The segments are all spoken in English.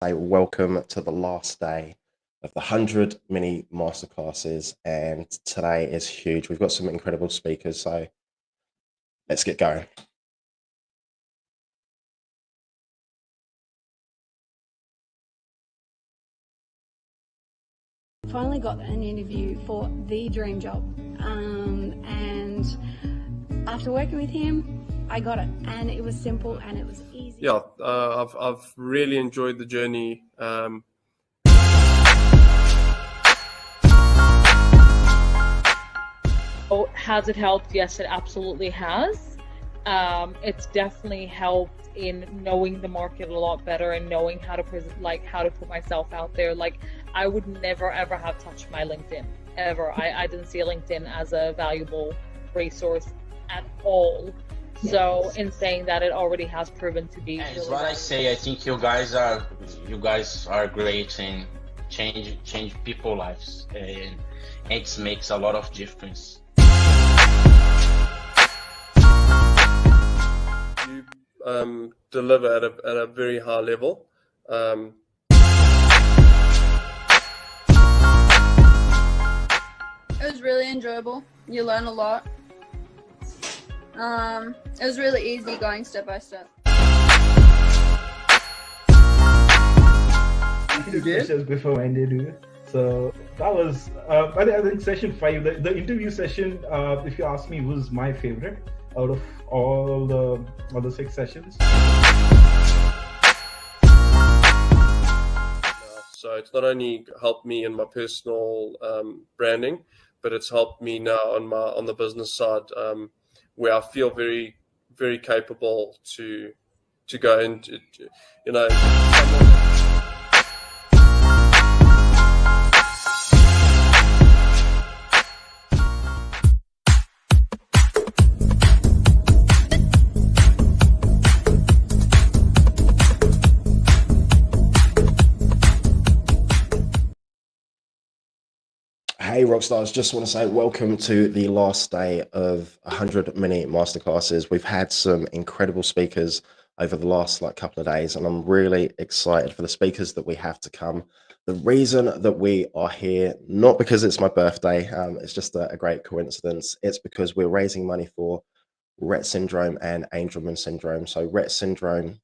welcome to the last day of the 100 mini masterclasses, and today is huge. We've got some incredible speakers, so let's get going. Finally got an interview for the dream job, and after working with him, I got it, and it was simple and it was easy. Yeah, I've really enjoyed the journey. Has it helped? Yes, it absolutely has. It's definitely helped in knowing the market a lot better and knowing how to put myself out there. Like, I would never ever have touched my LinkedIn ever. I didn't see LinkedIn as a valuable resource at all. So in saying that, it already has proven to be. It's really what I say. I think you guys are great and change people's lives, and it makes a lot of difference. You deliver at a very high level. It was really enjoyable. You learn a lot. It was really easy going step by step. Questions before when they do. So that was, I think session 5, the interview session, if you ask me, was my favorite out of all the 6 sessions. So it's not only helped me in my personal branding, but it's helped me now on the business side, where I feel very, very capable to go into, Hey Rockstars, just want to say welcome to the last day of 100 mini masterclasses. We've had some incredible speakers over the last couple of days, and I'm really excited for the speakers that we have to come. The reason that we are here, not because it's my birthday, it's just a great coincidence. It's because we're raising money for Rett syndrome and Angelman syndrome. So Rett syndrome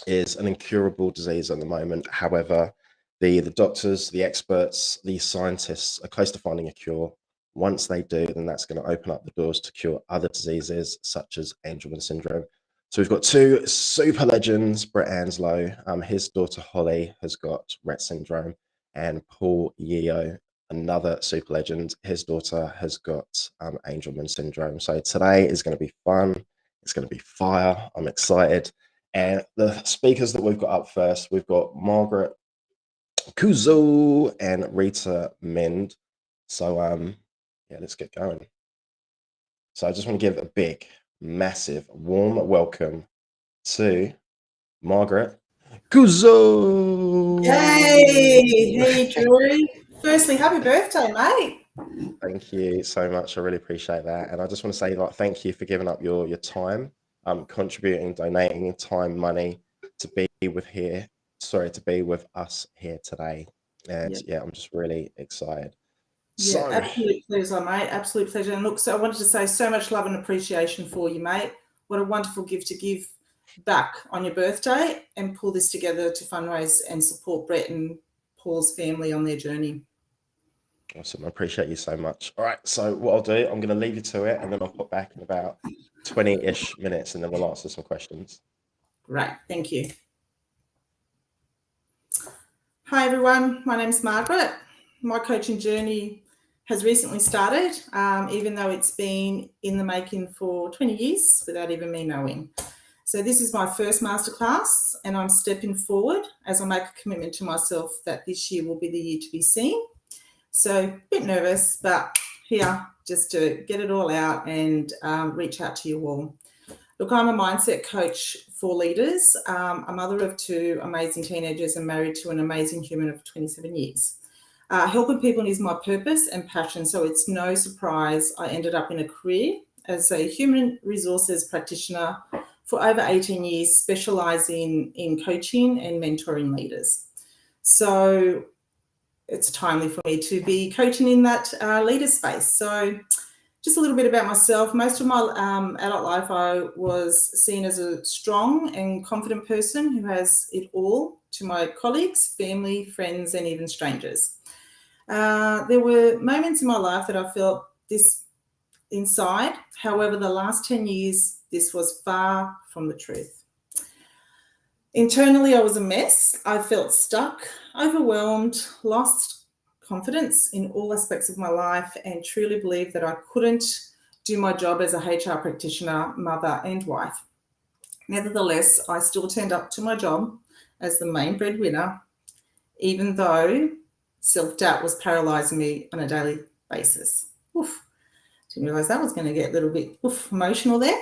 is an incurable disease at the moment. However, the doctors, the experts, the scientists are close to finding a cure. Once they do, then that's going to open up the doors to cure other diseases such as Angelman syndrome. So we've got 2 super legends, Brett Anslow, his daughter Holly has got Rett syndrome, and Paul Yeo, another super legend, his daughter has got Angelman syndrome. So today is going to be fun. It's going to be fire. I'm excited. And the speakers that we've got up first, we've got Margaret Kuzo and Rita Mend. So yeah, let's get going. So I just want to give a big, massive, warm welcome to Margaret Kuzo. Hey Drew. Firstly, happy birthday, mate. Thank you so much. I really appreciate that. And I just want to say thank you for giving up your time, contributing, donating time, money to be with us here today. And yeah, I'm just really excited. Yeah, absolute pleasure, mate. Absolute pleasure. And look, so I wanted to say so much love and appreciation for you, mate. What a wonderful gift to give back on your birthday and pull this together to fundraise and support Brett and Paul's family on their journey. Awesome. I appreciate you so much. All right. So what I'll do, I'm going to leave you to it, and then I'll pop back in about 20-ish minutes, and then we'll answer some questions. Great. Thank you. Hi, everyone. My name's Margaret. My coaching journey has recently started, even though it's been in the making for 20 years without even me knowing. So this is my first masterclass, and I'm stepping forward as I make a commitment to myself that this year will be the year to be seen. So a bit nervous, but here just to get it all out and reach out to you all. Look, I'm a mindset coach for leaders, a mother of 2 amazing teenagers and married to an amazing human of 27 years. Helping people is my purpose and passion, so it's no surprise I ended up in a career as a human resources practitioner for over 18 years, specialising in coaching and mentoring leaders. So it's timely for me to be coaching in that leader space. So just a little bit about myself. Most of my adult life, I was seen as a strong and confident person who has it all to my colleagues, family, friends, and even strangers. There were moments in my life that I felt this inside. However, the last 10 years, this was far from the truth. Internally, I was a mess. I felt stuck, overwhelmed, lost confidence in all aspects of my life, and truly believed that I couldn't do my job as a HR practitioner, mother, and wife. Nevertheless, I still turned up to my job as the main breadwinner, even though self-doubt was paralysing me on a daily basis. Oof. Didn't realise that was going to get a little bit emotional there.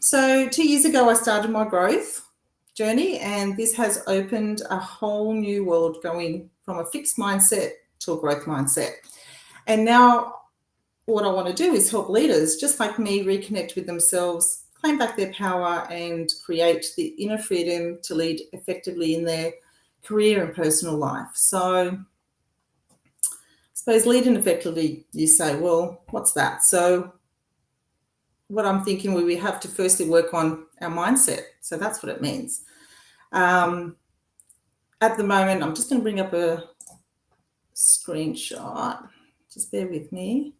So 2 years ago, I started my growth journey, and this has opened a whole new world, going from a fixed mindset to a growth mindset. And now what I want to do is help leaders just like me reconnect with themselves, claim back their power, and create the inner freedom to lead effectively in their career and personal life. So I suppose leading effectively, you say, well, what's that? So what I'm thinking, we have to firstly work on our mindset. So that's what it means. At the moment, I'm just going to bring up a screenshot. Just bear with me.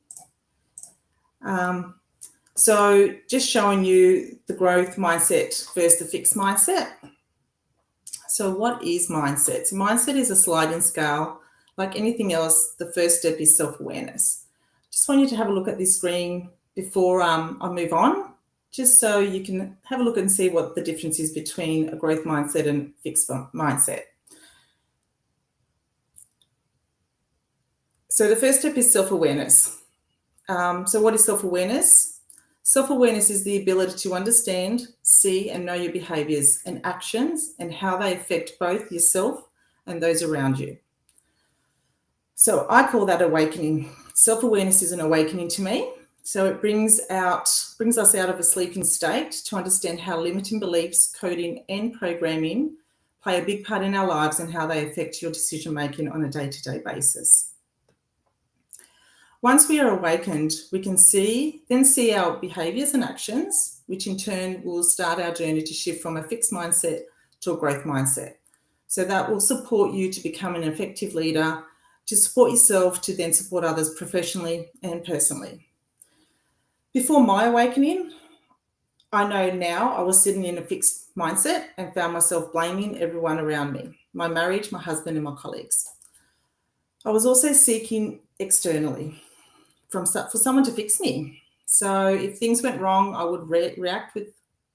So just showing you the growth mindset versus the fixed mindset. So what is mindset? So mindset is a sliding scale. Like anything else, the first step is self-awareness. Just want you to have a look at this screen before I move on, just so you can have a look and see what the difference is between a growth mindset and fixed mindset. So the first step is self-awareness. So what is self-awareness? Self-awareness is the ability to understand, see, and know your behaviours and actions and how they affect both yourself and those around you. So I call that awakening. Self-awareness is an awakening to me. So it brings us out of a sleeping state to understand how limiting beliefs, coding, and programming play a big part in our lives and how they affect your decision-making on a day-to-day basis. Once we are awakened, we can see our behaviours and actions, which in turn will start our journey to shift from a fixed mindset to a growth mindset. So that will support you to become an effective leader, to support yourself, to then support others professionally and personally. Before my awakening, I know now I was sitting in a fixed mindset and found myself blaming everyone around me, my marriage, my husband, and my colleagues. I was also seeking externally for someone to fix me. So if things went wrong, I would react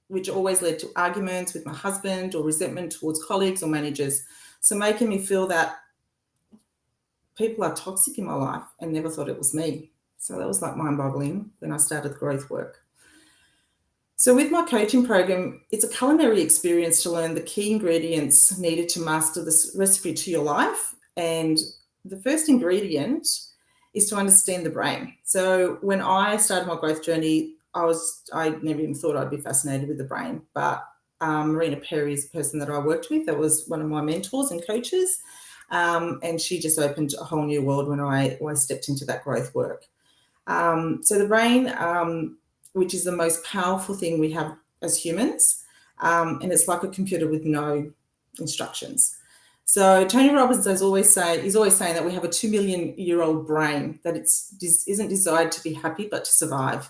which always led to arguments with my husband or resentment towards colleagues or managers. So making me feel that people are toxic in my life and never thought it was me. So that was like mind-boggling when I started the growth work. So with my coaching program, it's a culinary experience to learn the key ingredients needed to master this recipe to your life. And the first ingredient is to understand the brain. So when I started my growth journey, I never even thought I'd be fascinated with the brain, but Marina Perry is the person that I worked with. That was one of my mentors and coaches. And she just opened a whole new world when I stepped into that growth work. So the brain, which is the most powerful thing we have as humans, and it's like a computer with no instructions. So Tony Robbins is always saying that we have a 2 million-year-old brain, that isn't designed to be happy but to survive.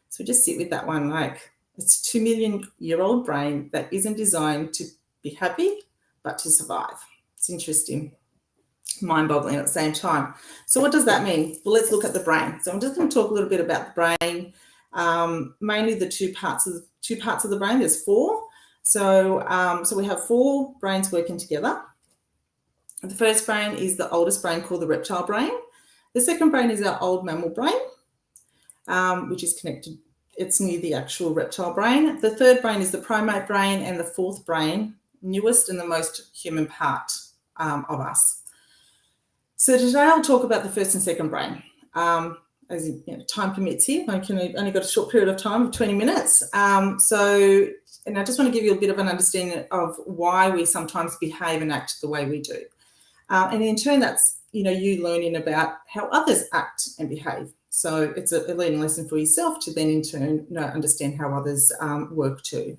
So just sit with that one, like it's a 2 million-year-old brain that isn't designed to be happy but to survive. It's interesting, mind-boggling at the same time. So what does that mean? Well, let's look at the brain. So I'm just going to talk a little bit about the brain, mainly the two parts of the brain. There's four. So we have four brains working together. The first brain is the oldest brain, called the reptile brain. The second brain is our old mammal brain, which is connected. It's near the actual reptile brain. The third brain is the primate brain, and the fourth brain, newest and the most human part of us. So today I'll talk about the first and second brain. as time permits here. I only got a short period of time of 20 minutes. And I just want to give you a bit of an understanding of why we sometimes behave and act the way we do. And in turn, that's, you learning about how others act and behave. So it's a learning lesson for yourself to then in turn understand how others work too.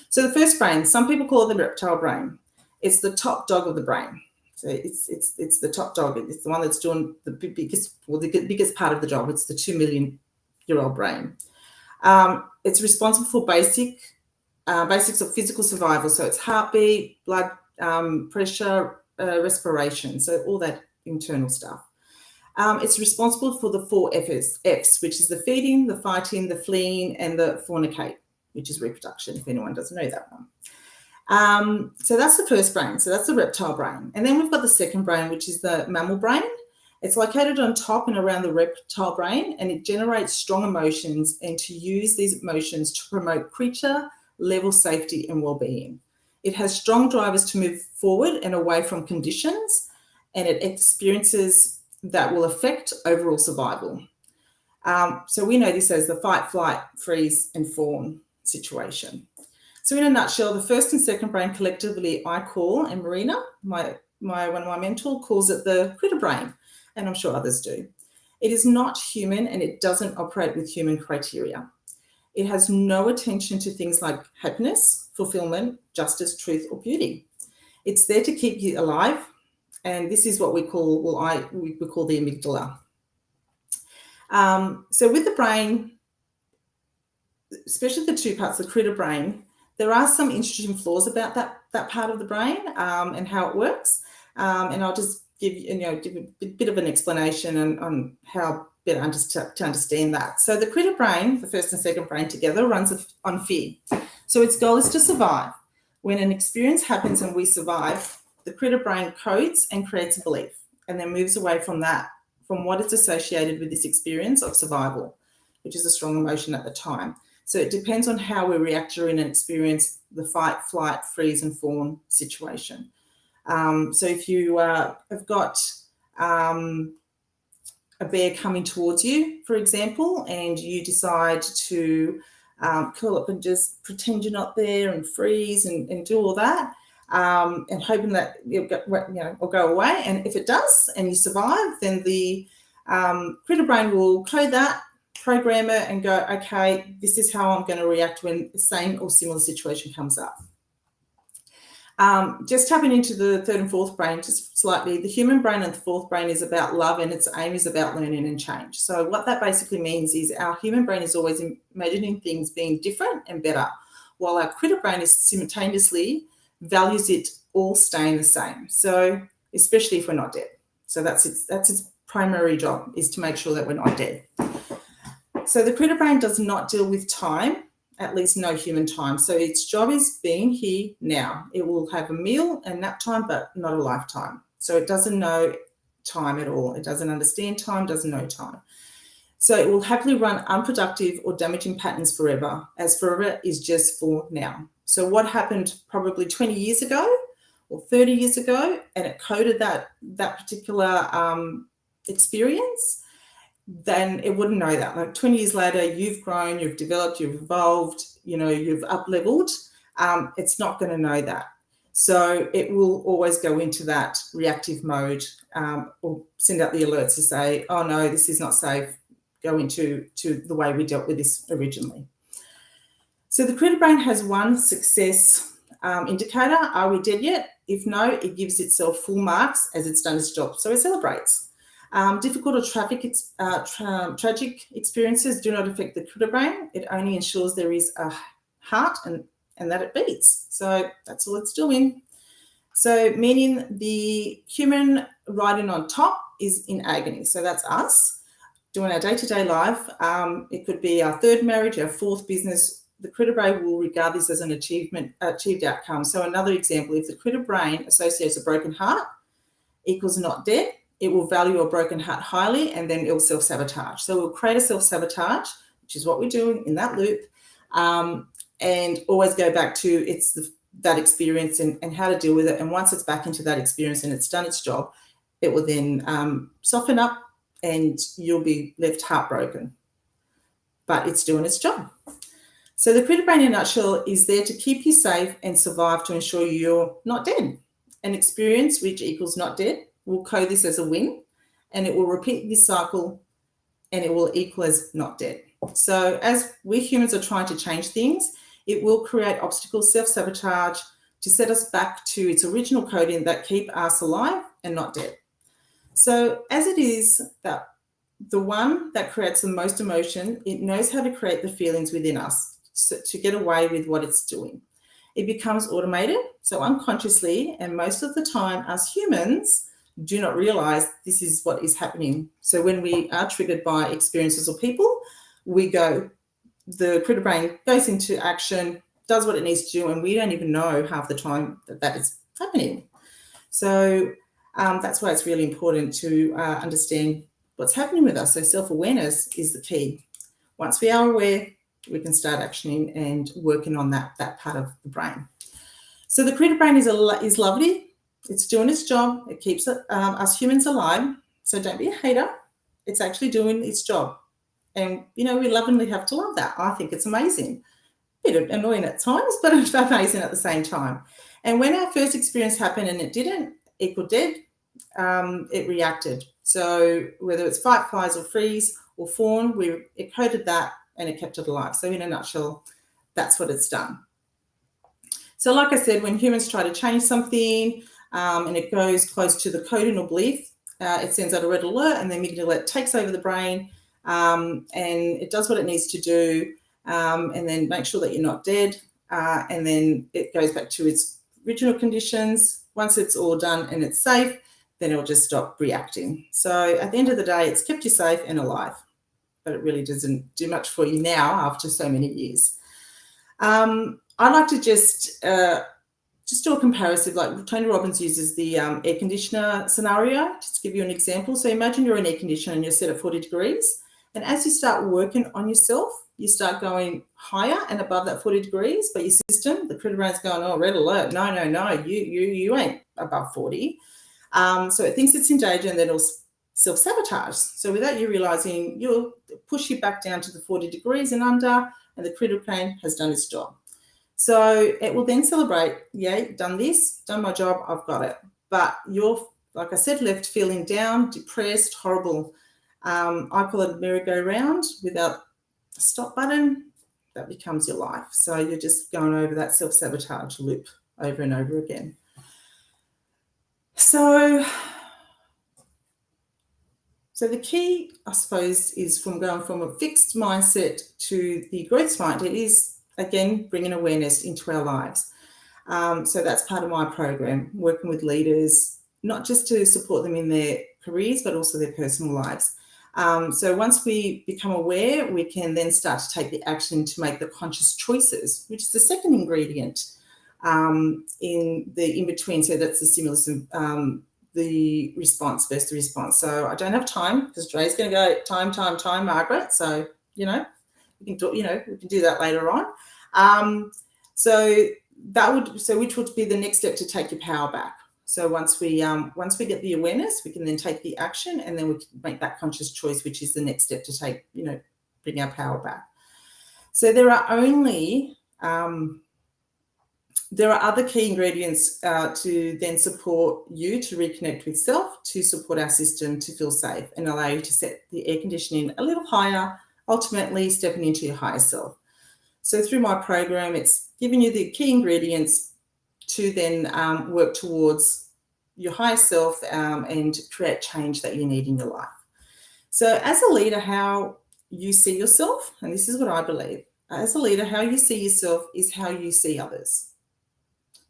So the first brain, some people call it the reptile brain. It's the top dog of the brain. So it's the top dog. It's the one that's doing the biggest part of the job. It's the 2 million-year-old brain. It's responsible for basics of physical survival. So it's heartbeat, blood pressure, respiration. So all that internal stuff. It's responsible for the 4 F's, which is the feeding, the fighting, the fleeing, and the fornicate, which is reproduction, if anyone doesn't know that one. So that's the first brain. So that's the reptile brain. And then we've got the second brain, which is the mammal brain. It's located on top and around the reptile brain, and it generates strong emotions and to use these emotions to promote creature level safety and well-being. It has strong drivers to move forward and away from conditions, and it experiences that will affect overall survival. So we know this as the fight, flight, freeze, and fawn situation. So in a nutshell, the first and second brain collectively I call, and Marina, one of my mentors, calls it the critter brain, and I'm sure others do. It is not human and it doesn't operate with human criteria. It has no attention to things like happiness, fulfillment, justice, truth, or beauty. It's there to keep you alive, and this is what we call, we call the amygdala. So with the brain, especially the two parts, the critter brain, there are some interesting flaws about that part of the brain and how it works. And I'll just give you a bit of an explanation on how better to understand that. So the critter brain, the first and second brain together, runs on fear. So its goal is to survive. When an experience happens and we survive, the critter brain codes and creates a belief and then moves away from that, from what is associated with this experience of survival, which is a strong emotion at the time. So it depends on how we react during an experience, the fight, flight, freeze, and fawn situation. So if you have got a bear coming towards you, for example, and you decide to curl up and just pretend you're not there and freeze and do all that, and hoping that it'll go away. And if it does and you survive, then the critter brain will code that, program it, and go, okay, this is how I'm going to react when the same or similar situation comes up. Just tapping into the third and fourth brain just slightly, the human brain and the fourth brain is about love, and its aim is about learning and change. So what that basically means is our human brain is always imagining things being different and better, while our critter brain is simultaneously values it all staying the same. So especially if we're not dead. So that's its primary job, is to make sure that we're not dead. So the critter brain does not deal with time, at least no human time. So its job is being here now. It will have a meal and nap time, but not a lifetime. So it doesn't know time at all. It doesn't understand time, doesn't know time. So it will happily run unproductive or damaging patterns forever, as forever is just for now. So what happened probably 20 years ago or 30 years ago, and it coded that particular experience, then it wouldn't know that. Like 20 years later, you've grown, you've developed, you've evolved, you've up-leveled. It's not going to know that. So it will always go into that reactive mode or send out the alerts to say, oh no, this is not safe. Go into the way we dealt with this originally. So the critter brain has one success indicator. Are we dead yet? If no, it gives itself full marks as it's done its job. So it celebrates. Difficult or tragic experiences do not affect the critter brain. It only ensures there is a heart and that it beats. So that's all it's doing. So meaning the human riding on top is in agony. So that's us doing our day-to-day life. It could be our third marriage, our fourth business. The critter brain will regard this as an achieved outcome. So another example, if the critter brain associates a broken heart equals not dead, it will value a broken heart highly, and then it will self-sabotage. So we'll create a self-sabotage, which is what we're doing in that loop, and always go back to that experience and how to deal with it. And once it's back into that experience and it's done its job, it will then soften up, and you'll be left heartbroken. But it's doing its job. So the critter brain in a nutshell is there to keep you safe and survive to ensure you're not dead. An experience which equals not dead will code this as a win, and it will repeat this cycle, and it will equal as not dead. So as we humans are trying to change things, it will create obstacles, self-sabotage, to set us back to its original coding that keep us alive and not dead. So as it is that the one that creates the most emotion, it knows how to create the feelings within us to get away with what it's doing. It becomes automated, so unconsciously, and most of the time us humans do not realize this is what is happening. So when we are triggered by experiences or people, the critter brain goes into action, does what it needs to do, and we don't even know half the time that is happening. So that's why it's really important to understand what's happening with us. So self-awareness is the key. Once we are aware, we can start actioning and working on that part of the brain. So the critter brain is lovely. It's doing its job. It keeps us humans alive. So don't be a hater. It's actually doing its job. And, we lovingly have to love that. I think it's amazing. A bit annoying at times, but it's amazing at the same time. And when our first experience happened and it didn't equal dead, it reacted. So whether it's fight, flies, or freeze, or fawn, it coded that and it kept it alive. So in a nutshell, that's what it's done. So like I said, when humans try to change something and it goes close to the coding or belief, it sends out a red alert, and the amygdala takes over the brain and it does what it needs to do, and then make sure that you're not dead, and then it goes back to its original conditions. Once it's all done and it's safe, then it'll just stop reacting. So at the end of the day, it's kept you safe and alive, but it really doesn't do much for you now after so many years. I like to just do a comparison, like Tony Robbins uses the air conditioner scenario, just to give you an example. So imagine you're an air conditioner and you're set at 40 degrees. And as you start working on yourself, you start going higher and above that 40 degrees, but your system, the critter brain's going, oh, red alert. No, you ain't above 40. So it thinks it's in danger, and then it'll self-sabotage. So without you realizing, you'll push you back down to the 40 degrees and under, and the critter brain has done its job. So it will then celebrate, yeah, done this, done my job, I've got it. But you're, like I said, left feeling down, depressed, horrible. I call it a merry-go-round without a stop button. That becomes your life. So you're just going over that self-sabotage loop over and over again. So the key, I suppose, is from going from a fixed mindset to the growth mindset is, again, bringing awareness into our lives. So that's part of my program, working with leaders, not just to support them in their careers, but also their personal lives. So once we become aware, we can then start to take the action to make the conscious choices, which is the second ingredient in the in-between. So that's the stimulus and the response versus the response. So I don't have time because Dre's going to go time, Margaret. So, we can do, we can do that later on. Which would be the next step to take your power back. So once we get the awareness, we can then take the action, and then we can make that conscious choice, which is the next step to take, bring our power back. So there are other key ingredients to then support you to reconnect with self, to support our system to feel safe and allow you to set the air conditioning a little higher, ultimately stepping into your higher self. So through my program, it's giving you the key ingredients to then work towards your higher self and create change that you need in your life. So as a leader, how you see yourself, and this is what I believe, as a leader, how you see yourself is how you see others.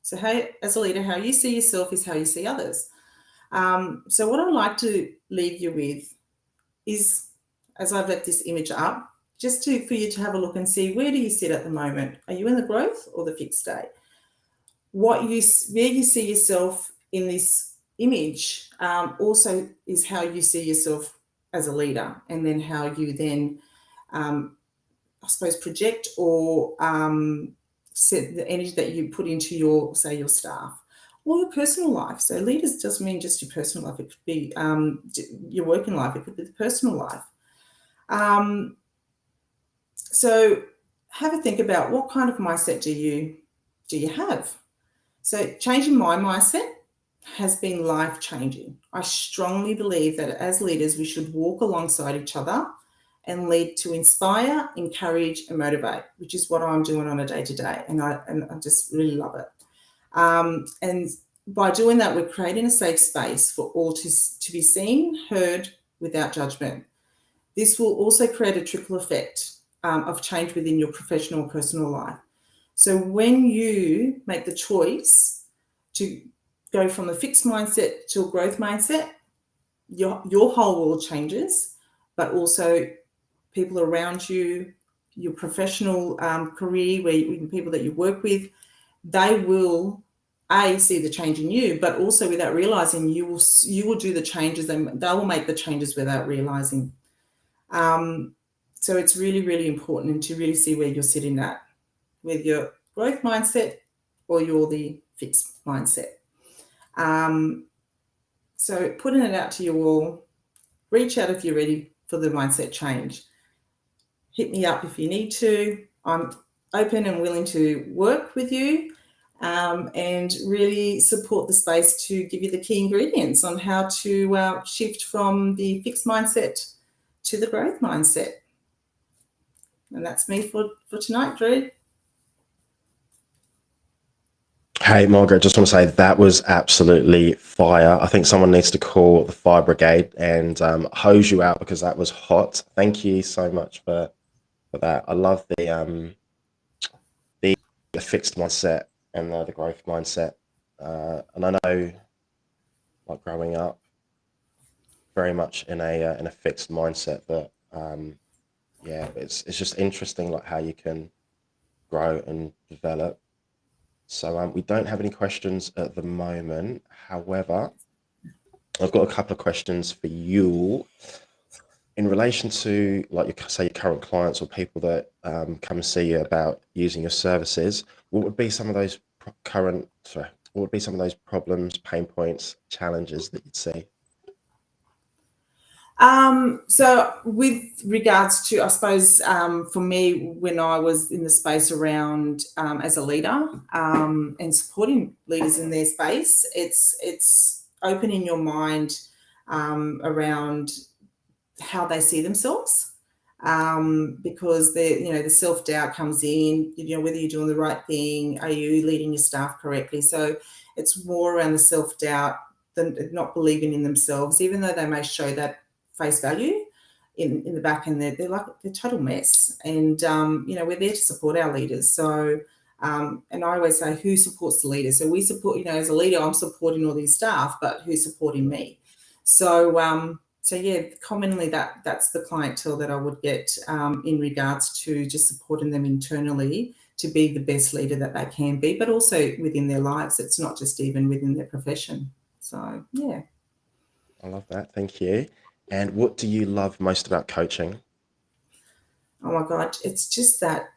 So as a leader, how you see yourself is how you see others. So what I'd like to leave you with is, as I've left this image up, just for you to have a look and see, where do you sit at the moment? Are you in the growth or the fixed state? Where you see yourself in this image also is how you see yourself as a leader, and then how you then, I suppose, project or set the energy that you put into your staff. or your personal life. So leaders doesn't mean just your personal life. It could be your working life. It could be the personal life. So have a think about what kind of mindset do you have. So changing my mindset has been life-changing. I strongly believe that as leaders, we should walk alongside each other and lead to inspire, encourage, and motivate, which is what I'm doing on a day-to-day, and I just really love it. And by doing that, we're creating a safe space for all to be seen, heard, without judgment. This will also create a trickle effect of change within your professional and personal life. So when you make the choice to go from a fixed mindset to a growth mindset, your whole world changes, but also people around you, your professional career, people that you work with, they will see the change in you, but also without realizing you will do the changes, and they will make the changes without realizing. So it's really, really important to really see where you're sitting at with your growth mindset or you're the fixed mindset. So putting it out to you all, reach out if you're ready for the mindset change. Hit me up if you need to. I'm open and willing to work with you and really support the space to give you the key ingredients on how to shift from the fixed mindset to the growth mindset. And that's me for tonight, Drew. Hey, Margaret, just want to say that was absolutely fire. I think someone needs to call the fire brigade and hose you out, because that was hot. Thank you so much for that. I love the fixed mindset and the growth mindset. And I know, like growing up, very much in a fixed mindset, that yeah, it's just interesting, like how you can grow and develop. So we don't have any questions at the moment. However, I've got a couple of questions for you in relation to, like, your current clients or people that come see you about using your services. What would be some of those what would be some of those problems, pain points, challenges that you'd see? So with regards to, I suppose, for me, when I was in the space around as a leader and supporting leaders in their space, it's opening your mind around how they see themselves, because the self-doubt comes in, whether you're doing the right thing, are you leading your staff correctly? So it's more around the self-doubt than not believing in themselves, even though they may show that face value in the back end. They're a total mess, and we're there to support our leaders. So and I always say, who supports the leader? So we support, as a leader, I'm supporting all these staff, but who's supporting me? So yeah, commonly that's the clientele that I would get in regards to just supporting them internally to be the best leader that they can be, but also within their lives. It's not just even within their profession. So yeah. I love that. Thank you. And what do you love most about coaching? Oh my God, it's just that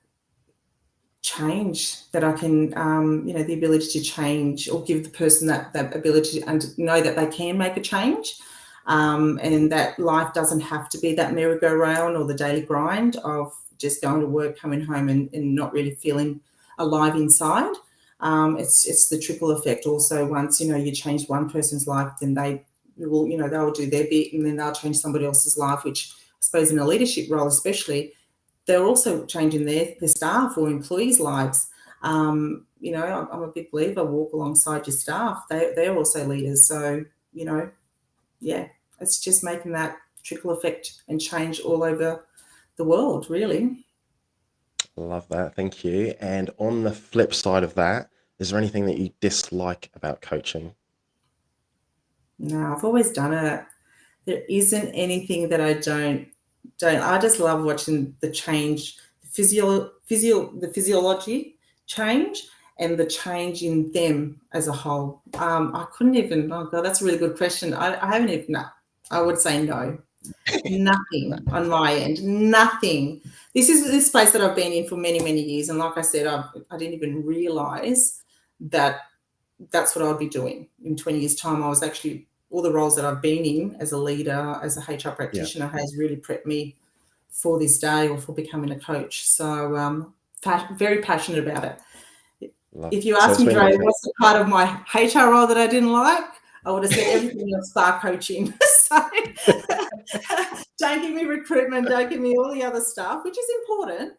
change that I can, the ability to change, or give the person that ability and know that they can make a change, and that life doesn't have to be that merry-go-round or the daily grind of just going to work, coming home and not really feeling alive inside. It's the trickle effect also. Once, you change one person's life, then they will, they'll do their bit, and then they'll change somebody else's life, which I suppose in a leadership role especially, they're also changing their staff or employees' lives. I'm a big believer, walk alongside your staff. They're also leaders. So, yeah, it's just making that trickle effect and change all over the world, really. Love that. Thank you. And on the flip side of that, is there anything that you dislike about coaching? No, I've always done it. There isn't anything that I don't. I just love watching the change, the physiology change, and the change in them as a whole. I couldn't even. Oh God, that's a really good question. I haven't even. No, I would say no. Nothing on my end. Nothing. This is this space that I've been in for many, many years, and like I said, I didn't even realize that that's what I'd be doing in 20 years' time. I was actually, all the roles that I've been in as a leader, as a HR practitioner, has really prepped me for this day or for becoming a coach. So very passionate about it. If you asked me, Dre, what's the part of my HR role that I didn't like, I would have said everything else bar coaching. So don't give me recruitment, don't give me all the other stuff, which is important.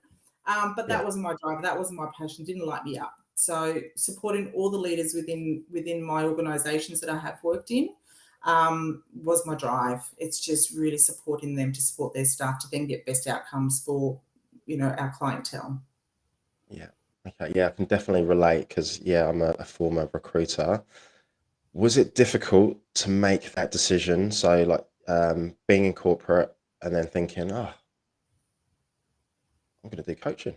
But that wasn't my driver. That wasn't my passion. Didn't light me up. So supporting all the leaders within my organisations that I have worked in was my drive. It's just really supporting them to support their staff to then get best outcomes for, our clientele. Yeah. Okay. Yeah, I can definitely relate because I'm a former recruiter. Was it difficult to make that decision? So like being in corporate and then thinking, I'm going to do coaching.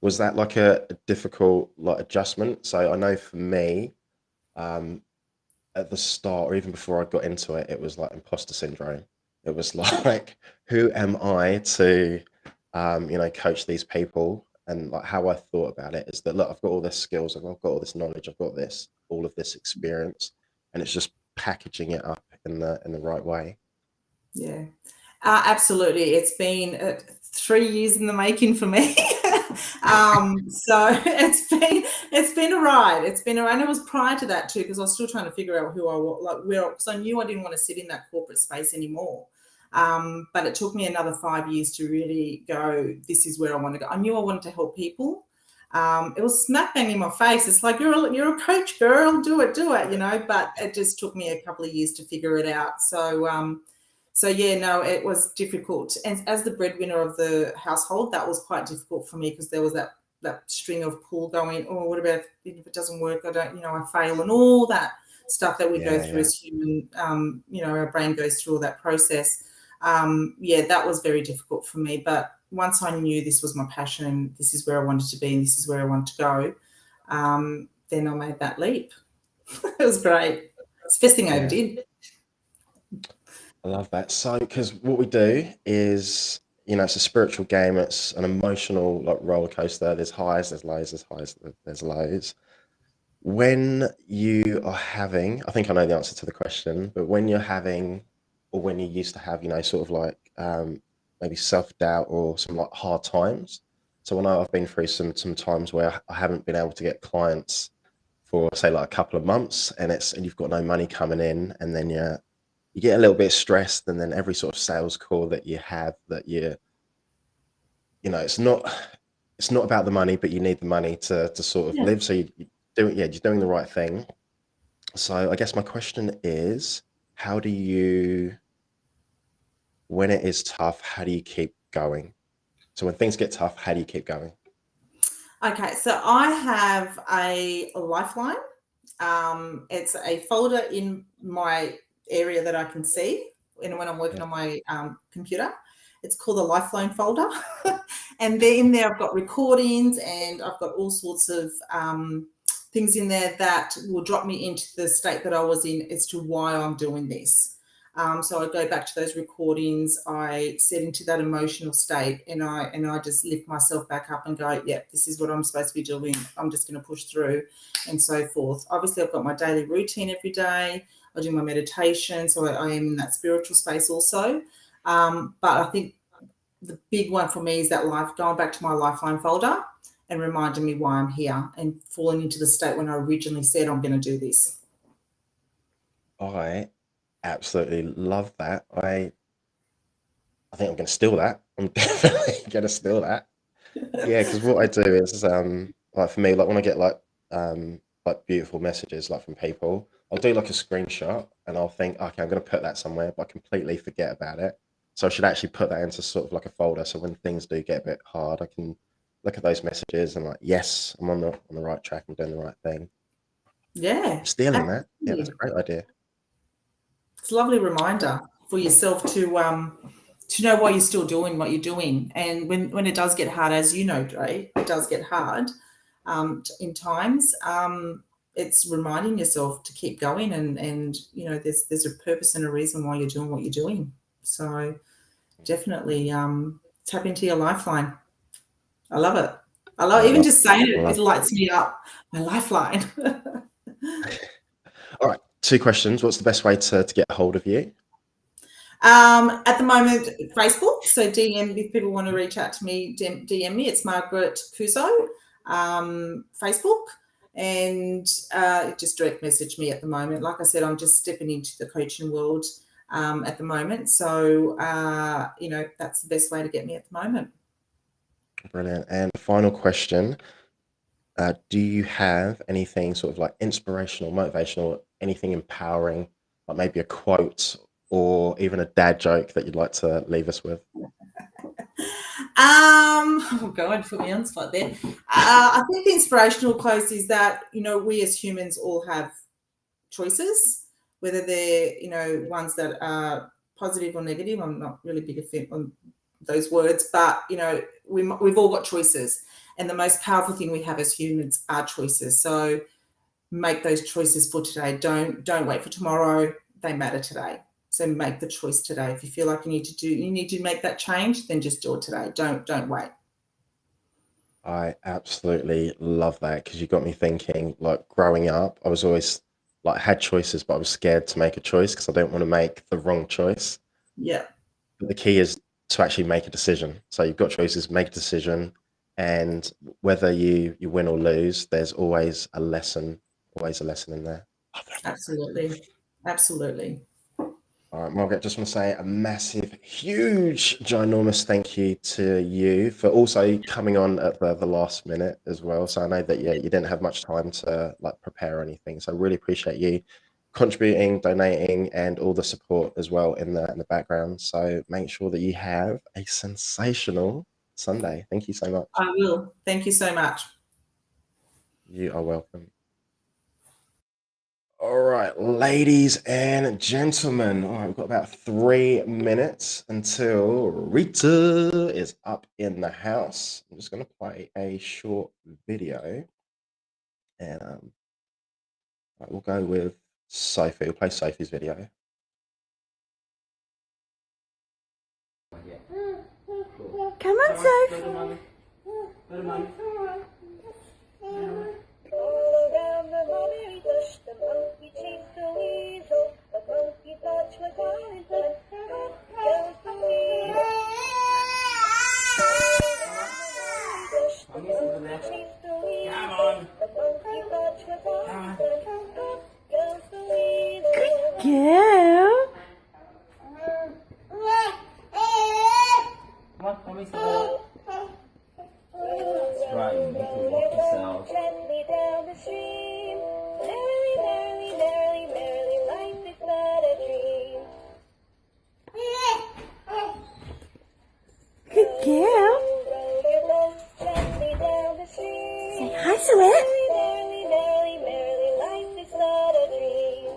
Was that like a difficult adjustment? So I know for me, at the start or even before I got into it, it was like imposter syndrome. It was like, who am I to, coach these people? And like how I thought about it is that, look, I've got all this skills, I've got all this knowledge, I've got all of this experience, and it's just packaging it up in the right way. Yeah, absolutely. It's been 3 years in the making for me. So it's been a ride. And it was prior to that too, because I was still trying to figure out who I was, because I knew I didn't want to sit in that corporate space anymore. But it took me another 5 years to really go, this is where I want to go. I knew I wanted to help people. It was smack bang in my face. It's like, you're a coach, girl, do it, but it just took me a couple of years to figure it out. So it was difficult. And as the breadwinner of the household, that was quite difficult for me because there was that string of pull going, what about if it doesn't work? I don't, I fail, and all that stuff that we go through as human, our brain goes through all that process. That was very difficult for me. But once I knew this was my passion, this is where I wanted to be, and this is where I want to go, then I made that leap. It was great. It's the best thing I ever did. I love that. So, because what we do is, it's a spiritual game. It's an emotional roller coaster. There's highs, there's lows, there's highs, there's lows. When you are having, I think I know the answer to the question, but when you're having, or when you used to have, sort of maybe self-doubt or some hard times. So I know I've been through some times where I haven't been able to get clients for say a couple of months, and you've got no money coming in, and then you get a little bit stressed, and then every sort of sales call that you have that it's not about the money, but you need the money to sort of live. So you're doing the right thing. So I guess my question is, how do you, when it is tough, how do you keep going? So when things get tough, how do you keep going? Okay, so I have a lifeline. It's a folder in my area that I can see, and when I'm working on my computer, it's called the Lifeline folder. And in there I've got recordings, and I've got all sorts of things in there that will drop me into the state that I was in as to why I'm doing this. So I go back to those recordings, I set into that emotional state, and I just lift myself back up and go, this is what I'm supposed to be doing. I'm just going to push through, and so forth. Obviously, I've got my daily routine every day. I do my meditation, so I am in that spiritual space also. But I think the big one for me is that going back to my Lifeline folder and reminding me why I'm here, and falling into the state when I originally said I'm going to do this. I absolutely love that. I think I'm going to steal that. I'm definitely going to steal that. Yeah, because what I do is for me, when I get beautiful messages from people, I'll do a screenshot, and I'll think, okay, I'm going to put that somewhere, but I completely forget about it. So I should actually put that into sort of a folder, so when things do get a bit hard, I can look at those messages and yes, I'm on the right track, I'm doing the right thing. Yeah, I'm stealing that. Yeah, that's a great idea. It's a lovely reminder for yourself to know why you're still doing what you're doing. And when it does get hard, as you know, Dre, it does get hard in times. It's reminding yourself to keep going, and there's a purpose and a reason why you're doing what you're doing. So definitely tap into your Lifeline. I love it. I love even just saying it. It lights me up. My Lifeline. All right, 2 questions. What's the best way to get a hold of you? At the moment, Facebook. So DM, if people want to reach out to me, DM me. It's Margaret Cuso, Facebook, and just direct message me at the moment. Like I said, I'm just stepping into the coaching world at the moment. So, that's the best way to get me at the moment. Brilliant. And final question. Do you have anything sort of like inspirational, motivational, anything empowering, like maybe a quote or even a dad joke that you'd like to leave us with? Oh God, put me on the spot there. I think the inspirational quote is that, we as humans all have choices, whether they're, ones that are positive or negative. I'm not really big a fan on those words, but, we've all got choices. And the most powerful thing we have as humans are choices. So make those choices for today. Don't wait for tomorrow. They matter today. So make the choice today. If you feel like you need to make that change, then just do it today. Don't wait. I absolutely love that because you got me thinking, like growing up, I was always like had choices, but I was scared to make a choice because I don't want to make the wrong choice. Yeah. But the key is to actually make a decision. So you've got choices, make a decision, and whether you win or lose, there's always a lesson in there. Absolutely. Absolutely. All right, Margaret, just want to say a massive, huge, ginormous thank you to you for also coming on at the last minute as well. So I know that you didn't have much time to like prepare anything. So I really appreciate you contributing, donating, and all the support as well in the background. So make sure that you have a sensational Sunday. Thank you so much. I will. Thank you so much. You are welcome. All right, ladies and gentlemen. All right, we've got about 3 minutes until Rita is up in the house. I'm just going to play a short video. And right, we'll go with Sophie. We'll play Sophie's video. Come on, Sophie. All around the mulberry bush, the monkey chased the weasel. The monkey thought she was going to goes the weasel. All around the mulberry bush, the monkey chased the weasel. The monkey thought she was going to goes the weasel. Girl. Come on, mommy's the that's right, you make her walk yourself. Gently down the stream. Merrily, merrily, merrily, merrily, life is but a dream. Good girl. Row your boat gently down the stream. Say hi to it. Merrily, merrily, merrily, life is but a dream.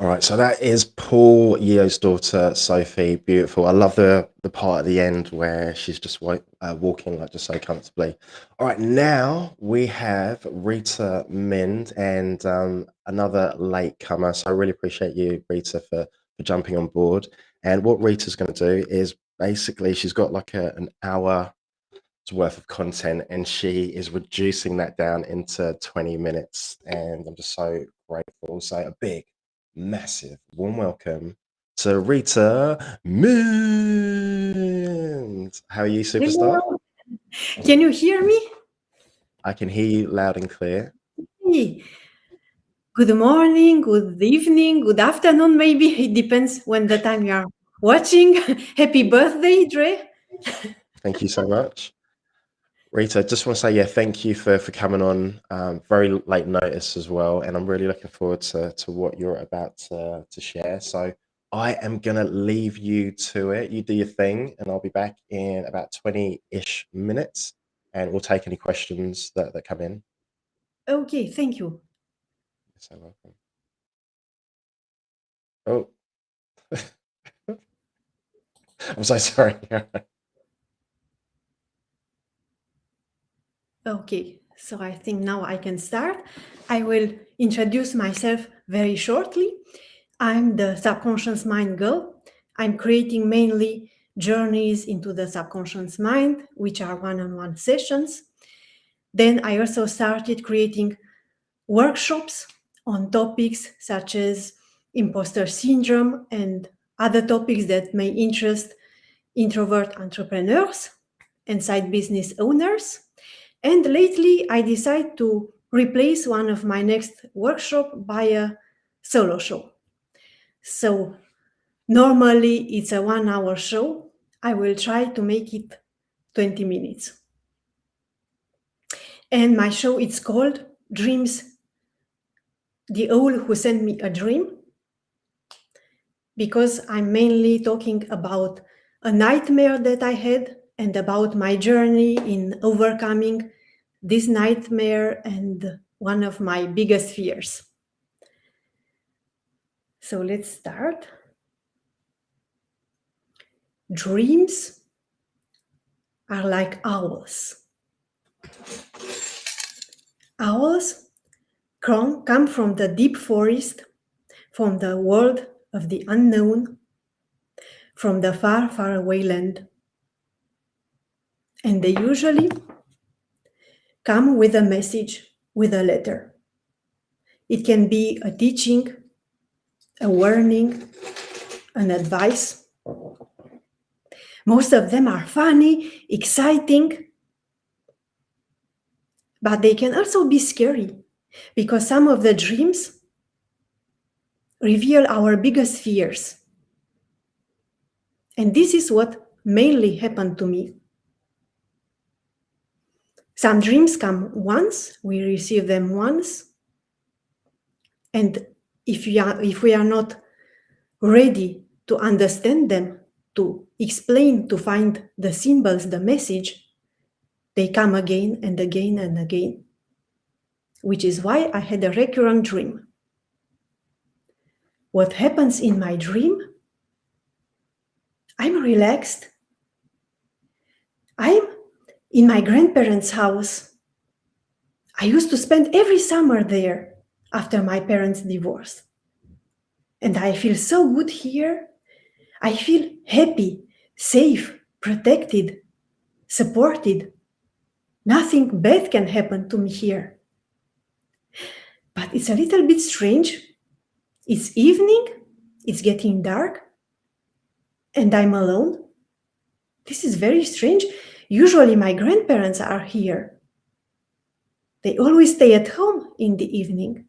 All right, so that is Paul Yeo's daughter, Sophie. Beautiful. I love the part at the end where she's just walking like just so comfortably. All right, now we have Rita Mind and another latecomer. So I really appreciate you, Rita, for jumping on board. And what Rita's going to do is basically she's got like an hour worth of content and she is reducing that down into 20 minutes. And I'm just so grateful. So a big, massive warm welcome to Rita Moons. How are you, superstar? Hello. Can you hear me? I can hear you loud and clear. Hey. Good morning, good evening, good afternoon, maybe. It depends when the time you are watching. Happy birthday, Dre. Thank you so much. Rita, just want to say, thank you for coming on. Very late notice as well. And I'm really looking forward to what you're about to share. So I am going to leave you to it. You do your thing, and I'll be back in about 20-ish minutes. And we'll take any questions that come in. Okay, thank you. You're so welcome. Oh, I'm so sorry. Okay, so I think now I can start. I will introduce myself very shortly. I'm the subconscious mind girl. I'm creating mainly journeys into the subconscious mind, which are one-on-one sessions. Then I also started creating workshops on topics such as imposter syndrome and other topics that may interest introvert entrepreneurs and side business owners. And lately, I decided to replace one of my next workshop by a solo show. So normally it's a 1-hour show. I will try to make it 20 minutes. And my show, it's called Dreams, the Owl Who Sent Me a Dream, because I'm mainly talking about a nightmare that I had and about my journey in overcoming this nightmare and one of my biggest fears. So let's start. Dreams are like owls. Owls come from the deep forest, from the world of the unknown, from the far, far away land. And they usually come with a message, with a letter. It can be a teaching, a warning, an advice. Most of them are funny, exciting, but they can also be scary because some of the dreams reveal our biggest fears. And this is what mainly happened to me. Some dreams come once, we receive them once, and if we are not ready to understand them, to explain, to find the symbols, the message, they come again and again and again, which is why I had a recurrent dream. What happens in my dream? I'm relaxed. I'm in my grandparents' house. I used to spend every summer there after my parents' divorce. And I feel so good here. I feel happy, safe, protected, supported. Nothing bad can happen to me here. But it's a little bit strange. It's evening, it's getting dark, and I'm alone. This is very strange. Usually my grandparents are here. They always stay at home in the evening.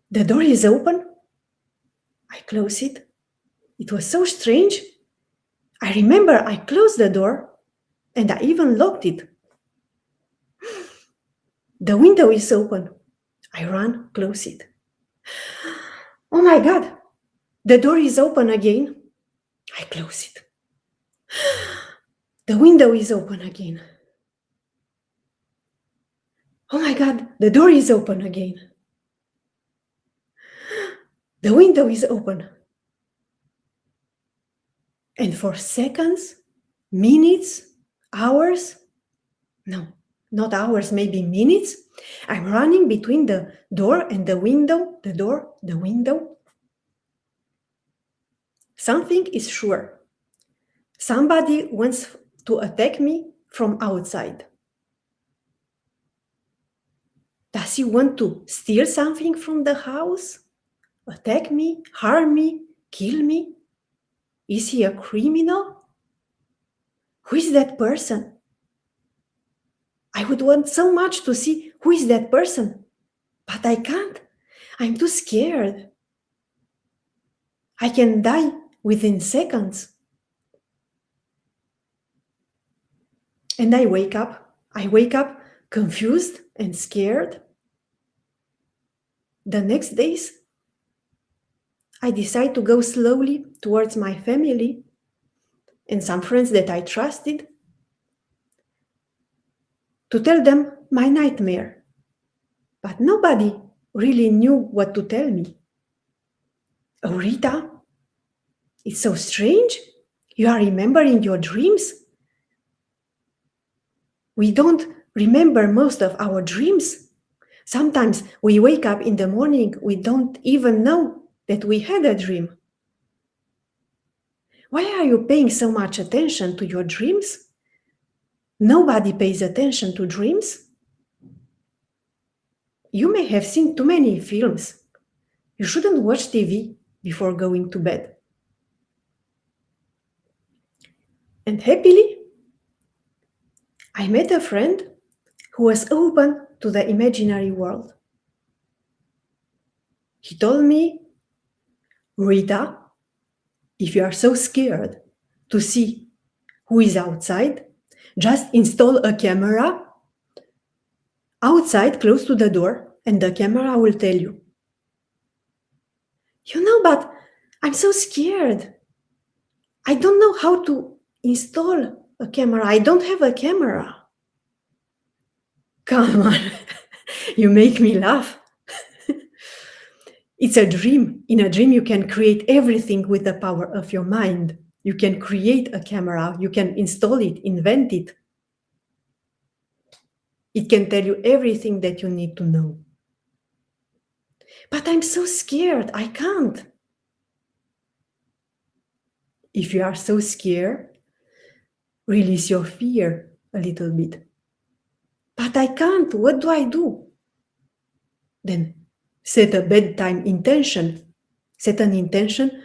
The door is open. I close it. It was so strange. I remember I closed the door and I even locked it. The window is open. I run, close it. Oh my God, the door is open again. I close it. The window is open again. Oh my God, the door is open again. The window is open. And for seconds, minutes, hours, no, not hours, maybe minutes, I'm running between the door and the window, the door, the window. Something is sure. Somebody wants to attack me from outside. Does he want to steal something from the house? attack me, harm me, kill me? Is he a criminal? Who is that person? I would want so much to see who is that person, but I can't. I'm too scared. I can die within seconds. And I wake up. I wake up confused and scared. The next days, I decide to go slowly towards my family and some friends that I trusted to tell them my nightmare. But nobody really knew what to tell me. Oh, Rita, it's so strange. You are remembering your dreams. We don't remember most of our dreams. Sometimes we wake up in the morning, we don't even know that we had a dream. Why are you paying so much attention to your dreams? Nobody pays attention to dreams. You may have seen too many films. You shouldn't watch TV before going to bed. And happily, I met a friend who was open to the imaginary world. He told me, Rita, if you are so scared to see who is outside, just install a camera outside close to the door and the camera will tell you. You know, but I'm so scared. I don't know how to install a camera. I don't have a camera. Come on, you make me laugh. It's a dream. In a dream, you can create everything with the power of your mind. You can create a camera, you can install it, invent it. It can tell you everything that you need to know. But I'm so scared, I can't. If you are so scared, release your fear a little bit. But I can't, what do I do? Then set a bedtime intention. Set an intention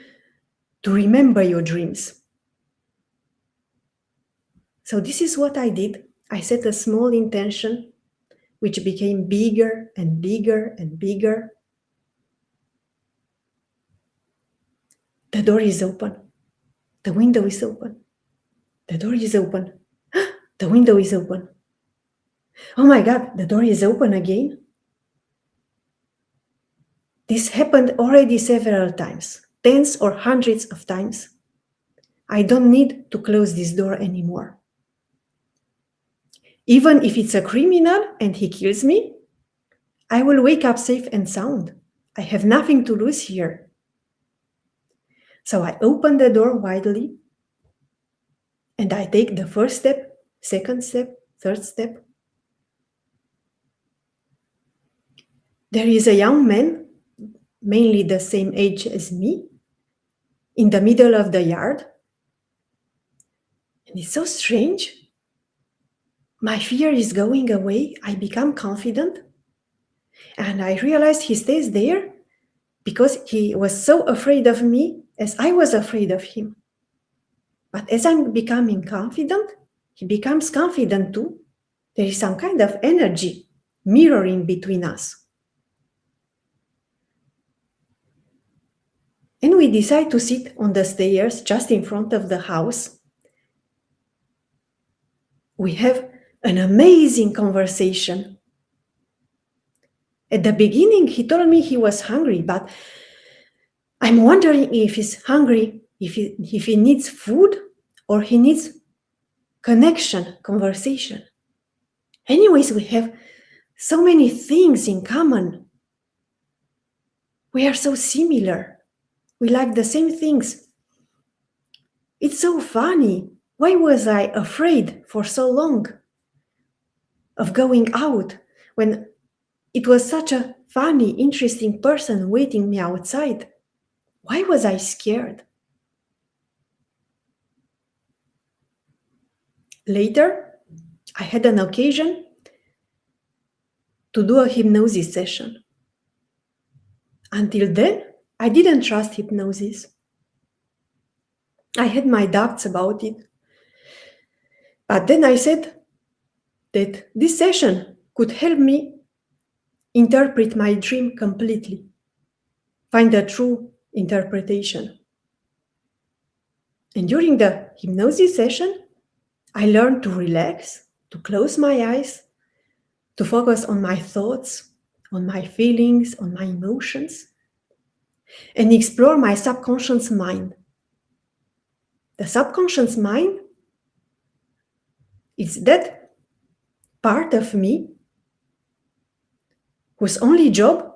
to remember your dreams. So this is what I did. I set a small intention, which became bigger and bigger and bigger. The door is open. The window is open. The door is open. The window is open. Oh my God, the door is open again. This happened already several times, tens or hundreds of times. I don't need to close this door anymore. Even if it's a criminal and he kills me, I will wake up safe and sound. I have nothing to lose here. So I open the door widely and I take the first step, second step, third step. There is a young man, mainly the same age as me, in the middle of the yard. And it's so strange. My fear is going away. I become confident. And I realized he stays there because he was so afraid of me as I was afraid of him. But as I'm becoming confident, he becomes confident too. There is some kind of energy mirroring between us. And we decide to sit on the stairs just in front of the house. We have an amazing conversation. At the beginning, he told me he was hungry, but I'm wondering if he's hungry, if he needs food or he needs connection, conversation. Anyways, we have so many things in common. We are so similar. We like the same things. It's so funny. Why was I afraid for so long of going out when it was such a funny, interesting person waiting me outside? Why was I scared? Later, I had an occasion to do a hypnosis session. Until then, I didn't trust hypnosis. I had my doubts about it. But then I said that this session could help me interpret my dream completely, find a true interpretation. And during the hypnosis session, I learned to relax, to close my eyes, to focus on my thoughts, on my feelings, on my emotions, and explore my subconscious mind. The subconscious mind is that part of me whose only job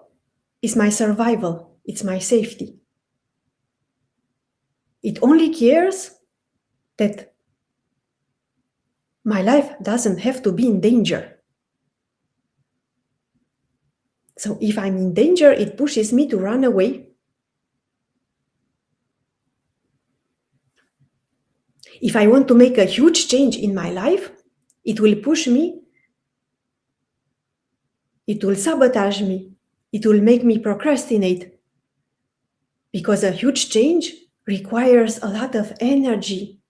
is my survival, it's my safety. It only cares that my life doesn't have to be in danger. So if I'm in danger, it pushes me to run away. If I want to make a huge change in my life, it will push me, it will sabotage me, it will make me procrastinate. Because a huge change requires a lot of energy.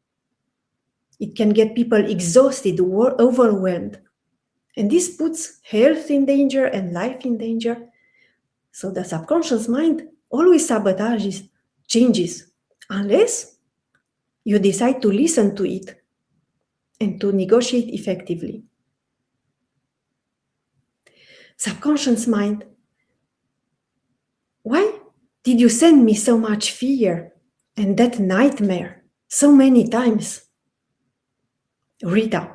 It can get people exhausted or overwhelmed. And this puts health in danger and life in danger. So the subconscious mind always sabotages changes, unless you decide to listen to it and to negotiate effectively. Subconscious mind, why did you send me so much fear and that nightmare so many times? Rita,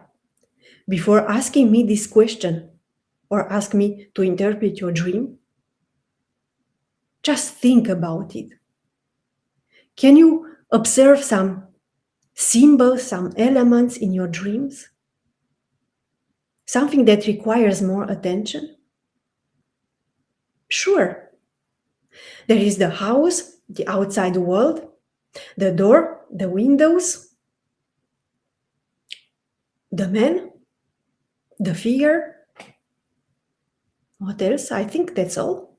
before asking me this question or ask me to interpret your dream, just think about it. Can you observe some symbols, some elements in your dreams? Something that requires more attention? Sure. There is the house, the outside world, the door, the windows, the man, the figure. What else? I think that's all.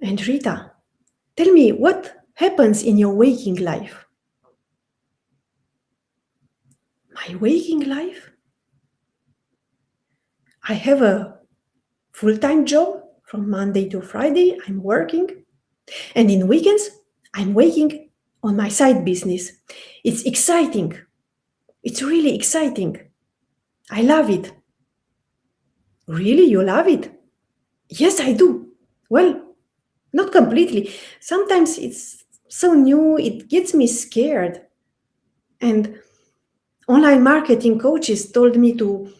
And Rita, tell me what happens in your waking life? My waking life? I have a full-time job from Monday to Friday. I'm working. And in weekends, I'm working on my side business. It's exciting. It's really exciting. I love it. Really? You love it? Yes, I do. Well, not completely. Sometimes it's so new, it gets me scared. And online marketing coaches told me to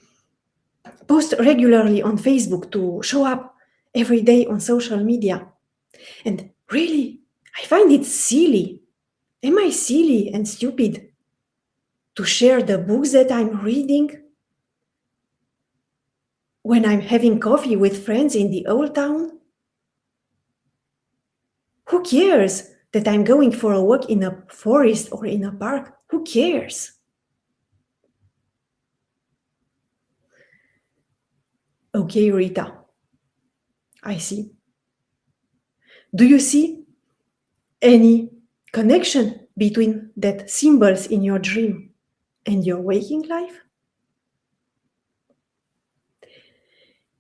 post regularly on Facebook, to show up every day on social media. And really, I find it silly. Am I silly and stupid to share the books that I'm reading when I'm having coffee with friends in the old town? Who cares that I'm going for a walk in a forest or in a park? Who cares? Okay, Rita, I see. Do you see any connection between that symbols in your dream and your waking life?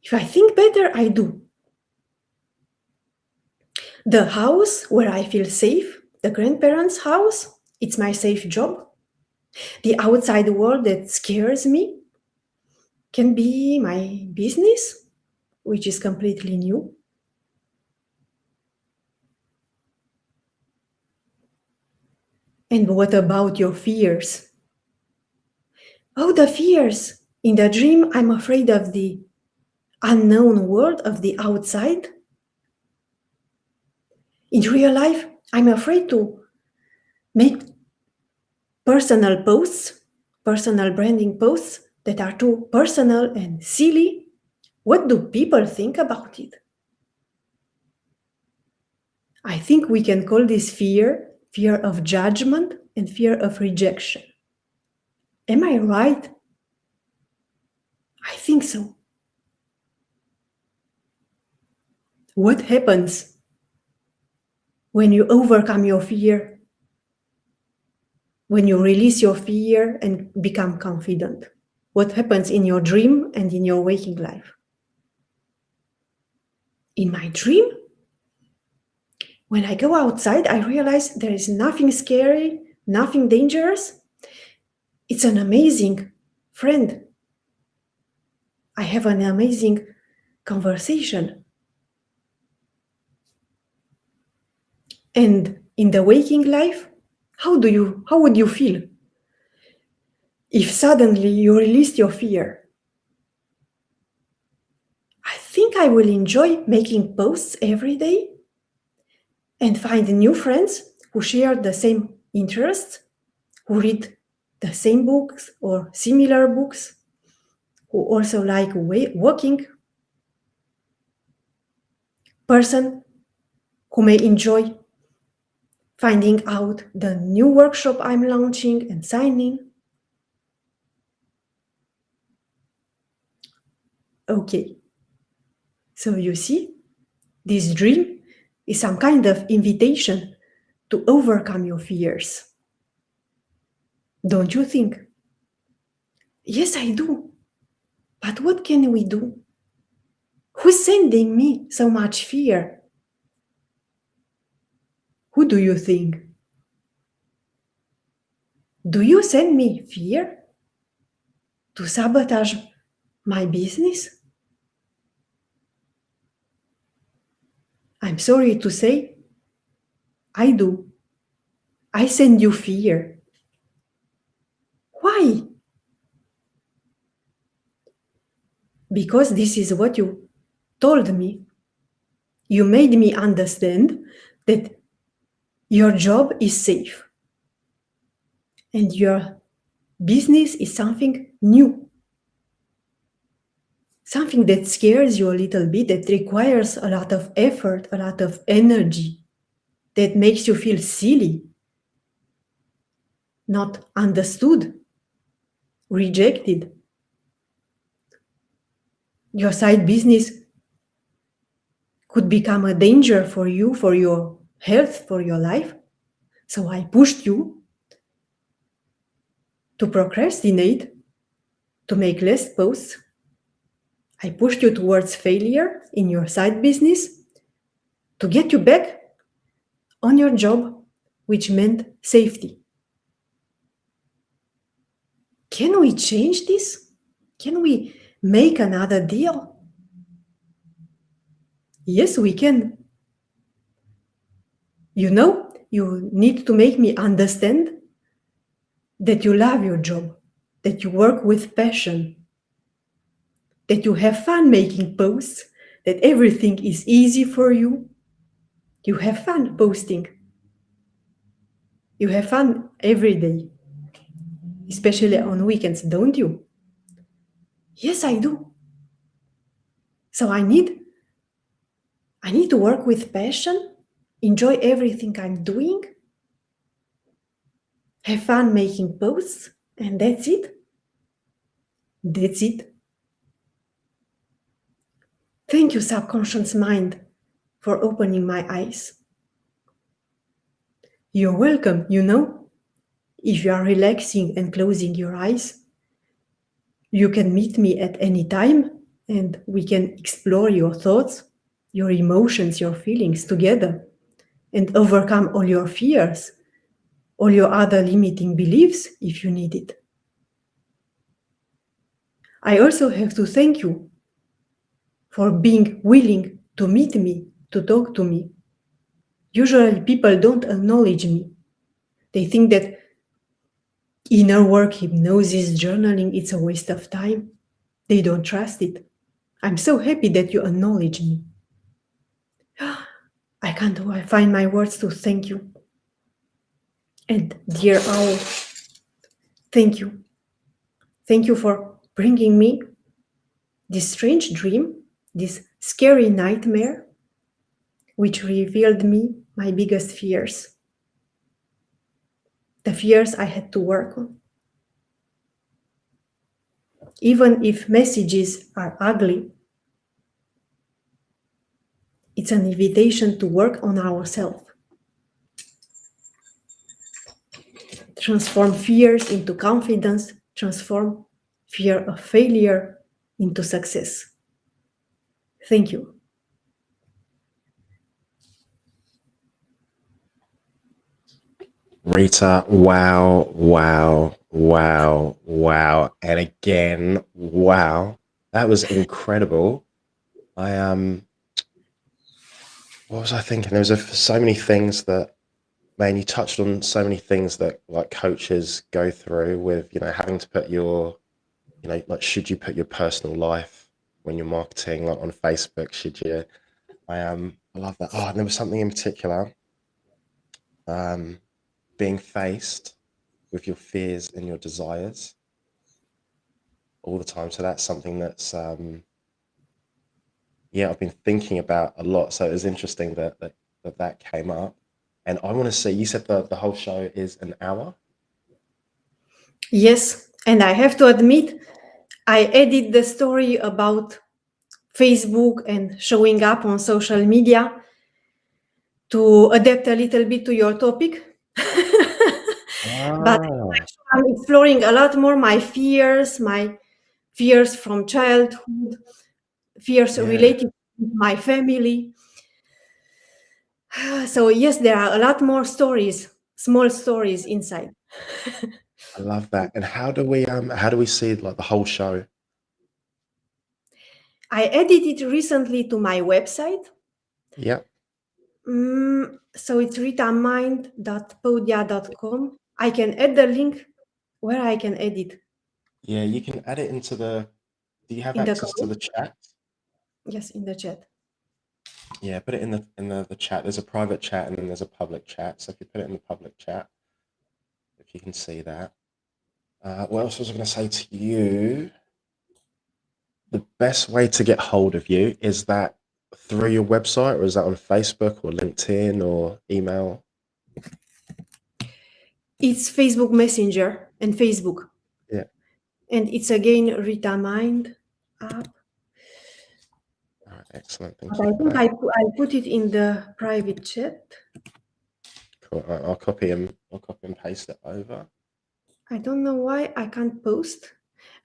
If I think better, I do. The house where I feel safe, the grandparents' house, it's my safe job. The outside world that scares me can be my business, which is completely new. And what about your fears? Oh, the fears. In the dream, I'm afraid of the unknown world, of the outside. In real life, I'm afraid to make personal posts, personal branding posts that are too personal and silly. What do people think about it? I think we can call this fear of judgment and fear of rejection. Am I right? I think so. What happens when you overcome your fear? When you release your fear and become confident? What happens in your dream and in your waking life? In my dream, when I go outside, I realize there is nothing scary, nothing dangerous. It's an amazing friend. I have an amazing conversation. And in the waking life, how would you feel if suddenly you released your fear? I think I will enjoy making posts every day and find new friends who share the same interests, who read the same books or similar books, who also like walking, person who may enjoy finding out the new workshop I'm launching and signing. Okay, so you see, this dream is some kind of invitation to overcome your fears. Don't you think? Yes, I do. But what can we do? Who's sending me so much fear? Who do you think? Do you send me fear to sabotage my business? I'm sorry to say, I do. I send you fear. Why? Because this is what you told me. You made me understand that your job is safe and your business is something new, something that scares you a little bit, that requires a lot of effort, a lot of energy, that makes you feel silly, not understood, rejected. Your side business could become a danger for you, for your health, for your life. So I pushed you to procrastinate, to make less posts. I pushed you towards failure in your side business to get you back on your job, which meant safety. Can we change this? Can we make another deal? Yes, we can. You know, you need to make me understand that you love your job, that you work with passion, that you have fun making posts, that everything is easy for you. You have fun posting. You have fun every day, especially on weekends, don't you? Yes, I do. So I need to work with passion, enjoy everything I'm doing, have fun making posts, and that's it. That's it. Thank you, subconscious mind, for opening my eyes. You're welcome, you know. If you are relaxing and closing your eyes, you can meet me at any time and we can explore your thoughts, your emotions, your feelings together and overcome all your fears, all your other limiting beliefs if you need it. I also have to thank you for being willing to meet me, to talk to me. Usually people don't acknowledge me. They think that inner work, hypnosis, journaling, it's a waste of time. They don't trust it. I'm so happy that you acknowledge me. I can't find my words to thank you. And dear owl, thank you. Thank you for bringing me this strange dream, this scary nightmare, which revealed me my biggest fears. The fears I had to work on. Even if messages are ugly, It's an invitation to work on ourselves. Transform fears into confidence, transform fear of failure into success. Thank you. Rita, wow, wow, wow, wow, and again, wow. That was incredible. What was I thinking? There was so many things that, man, you touched on so many things that like coaches go through with, having to put your, like, should you put your personal life when you're marketing, like on Facebook? Should you? I love that. Oh, and there was something in particular, being faced with your fears and your desires all the time. So that's something that's, I've been thinking about a lot. So it was interesting that came up. And I want to see, you said the whole show is an hour? Yes, and I have to admit, I edit the story about Facebook and showing up on social media to adapt a little bit to your topic. But I'm exploring a lot more my fears from childhood, fears related to my family. So yes, there are a lot more stories, small stories inside. I love that. And how do we see like the whole show? I edited it recently to my website. Yeah. So it's ritamind.podia.com. I can add the link where I can edit. Yeah, you can add it into do you have In the access to the chat? Yes, in the chat. Yeah, put it in the chat. There's a private chat and then there's a public chat. So if you put it in the public chat, if you can see that. What else was I going to say to you? The best way to get hold of you, is that through your website, or is that on Facebook or LinkedIn or email? It's Facebook Messenger and Facebook. Yeah. And it's again Rita Mind app. All right, excellent. Thank But you I for think that. I put it in the private chat. Cool. All right, I'll copy and paste it over. I don't know why I can't post.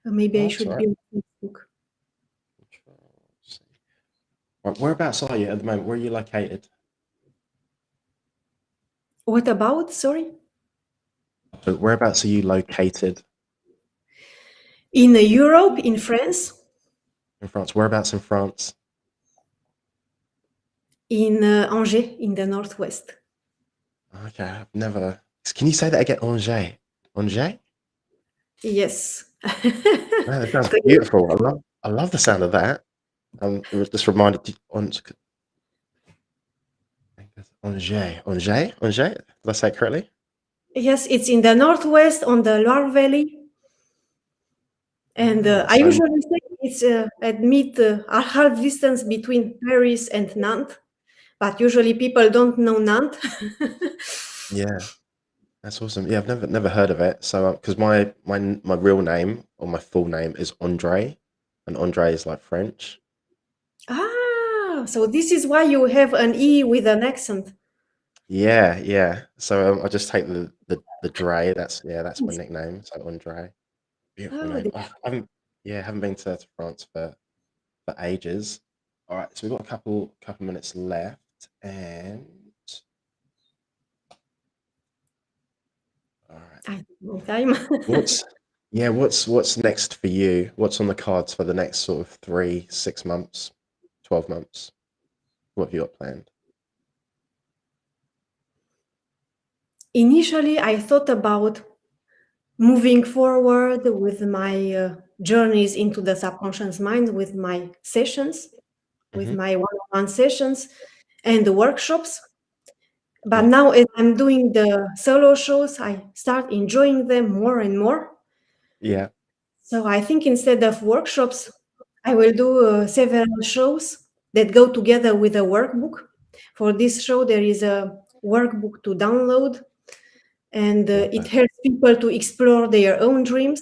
Maybe I should be on Facebook. Right, whereabouts are you at the moment? Where are you located? What about? Sorry? Whereabouts are you located? In Europe, in France. In France. Whereabouts in France? In Angers, in the northwest. Okay, I've never. Can you say that again? Angers. Angers? Yes. Man, that sounds beautiful. I love the sound of that. It was just reminded Angers. Did I say it correctly? Yes, it's in the northwest on the Loire Valley. And I usually say it's at a half distance between Paris and Nantes. But usually people don't know Nantes. Yeah, that's awesome. Yeah, I've never heard of it. So, because my real name or my full name is Andre, and Andre is like French. Ah, so this is why you have an E with an accent. Yeah. So I just take the Dre. That's my nickname. So Andre, beautiful name. I haven't been to France for ages. All right, so we've got a couple minutes left, and all right. Time. What's next for you? What's on the cards for the next sort of 3, 6 months, 12 months? What have you got planned? Initially, I thought about moving forward with my journeys into the subconscious mind, with my sessions, with my one-on-one sessions and the workshops. But now as I'm doing the solo shows, I start enjoying them more and more. Yeah. So I think instead of workshops, I will do several shows that go together with a workbook. For this show, there is a workbook to download, and it helps people to explore their own dreams.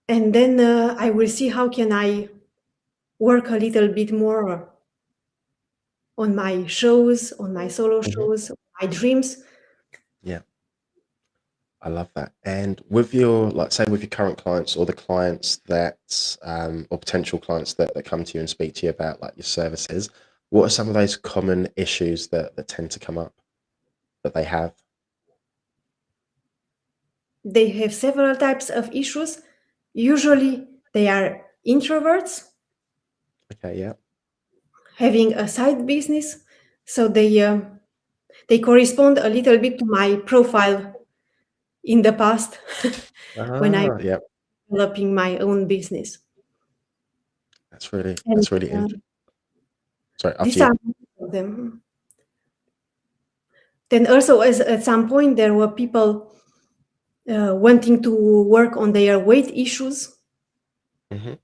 And then I will see how can I work a little bit more on my shows, on my solo shows, my dreams. Yeah. I love that. And with your, like, say, with your current clients or the clients that, or potential clients that come to you and speak to you about like your services, what are some of those common issues that tend to come up that they have? They have several types of issues. Usually they are introverts Okay, yeah. having a side business. So they correspond a little bit to my profile in the past when I was Yeah, developing my own business. that's really And interesting. Sorry, after these you. are most of them. Then also, at some point, there were people wanting to work on their weight issues. hmm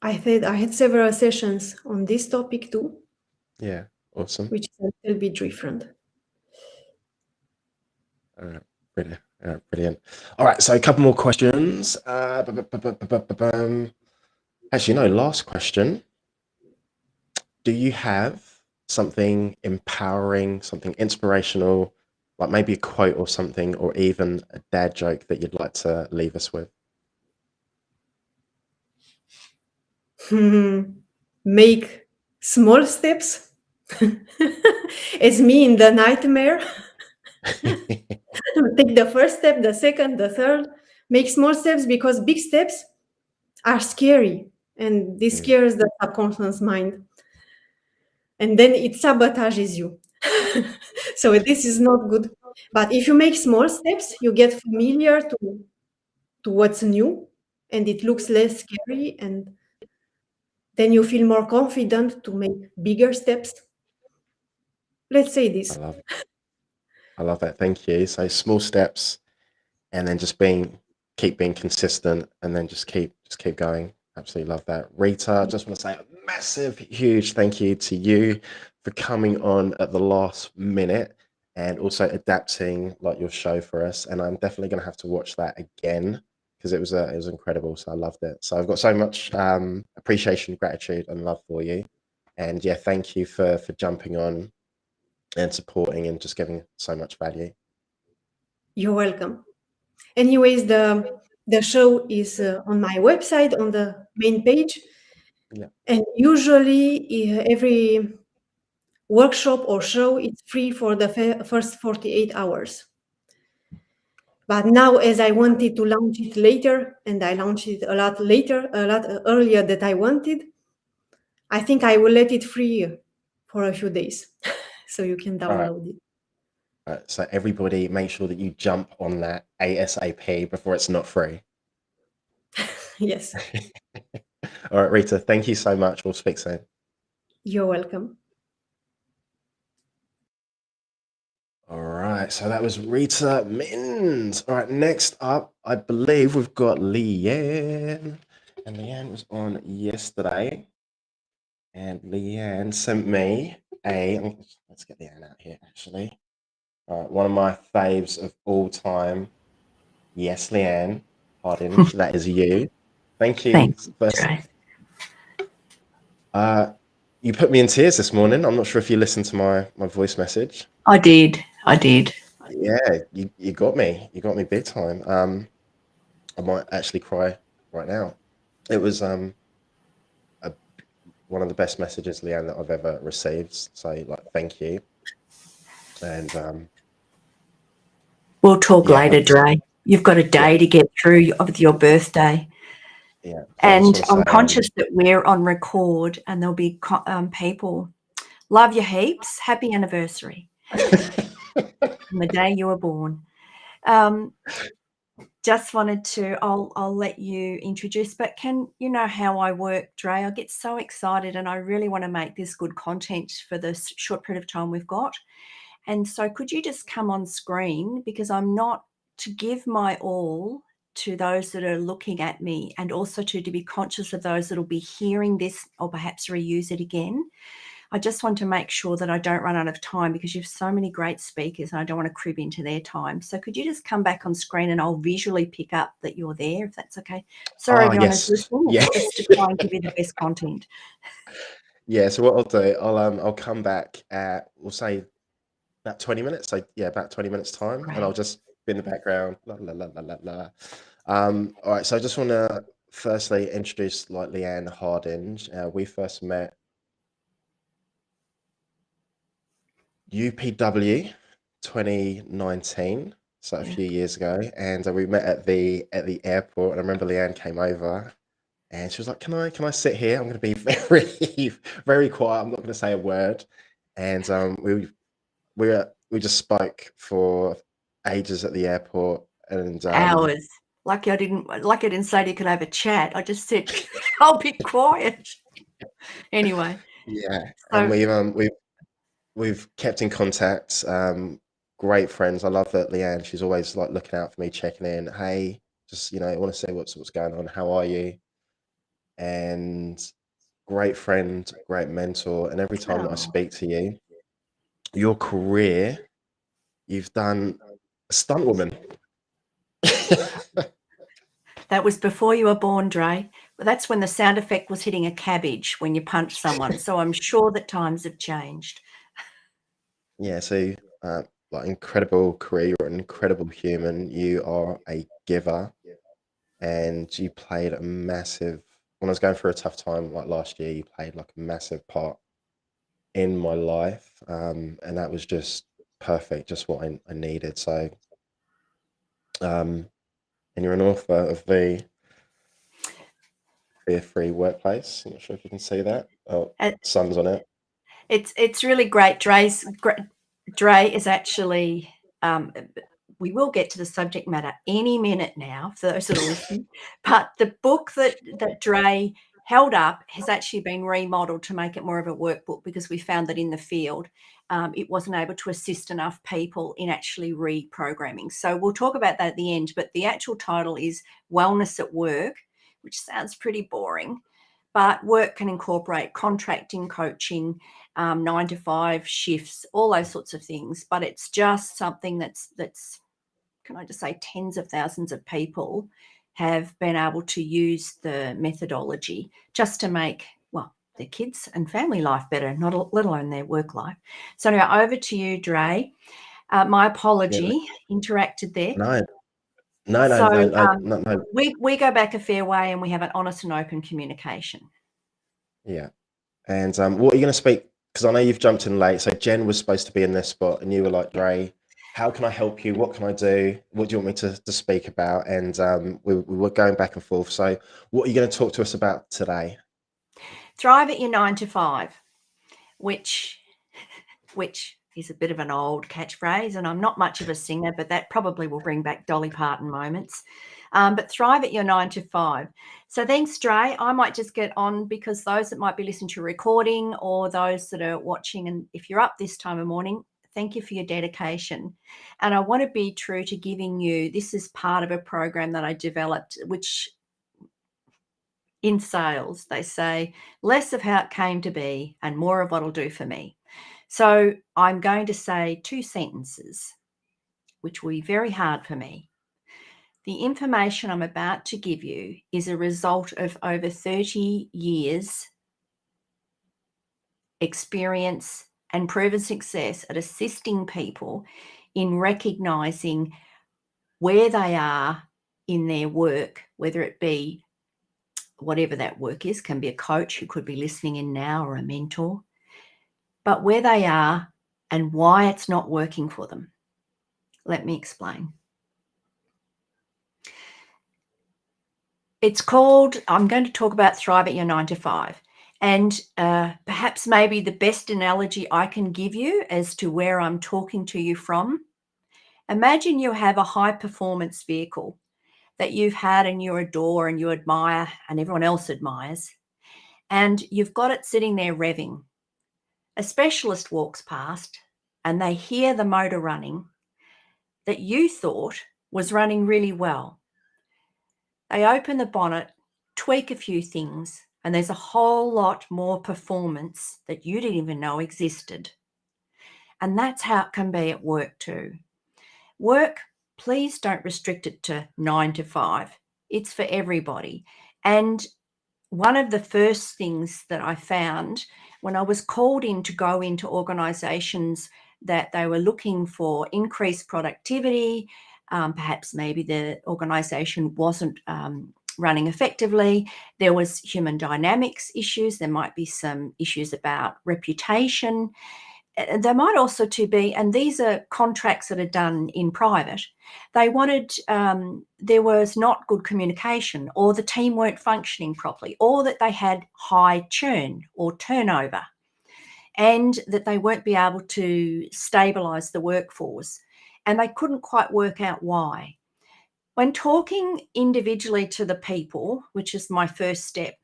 I had several sessions on this topic too, Yeah, awesome. which is a little bit different. Brilliant. Brilliant. All right, so a couple more questions. Actually, no, last question. Do you have something empowering, something inspirational, like maybe a quote or something, or even a dad joke that you'd like to leave us with? Make small steps. It's me in the nightmare. Take the first step, the second, the third. Make small steps because big steps are scary, and this scares the subconscious mind. And then it sabotages you. So this is not good. But if you make small steps, you get familiar to what's new, and it looks less scary, and then you feel more confident to make bigger steps. Let's say this. I love that. Thank you. So small steps, and then just keep being consistent, and then just keep going. Absolutely love that. Rita, I just want to say a massive, huge thank you to you for coming on at the last minute and also adapting like your show for us. And I'm definitely going to have to watch that again because it was incredible. So I loved it. So I've got so much appreciation, gratitude, and love for you. And yeah, thank you for jumping on and supporting and just giving so much value. You're welcome. Anyways, the show is on my website on the main page. Yeah. And usually every workshop or show is free for the first 48 hours. But now, as I wanted to launch it later, and I launched it a lot earlier than I wanted, I think I will let it free for a few days so you can download it. So everybody make sure that you jump on that ASAP before it's not free. Yes. All right, Rita, thank you so much. We'll speak soon. You're welcome. All right, so that was Rita Mittens. All right, next up, I believe we've got Leanne. And Leanne was on yesterday. And Leanne sent me let's get Leanne out here, actually. One of my faves of all time. Yes, Leanne. Pardon, that is you. Thank you. Thanks, First, Dre. you put me in tears this morning. I'm not sure if you listened to my voice message. I did. Yeah, you got me. You got me big time. I might actually cry right now. It was one of the best messages, Leanne, that I've ever received. So, like, thank you. And we'll talk later, Dre. You've got a day to get through of your birthday. Yeah. And I'm conscious that we're on record and there'll be people. Love you heaps. Happy anniversary. On the day you were born. Just wanted to, I'll let you introduce, but you know how I work, Dre? I get so excited and I really want to make this good content for this short period of time we've got. And so could you just come on screen, because I'm not to give my all to those that are looking at me, and also to be conscious of those that will be hearing this or perhaps reuse it again. I just want to make sure that I don't run out of time because you have so many great speakers and I don't want to crib into their time. So could you just come back on screen and I'll visually pick up that you're there, if that's okay? Sorry, everyone who's listening. Yeah. It's just to try and give you the best content. Yeah, so what I'll do, I'll come back at, we'll say about 20 minutes. So yeah, about 20 minutes time, and I'll just be in the background. La, la, la, la, la, la. All right, so I just want to firstly introduce like Leanne Hardinge. We first met UPW 2019, so a few years ago, and we met at the airport. And I remember Leanne came over, and she was like, "Can I sit here? I'm going to be very quiet. I'm not going to say a word." And we just spoke for ages at the airport, and Hours. Lucky I didn't say you could have a chat. I just said, I'll be quiet. Anyway. Yeah, So, and we've kept in contact. Great friends. I love that Leanne. She's always like looking out for me, checking in. Hey, just I want to say what's going on. How are you? And great friend, great mentor. And every time that I speak to you, your career, you've done a stunt woman. that was before you were born, Dre. But that's when the sound effect was hitting a cabbage when you punch someone. So I'm sure that times have changed. Yeah, so like incredible career. You're an incredible human. You are a giver, and you played a massive. When I was going through a tough time like last year, you played like a massive part in my life, and that was just perfect, just what I needed. So, and you're an author of the Fear-Free Workplace. I'm not sure if you can see that. Oh, sun's on it. It's really great. Dre is actually. We will get to the subject matter any minute now for those that are listening. But the book that Dre held up has actually been remodeled to make it more of a workbook because we found that in the field it wasn't able to assist enough people in actually reprogramming. So we'll talk about that at the end. But the actual title is Wellness at Work, which sounds pretty boring. But work can incorporate contracting, coaching, 9 to 5 shifts, all those sorts of things. But it's just something that's can I just say tens of thousands of people have been able to use the methodology just to make, well, their kids and family life better, let alone their work life. So now over to you, Dre. My apology, interrupted there. No. We go back a fair way and we have an honest and open communication. Yeah. And what are you going to speak? Because I know you've jumped in late. So Jen was supposed to be in this spot and you were like, Dre, how can I help you? What can I do? What do you want me to speak about? And we were going back and forth. So what are you going to talk to us about today? Thrive at your 9 to 5, which is a bit of an old catchphrase, and I'm not much of a singer, but that probably will bring back Dolly Parton moments. But thrive at your 9 to 5. So thanks, Dre. I might just get on because those that might be listening to a recording or those that are watching, and if you're up this time of morning, thank you for your dedication. And I want to be true to giving you, this is part of a program that I developed, which in sales, they say less of how it came to be and more of what it'll do for me. So I'm going to say 2 sentences, which will be very hard for me. The information I'm about to give you is a result of over 30 years experience and proven success at assisting people in recognizing where they are in their work, whether it be whatever that work is, can be a coach who could be listening in now or a mentor, but where they are and why it's not working for them. Let me explain. It's called, I'm going to talk about Thrive at your 9 to 5. And perhaps maybe the best analogy I can give you as to where I'm talking to you from. Imagine you have a high performance vehicle that you've had and you adore and you admire and everyone else admires. And you've got it sitting there revving. A specialist walks past and they hear the motor running that you thought was running really well. They open the bonnet, tweak a few things, And there's a whole lot more performance that you didn't even know existed. And that's how it can be at work too. Work, please don't restrict it to 9 to 5. It's for everybody. And one of the first things that I found when I was called in to go into organizations that they were looking for increased productivity, perhaps maybe the organization wasn't running effectively, there was human dynamics issues, there might be some issues about reputation. There might also be, and these are contracts that are done in private, they wanted, there was not good communication, or the team weren't functioning properly, or that they had high churn or turnover, and that they won't be able to stabilize the workforce. And they couldn't quite work out why. When talking individually to the people, which is my first step,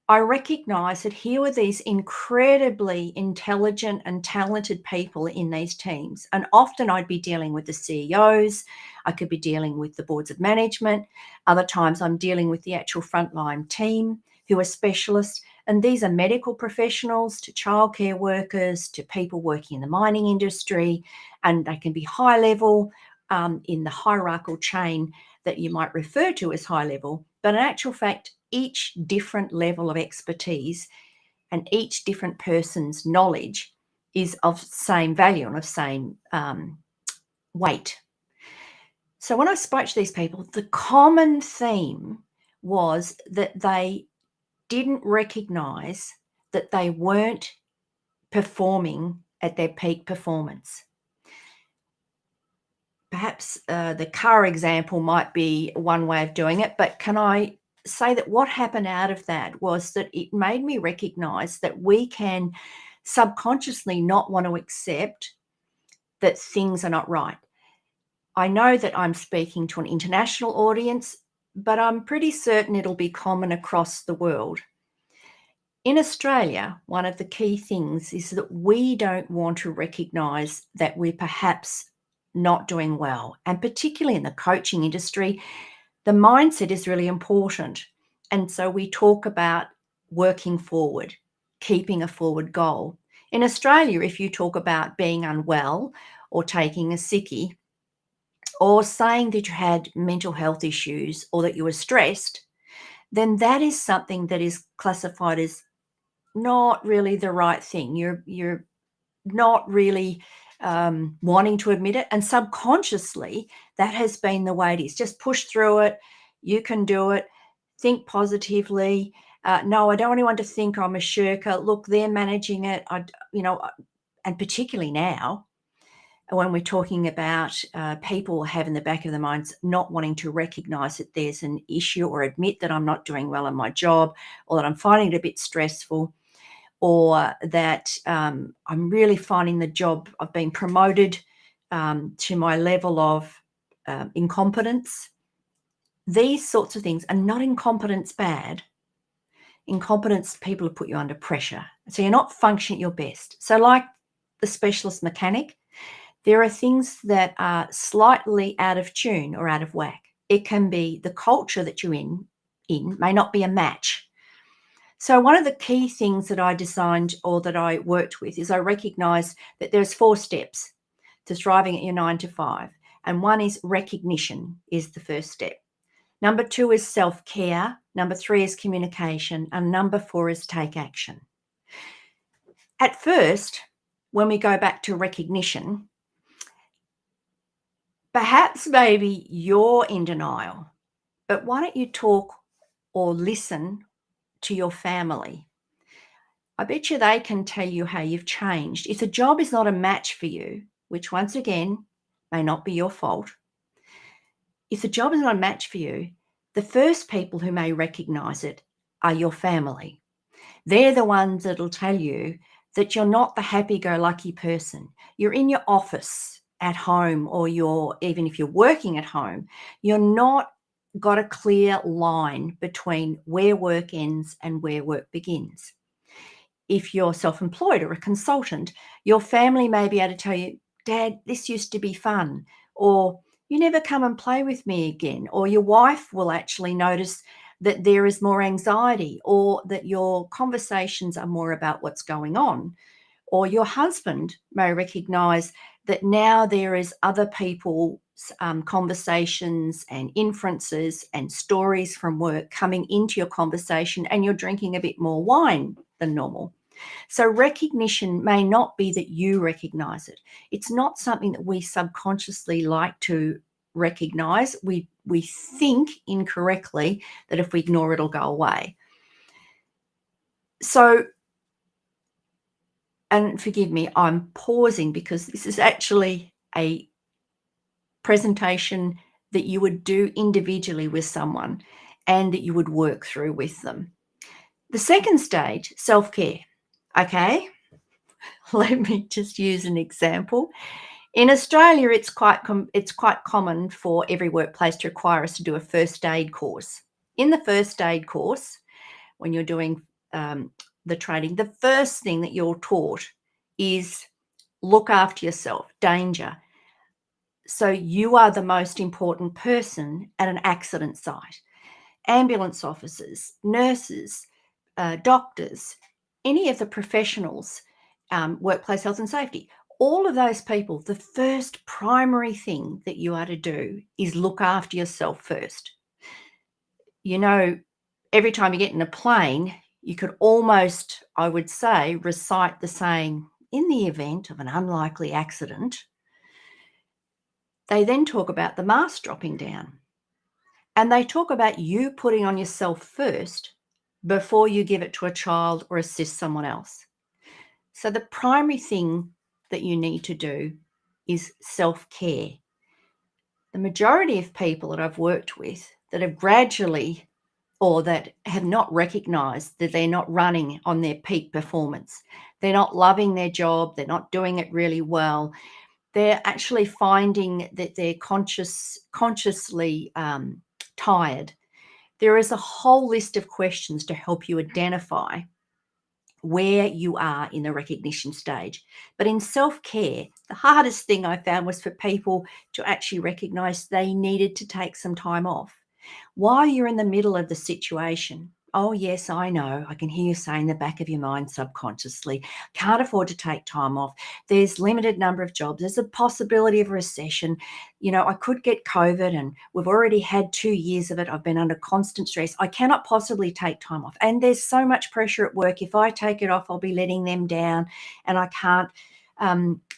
I recognise that here were these incredibly intelligent and talented people in these teams. And often I'd be dealing with the CEOs, I could be dealing with the boards of management. Other times I'm dealing with the actual frontline team who are specialists. And these are medical professionals to childcare workers to people working in the mining industry. And they can be high level in the hierarchical chain that you might refer to as high level. But in actual fact, each different level of expertise and each different person's knowledge is of same value and of same weight. So when I spoke to these people, the common theme was that they didn't recognise that they weren't performing at their peak performance. Perhaps the car example might be one way of doing it, but can I say that what happened out of that was that it made me recognise that we can subconsciously not want to accept that things are not right. I know that I'm speaking to an international audience, but I'm pretty certain it'll be common across the world. In Australia, one of the key things is that we don't want to recognise that we're perhaps not doing well. And particularly in the coaching industry, the mindset is really important. And so we talk about working forward, keeping a forward goal. In Australia, if you talk about being unwell or taking a sickie or saying that you had mental health issues or that you were stressed, then that is something that is classified as not really the right thing. You're not really wanting to admit it. And subconsciously, that has been the way it is. Just push through it. You can do it. Think positively. No, I don't want anyone to think I'm a shirker. Look, they're managing it. And particularly now, when we're talking about people have in the back of their minds not wanting to recognise that there's an issue or admit that I'm not doing well in my job or that I'm finding it a bit stressful, or that I'm really finding the job, I've been promoted to my level of incompetence. These sorts of things are not incompetence bad. Incompetence, people have put you under pressure. So you're not functioning at your best. So like the specialist mechanic, there are things that are slightly out of tune or out of whack. It can be the culture that you're in may not be a match. So one of the key things that I designed or that I worked with is I recognised that there's 4 steps to thriving at your 9 to 5. And one is recognition is the first step. Number 2 is self-care. Number 3 is communication. And number 4 is take action. At first, when we go back to recognition, perhaps maybe you're in denial, but why don't you talk or listen to your family? I bet you they can tell you how you've changed. If the job is not a match for you, which once again may not be your fault, if the job is not a match for you, the first people who may recognise it are your family. They're the ones that'll tell you that you're not the happy-go-lucky person. You're in your office at home, or even if you're working at home, you're not got a clear line between where work ends and where work begins. If you're self-employed or a consultant, your family may be able to tell you, Dad, this used to be fun, or you never come and play with me again, or your wife will actually notice that there is more anxiety, or that your conversations are more about what's going on. Or your husband may recognize that now there is other people's conversations and inferences and stories from work coming into your conversation, and you're drinking a bit more wine than normal. So recognition may not be that you recognize it. It's not something that we subconsciously like to recognize. We think incorrectly that if we ignore it, it'll go away. So, and forgive me, I'm pausing because this is actually a presentation that you would do individually with someone and that you would work through with them. The second stage, self-care. Okay, let me just use an example. In Australia, it's quite common for every workplace to require us to do a first aid course. In the first aid course, when you're doing the training, the first thing that you're taught is look after yourself, danger. So you are the most important person at an accident site. Ambulance officers, nurses, doctors, any of the professionals, workplace health and safety, all of those people, the first primary thing that you are to do is look after yourself first. You know, every time you get in a plane, you could almost, I would say, recite the saying, in the event of an unlikely accident. They then talk about the mask dropping down. And they talk about you putting on yourself first before you give it to a child or assist someone else. So the primary thing that you need to do is self-care. The majority of people that I've worked with that have gradually, or that have not recognized that they're not running on their peak performance, they're not loving their job, they're not doing it really well, they're actually finding that they're consciously tired. There is a whole list of questions to help you identify where you are in the recognition stage. But in self-care, the hardest thing I found was for people to actually recognize they needed to take some time off. While you're in the middle of the situation, oh yes, I know, I can hear you saying in the back of your mind subconsciously, can't afford to take time off. There's limited number of jobs. There's a possibility of a recession. You know, I could get COVID and we've already had 2 years of it. I've been under constant stress. I cannot possibly take time off. And there's so much pressure at work. If I take it off, I'll be letting them down and I can't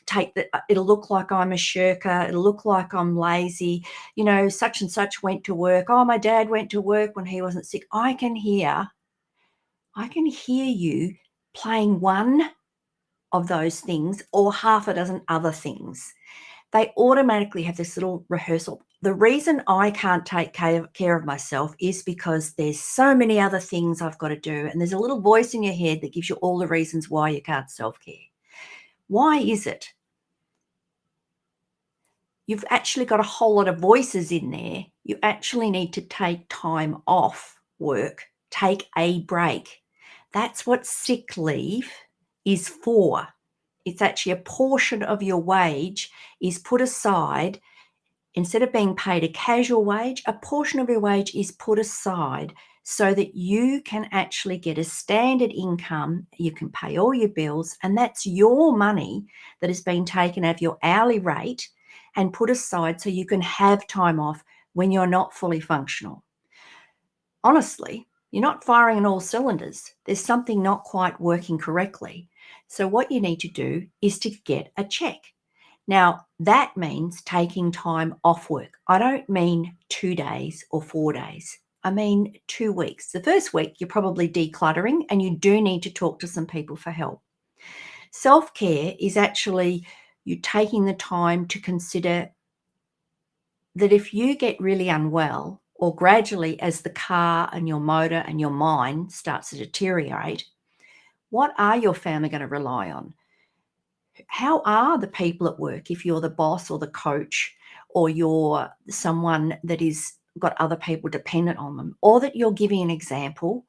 take that. It'll look like I'm a shirker. It'll look like I'm lazy. You know, such and such went to work. Oh, my dad went to work when he wasn't sick. I can hear you playing one of those things or half a dozen other things. They automatically have this little rehearsal. The reason I can't take care of myself is because there's so many other things I've got to do. And there's a little voice in your head that gives you all the reasons why you can't self-care. Why is it? You've actually got a whole lot of voices in there. You actually need to take time off work, take a break. That's what sick leave is for. It's actually a portion of your wage is put aside. Instead of being paid a casual wage, a portion of your wage is put aside so that you can actually get a standard income. You can pay all your bills, and that's your money that has been taken out of your hourly rate and put aside so you can have time off when you're not fully functional. Honestly, you're not firing on all cylinders. There's something not quite working correctly. So what you need to do is to get a check. Now, that means taking time off work. I don't mean 2 days or 4 days. I mean 2 weeks. The first week, you're probably decluttering and you do need to talk to some people for help. Self-care is actually you taking the time to consider that if you get really unwell or gradually as the car and your motor and your mind starts to deteriorate, what are your family going to rely on? How are the people at work if you're the boss or the coach or you're someone that is got other people dependent on them, or that you're giving an example,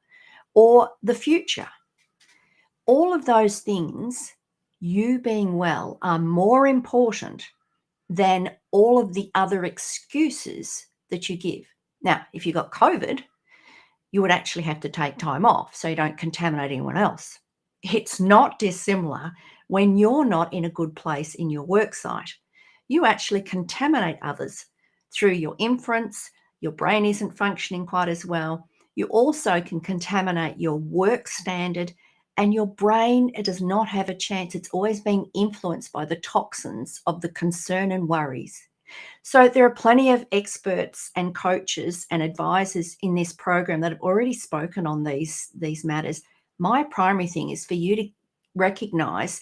or the future? All of those things, you being well, are more important than all of the other excuses that you give. Now, if you got COVID, you would actually have to take time off so you don't contaminate anyone else. It's not dissimilar when you're not in a good place in your work site. You actually contaminate others through your inference. Your brain isn't functioning quite as well. You also can contaminate your work standard, and your brain, it does not have a chance. It's always being influenced by the toxins of the concern and worries. So there are plenty of experts and coaches and advisors in this program that have already spoken on these matters. My primary thing is for you to recognize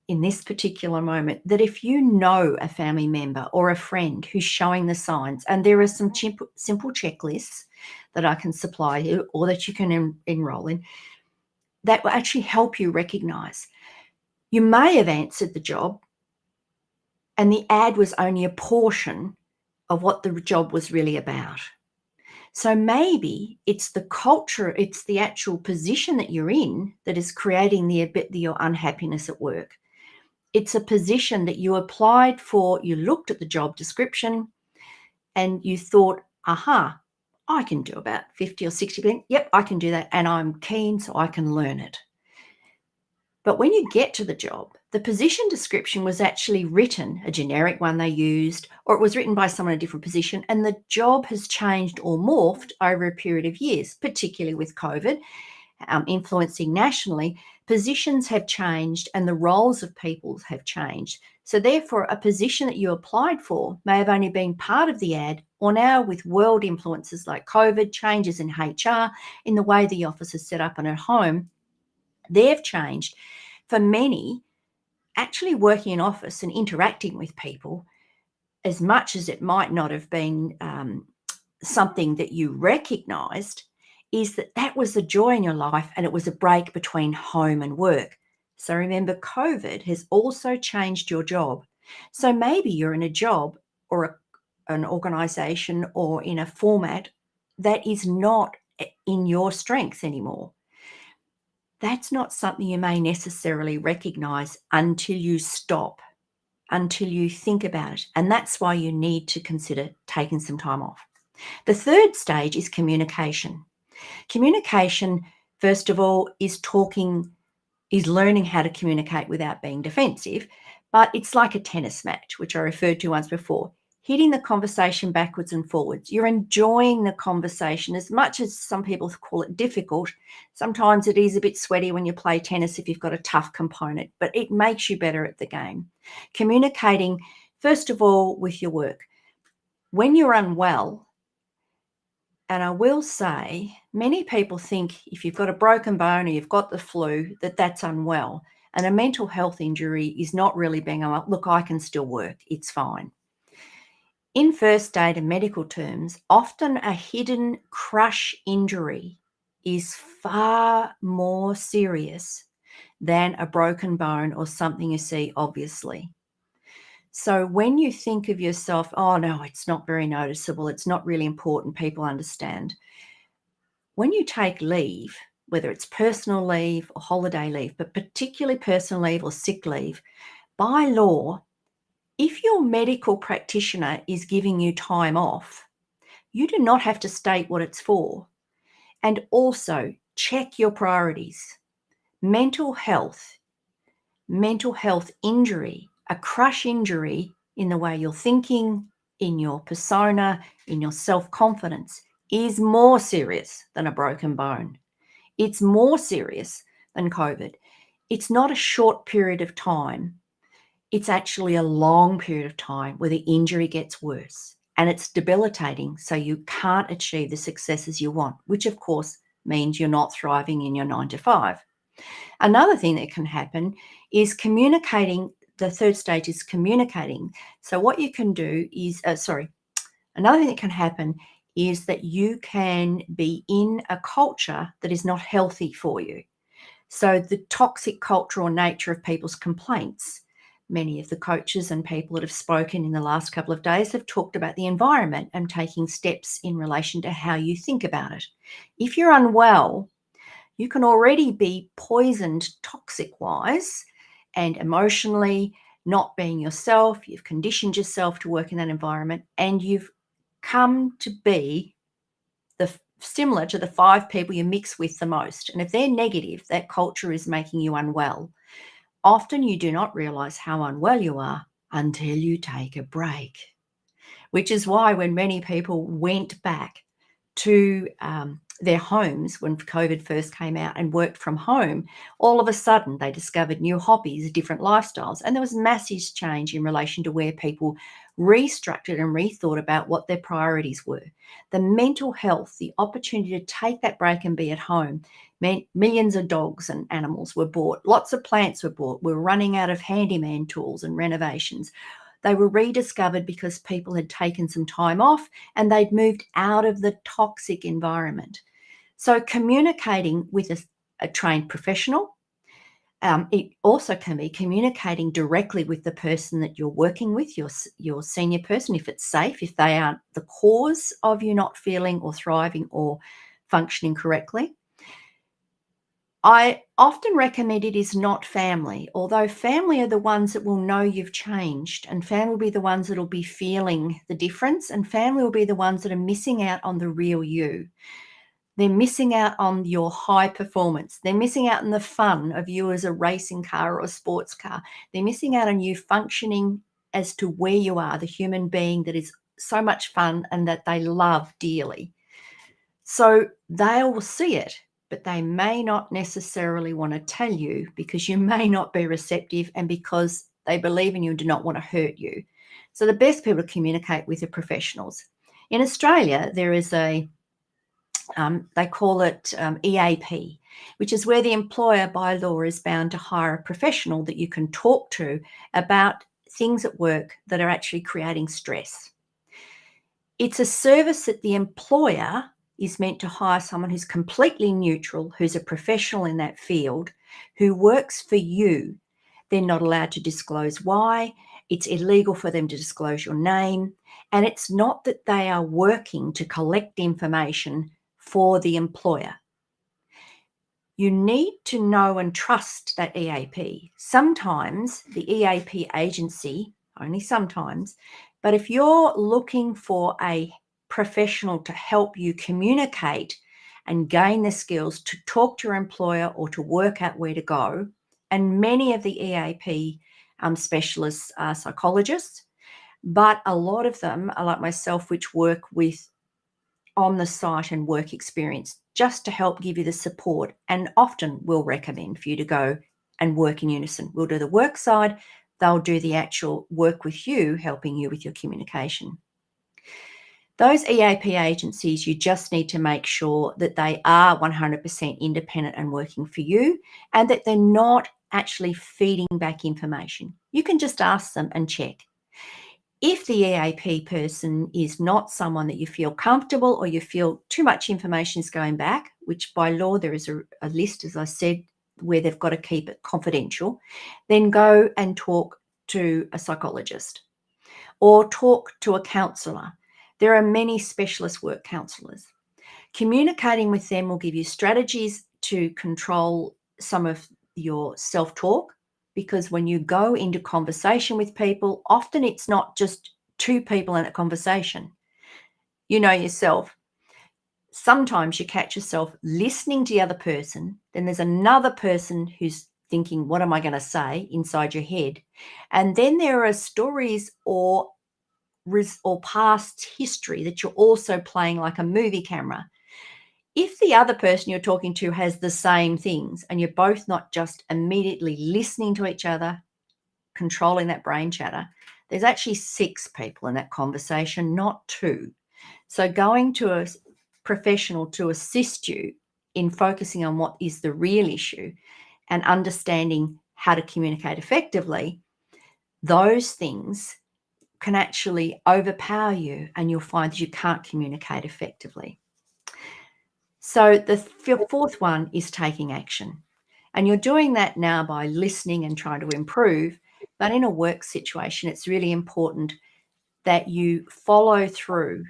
in this particular moment that if you know a family member or a friend who's showing the signs, and there are some simple checklists that I can supply you or that you can enroll in, that will actually help you recognize. You may have answered the job and the ad was only a portion of what the job was really about. So maybe it's the culture, it's the actual position that you're in that is creating your unhappiness at work. It's a position that you applied for, you looked at the job description and you thought, aha, I can do about 50 or 60%. Yep, I can do that. And I'm keen, so I can learn it. But when you get to the job, the position description was actually written, a generic one they used, or it was written by someone in a different position, and the job has changed or morphed over a period of years, particularly with COVID influencing nationally. Positions have changed and the roles of people have changed. So therefore, a position that you applied for may have only been part of the ad, or now with world influences like COVID, changes in HR, in the way the office is set up and at home, they've changed. For many, actually working in office and interacting with people, as much as it might not have been something that you recognised, is that was the joy in your life, and it was a break between home and work. So remember, COVID has also changed your job. So maybe you're in a job or an organisation or in a format that is not in your strengths anymore. That's not something you may necessarily recognise until you stop, until you think about it. And that's why you need to consider taking some time off. The third stage is communication. Communication, first of all, is learning how to communicate without being defensive, but it's like a tennis match, which I referred to once before, hitting the conversation backwards and forwards. You're enjoying the conversation as much as some people call it difficult. Sometimes it is a bit sweaty when you play tennis if you've got a tough component, but it makes you better at the game. Communicating, first of all, with your work. When you're unwell, and I will say, many people think if you've got a broken bone or you've got the flu, that's unwell. And a mental health injury is not really being, look, I can still work, it's fine. In first aid and medical terms, often a hidden crush injury is far more serious than a broken bone or something you see obviously. So when you think of yourself, oh no, it's not very noticeable, it's not really important, people understand. When you take leave, whether it's personal leave or holiday leave, but particularly personal leave or sick leave, by law, if your medical practitioner is giving you time off, you do not have to state what it's for. And also check your priorities. Mental health injury, a crush injury in the way you're thinking, in your persona, in your self-confidence, is more serious than a broken bone. It's more serious than COVID. It's not a short period of time. It's actually a long period of time where the injury gets worse and it's debilitating, so you can't achieve the successes you want, which of course means you're not thriving in your 9 to 5. Another thing that can happen is communicating. The third stage is communicating. So what you can do is, another thing that can happen is that you can be in a culture that is not healthy for you. So the toxic cultural nature of people's complaints. Many of the coaches and people that have spoken in the last couple of days have talked about the environment and taking steps in relation to how you think about it. If you're unwell, you can already be poisoned toxic-wise and emotionally, not being yourself. You've conditioned yourself to work in that environment, and you've come to be similar to the 5 people you mix with the most. And if they're negative, that culture is making you unwell. Often you do not realize how unwell you are until you take a break, which is why when many people went back to their homes when COVID first came out and worked from home, all of a sudden they discovered new hobbies, different lifestyles, and there was massive change in relation to where people restructured and rethought about what their priorities were. The mental health, the opportunity to take that break and be at home meant millions of dogs and animals were bought, lots of plants were bought, we're running out of handyman tools and renovations. They were rediscovered because people had taken some time off and they'd moved out of the toxic environment. So communicating with a trained professional, it also can be communicating directly with the person that you're working with, your senior person, if it's safe, if they aren't the cause of you not feeling or thriving or functioning correctly. I often recommend it is not family, although family are the ones that will know you've changed, and family will be the ones that will be feeling the difference, and family will be the ones that are missing out on the real you. They're missing out on your high performance. They're missing out on the fun of you as a racing car or a sports car. They're missing out on you functioning as to where you are, the human being that is so much fun and that they love dearly. So they'll see it, but they may not necessarily want to tell you because you may not be receptive and because they believe in you and do not want to hurt you. So the best people to communicate with are professionals. In Australia, there is they call it EAP, which is where the employer by law is bound to hire a professional that you can talk to about things at work that are actually creating stress. It's a service that the employer is meant to hire someone who's completely neutral, who's a professional in that field, who works for you. They're not allowed to disclose why. It's illegal for them to disclose your name. And it's not that they are working to collect information for the employer. You need to know and trust that EAP. Sometimes the EAP agency, only sometimes, but if you're looking for a professional to help you communicate and gain the skills to talk to your employer or to work out where to go, and many of the EAP specialists are psychologists, but a lot of them are like myself, which work with on the site and work experience just to help give you the support, and often we'll recommend for you to go and work in unison. We'll do the work side, they'll do the actual work with you, helping you with your communication. Those EAP agencies, you just need to make sure that they are 100% independent and working for you, and that they're not actually feeding back information. You can just ask them and check. If the EAP person is not someone that you feel comfortable or you feel too much information is going back, which by law there is a list, as I said, where they've got to keep it confidential, then go and talk to a psychologist or talk to a counsellor. There are many specialist work counsellors. Communicating with them will give you strategies to control some of your self-talk, because when you go into conversation with people, often it's not just two people in a conversation. You know yourself. Sometimes you catch yourself listening to the other person, then there's another person who's thinking, what am I going to say, inside your head? And then there are stories or past history that you're also playing like a movie camera. If the other person you're talking to has the same things and you're both not just immediately listening to each other, controlling that brain chatter, there's actually 6 people in that conversation, not 2. So going to a professional to assist you in focusing on what is the real issue and understanding how to communicate effectively, those things can actually overpower you and you'll find that you can't communicate effectively. So the 4th one is taking action. And you're doing that now by listening and trying to improve. But in a work situation, it's really important that you follow through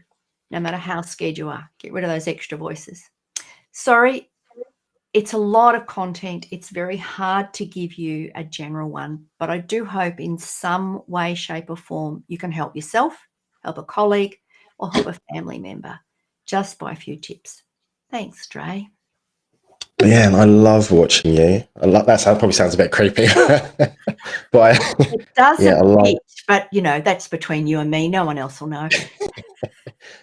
no matter how scared you are. Get rid of those extra voices. Sorry, it's a lot of content. It's very hard to give you a general one, but I do hope in some way, shape or form, you can help yourself, help a colleague or help a family member just by a few tips. Thanks, Dre. Yeah, and I love watching you. That probably sounds a bit creepy, but It does yeah, I a love bit, but you know, that's between you and me. No one else will know.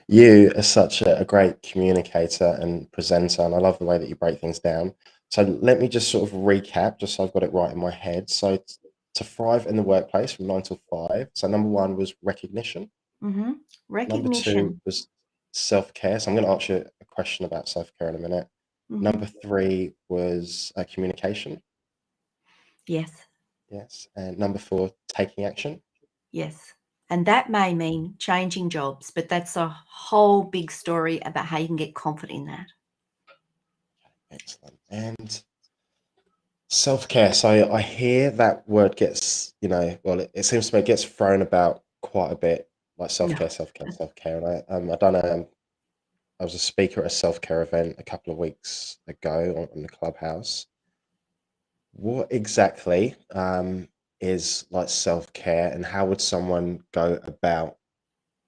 you are such a great communicator and presenter, and I love the way that you break things down. So let me just sort of recap, just so I've got it right in my head. So to thrive in the workplace from 9 till 5. So number one was recognition. Mm-hmm. Number two Recognition. was self-care. So I'm going to ask you a question about self-care in a minute. Mm-hmm. Number three was communication. Yes. Yes. And number four, taking action. Yes. And that may mean changing jobs, but that's a whole big story about how you can get confident in that. Excellent. And self-care. So I hear that word gets, well, it seems to me it gets thrown about quite a bit, like self-care, No. self-care, self-care. And I was a speaker at a self-care event a couple of weeks ago on the Clubhouse. What exactly is like self-care, and how would someone go about,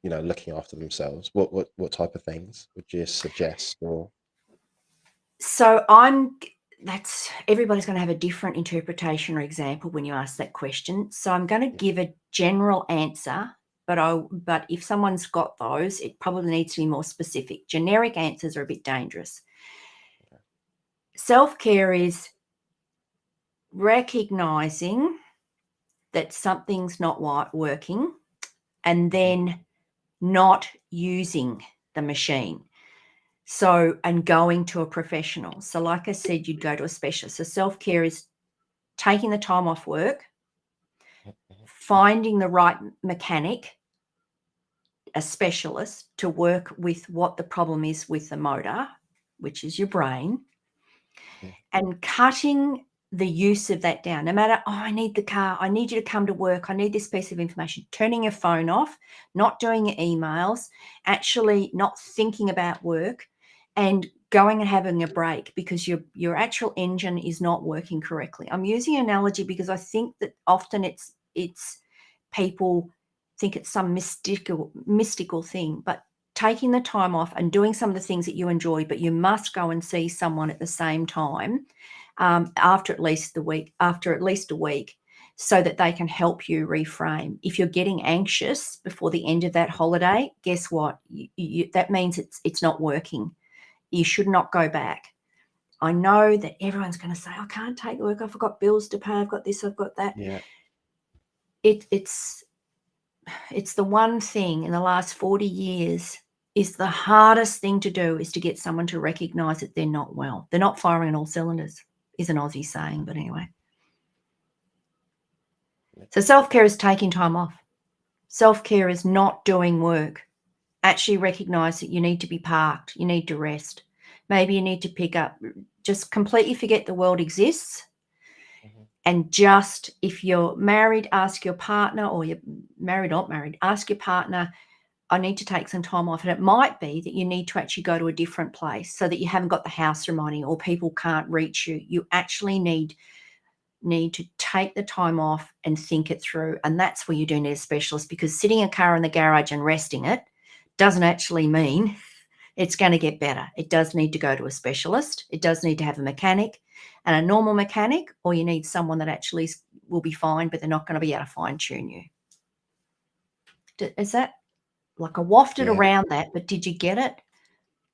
looking after themselves? What type of things would you suggest? Or So everybody's going to have a different interpretation or example when you ask that question. So I'm going to give a general answer, but if someone's got those, it probably needs to be more specific. Generic answers are a bit dangerous. Self-care is recognizing that something's not working and then not using the machine. So, and going to a professional. So like I said, you'd go to a specialist. So self-care is taking the time off work, finding the right mechanic, a specialist, to work with what the problem is with the motor, which is your brain, and cutting the use of that down. No matter, I need the car, I need you to come to work, I need this piece of information. Turning your phone off, not doing your emails, actually not thinking about work, and going and having a break because your actual engine is not working correctly. I'm using an analogy because I think that often it's people think it's some mystical thing, but taking the time off and doing some of the things that you enjoy, but you must go and see someone at the same time after at least a week, so that they can help you reframe. If you're getting anxious before the end of that holiday, guess what? That means it's not working. You should not go back. I know that everyone's going to say, I can't take the work off. I've got bills to pay. I've got this, I've got that. Yeah. It's the one thing in the last 40 years is the hardest thing to do, is to get someone to recognize that they're not well. They're not firing on all cylinders, is an Aussie saying, but anyway. So self-care is taking time off. Self-care is not doing work. Actually recognize that you need to be parked. You need to rest. Maybe you need to pick up, just completely forget the world exists. And just, if you're married, ask your partner, or you're married, not married, ask your partner, I need to take some time off. And it might be that you need to actually go to a different place so that you haven't got the house reminding, or people can't reach you. You actually need to take the time off and think it through. And that's where you do need a specialist, because sitting a car in the garage and resting it doesn't actually mean it's going to get better. It does need to go to a specialist. It does need to have a mechanic, and a normal mechanic, or you need someone that actually will be fine, but they're not going to be able to fine tune you. Is that like I wafted around that, but did you get it?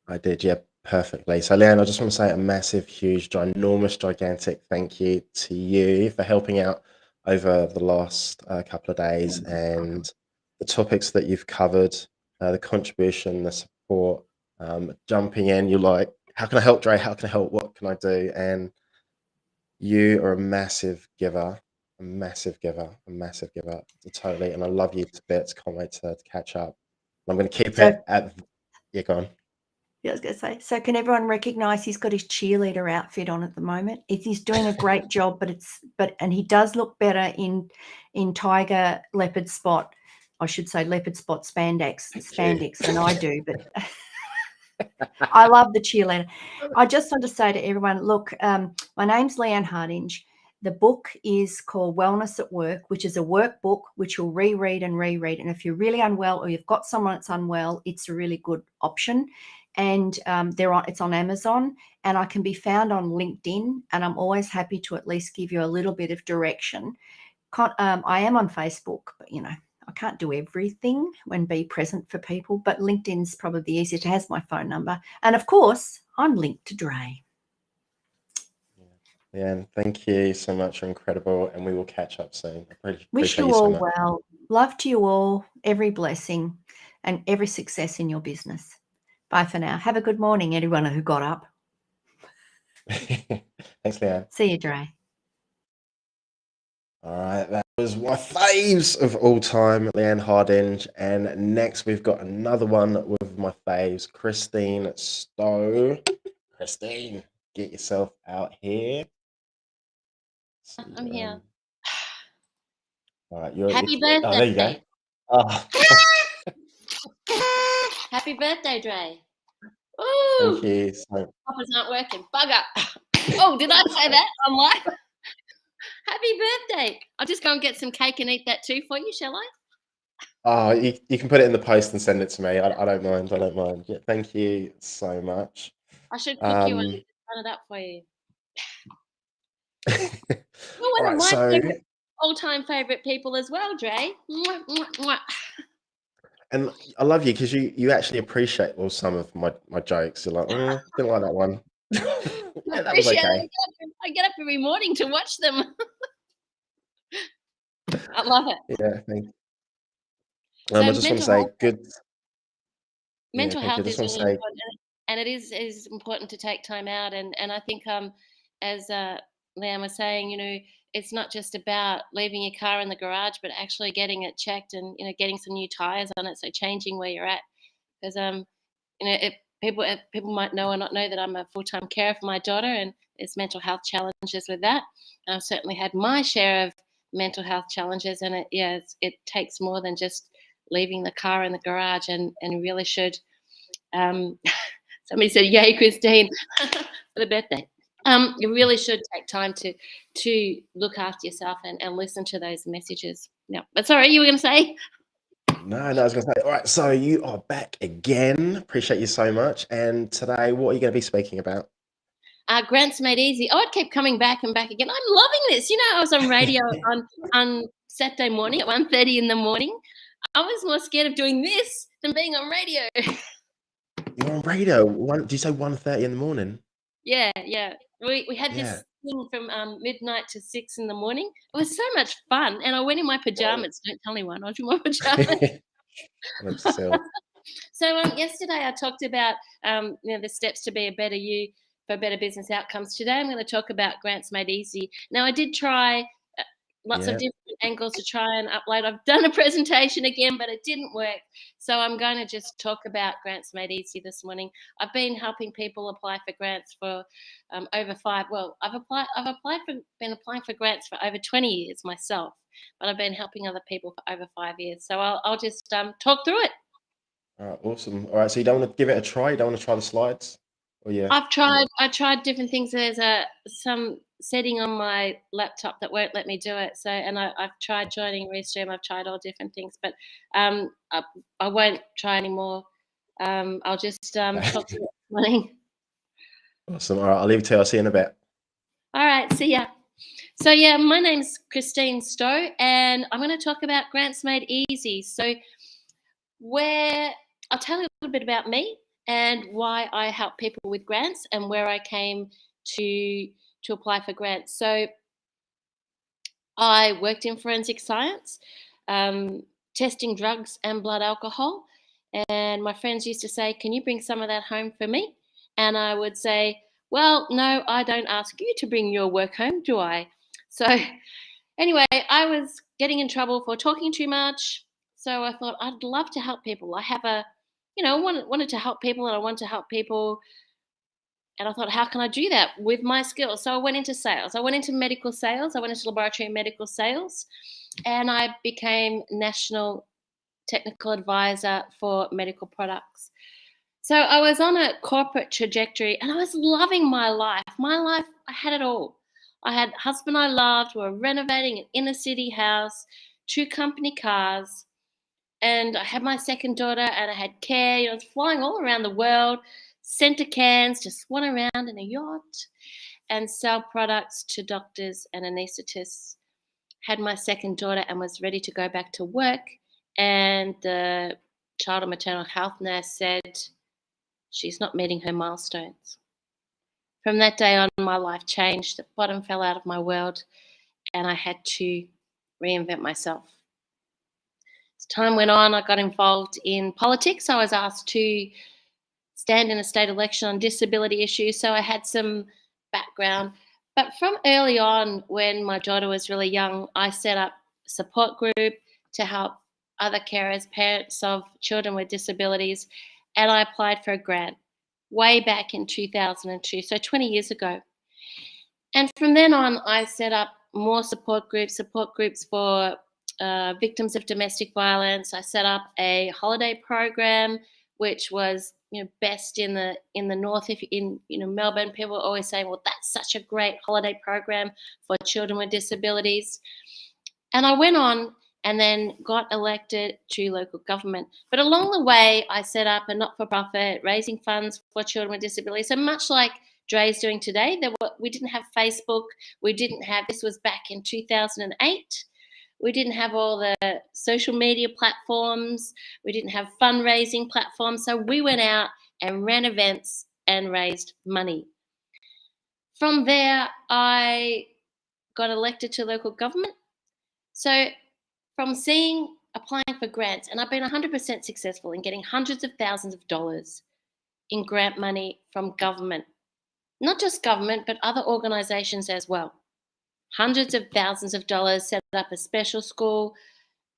I did, yeah, perfectly. So Leanne, I just want to say a massive, huge, ginormous, gigantic thank you to you for helping out over the last couple of days, and the topics that you've covered, the contribution, the support, jumping in. You're like, how can I help, Dre? How can I help? What can I do? And you are a massive giver, totally. And I love you to bits. Can't wait to catch up. I'm going to keep it at, go on. Yeah, I was going to say, so can everyone recognize he's got his cheerleader outfit on at the moment? He's doing a great job, and he does look better in tiger leopard spot, I should say leopard spot spandex than I do, but I love the cheerleader. I just want to say to everyone, look, my name's Leanne Hardinge. The book is called Wellness at Work, which is a workbook which you'll reread and reread. And if you're really unwell, or you've got someone that's unwell, it's a really good option. and it's on Amazon, and I can be found on LinkedIn, and I'm always happy to at least give you a little bit of direction. I am on Facebook, but I can't do everything and be present for people, but LinkedIn's probably the easiest. It has my phone number, and of course I'm linked to Dre. Leanne, thank you so much. You're incredible, and we will catch up soon. I really Wish appreciate you you so all much. well. Love to you all. Every blessing and every success in your business. Bye for now. Have a good morning, everyone who got up. Thanks, Leanne. See you, Dre. All right, that was my faves of all time, Leanne Hardinge. And next we've got another one with my faves, Christine STOW. Christine, get yourself out here. I'm here. All right, Happy oh, there you go. birthday. Oh, Happy birthday, Dre. thank Ooh, you. So, poppers aren't working. Bugger. Oh, did I say that? I'm live. Happy birthday. I'll just go and get some cake and eat that too for you, shall I? oh, you can put it in the post and send it to me. I don't mind. I don't mind. Yeah, thank you so much. I should cook you and run it up for you. You're All one right, of my so all-time favourite people as well, Dre. Mwah, mwah, mwah. and I love you because you actually appreciate some of my jokes. You're like, didn't like that one. Yeah, that was Appreciate okay. it. I get up every morning to watch them. I love it. Yeah, thank you. So I just want to say good. Yeah, mental thank you. I health just is want to really say important, and it is important to take time out. And I think as Leanne was saying, it's not just about leaving your car in the garage, but actually getting it checked and getting some new tires on it. So changing where you're at, because people might know or not know that I'm a full-time carer for my daughter, and there's mental health challenges with that. And I've certainly had my share of mental health challenges, and it takes more than just leaving the car in the garage, and really should. Somebody said, "Yay, Christine," for the birthday. You really should take time to look after yourself and listen to those messages. No, but sorry, you were going to say? no. I was going to say, all right. So you are back again. Appreciate you so much. And today, what are you going to be speaking about? Grants Made Easy. Oh, it kept coming back and back again. I'm loving this. I was on radio on Saturday morning at 1:30 in the morning. I was more scared of doing this than being on radio. You're on radio. Did you say 1:30 in the morning? Yeah. We had this thing from midnight to 6 in the morning. It was so much fun, and I went in my pajamas. Don't tell anyone. I was in my pajamas. So yesterday I talked about the steps to be a better you for better business outcomes. Today I'm going to talk about Grants Made Easy. Now I did try lots of different angles to try and upload. I've done a presentation again, but it didn't work. So I'm going to just talk about Grants Made Easy this morning. I've been helping people apply for grants for over 5. Well, I've been applying for grants for over 20 years myself, but I've been helping other people for over 5 years. So I'll just talk through it. All right, awesome. All right, so you don't want to give it a try? You don't want to try the slides? Oh yeah. I tried different things. There's some setting on my laptop that won't let me do it. So, and I've tried joining Restream. I've tried all different things, but I won't try anymore. I'll just talk to you this morning. Awesome. All right, I'll leave it to you. I'll see you in a bit. All right, see ya. So yeah, my name's Christine STOW, and I'm going to talk about Grants Made Easy. So I'll tell you a little bit about me and why I help people with grants and where I came to apply for grants. So I worked in forensic science, testing drugs and blood alcohol. And my friends used to say, "Can you bring some of that home for me?" And I would say, "Well, no, I don't ask you to bring your work home, do I?" So anyway, I was getting in trouble for talking too much. So I thought I'd love to help people. I have wanted to help people, and I want to help people. And I thought, how can I do that with my skills? So I went into sales. I went into medical sales. I went into laboratory medical sales, and I became national technical advisor for medical products. So I was on a corporate trajectory, and I was loving my life. My life, I had it all. I had a husband I loved. We were renovating an inner city house, 2 company cars. And I had my second daughter, and I had care. You know, I was flying all around the world, Centre Cairns, to swan around in a yacht and sell products to doctors and anaesthetists. Had my second daughter and was ready to go back to work. And the child and maternal health nurse said she's not meeting her milestones. From that day on, my life changed. The bottom fell out of my world, and I had to reinvent myself. As time went on, I got involved in politics. I was asked to stand in a state election on disability issues, so I had some background. But from early on, when my daughter was really young, I set up a support group to help other carers, parents of children with disabilities, and I applied for a grant way back in 2002, so 20 years ago. And from then on, I set up more support groups for victims of domestic violence. I set up a holiday program, which was best in the north. If in Melbourne, people are always saying, well, that's such a great holiday program for children with disabilities. And I went on and then got elected to local government. But along the way, I set up a not-for-profit raising funds for children with disabilities. So much like Dre's doing today, we didn't have Facebook. This was back in 2008. We didn't have all the social media platforms. We didn't have fundraising platforms. So we went out and ran events and raised money. From there, I got elected to local government. So from applying for grants, and I've been 100% successful in getting hundreds of thousands of dollars in grant money from government. Not just government, but other organisations as well. Hundreds of thousands of dollars, set up a special school,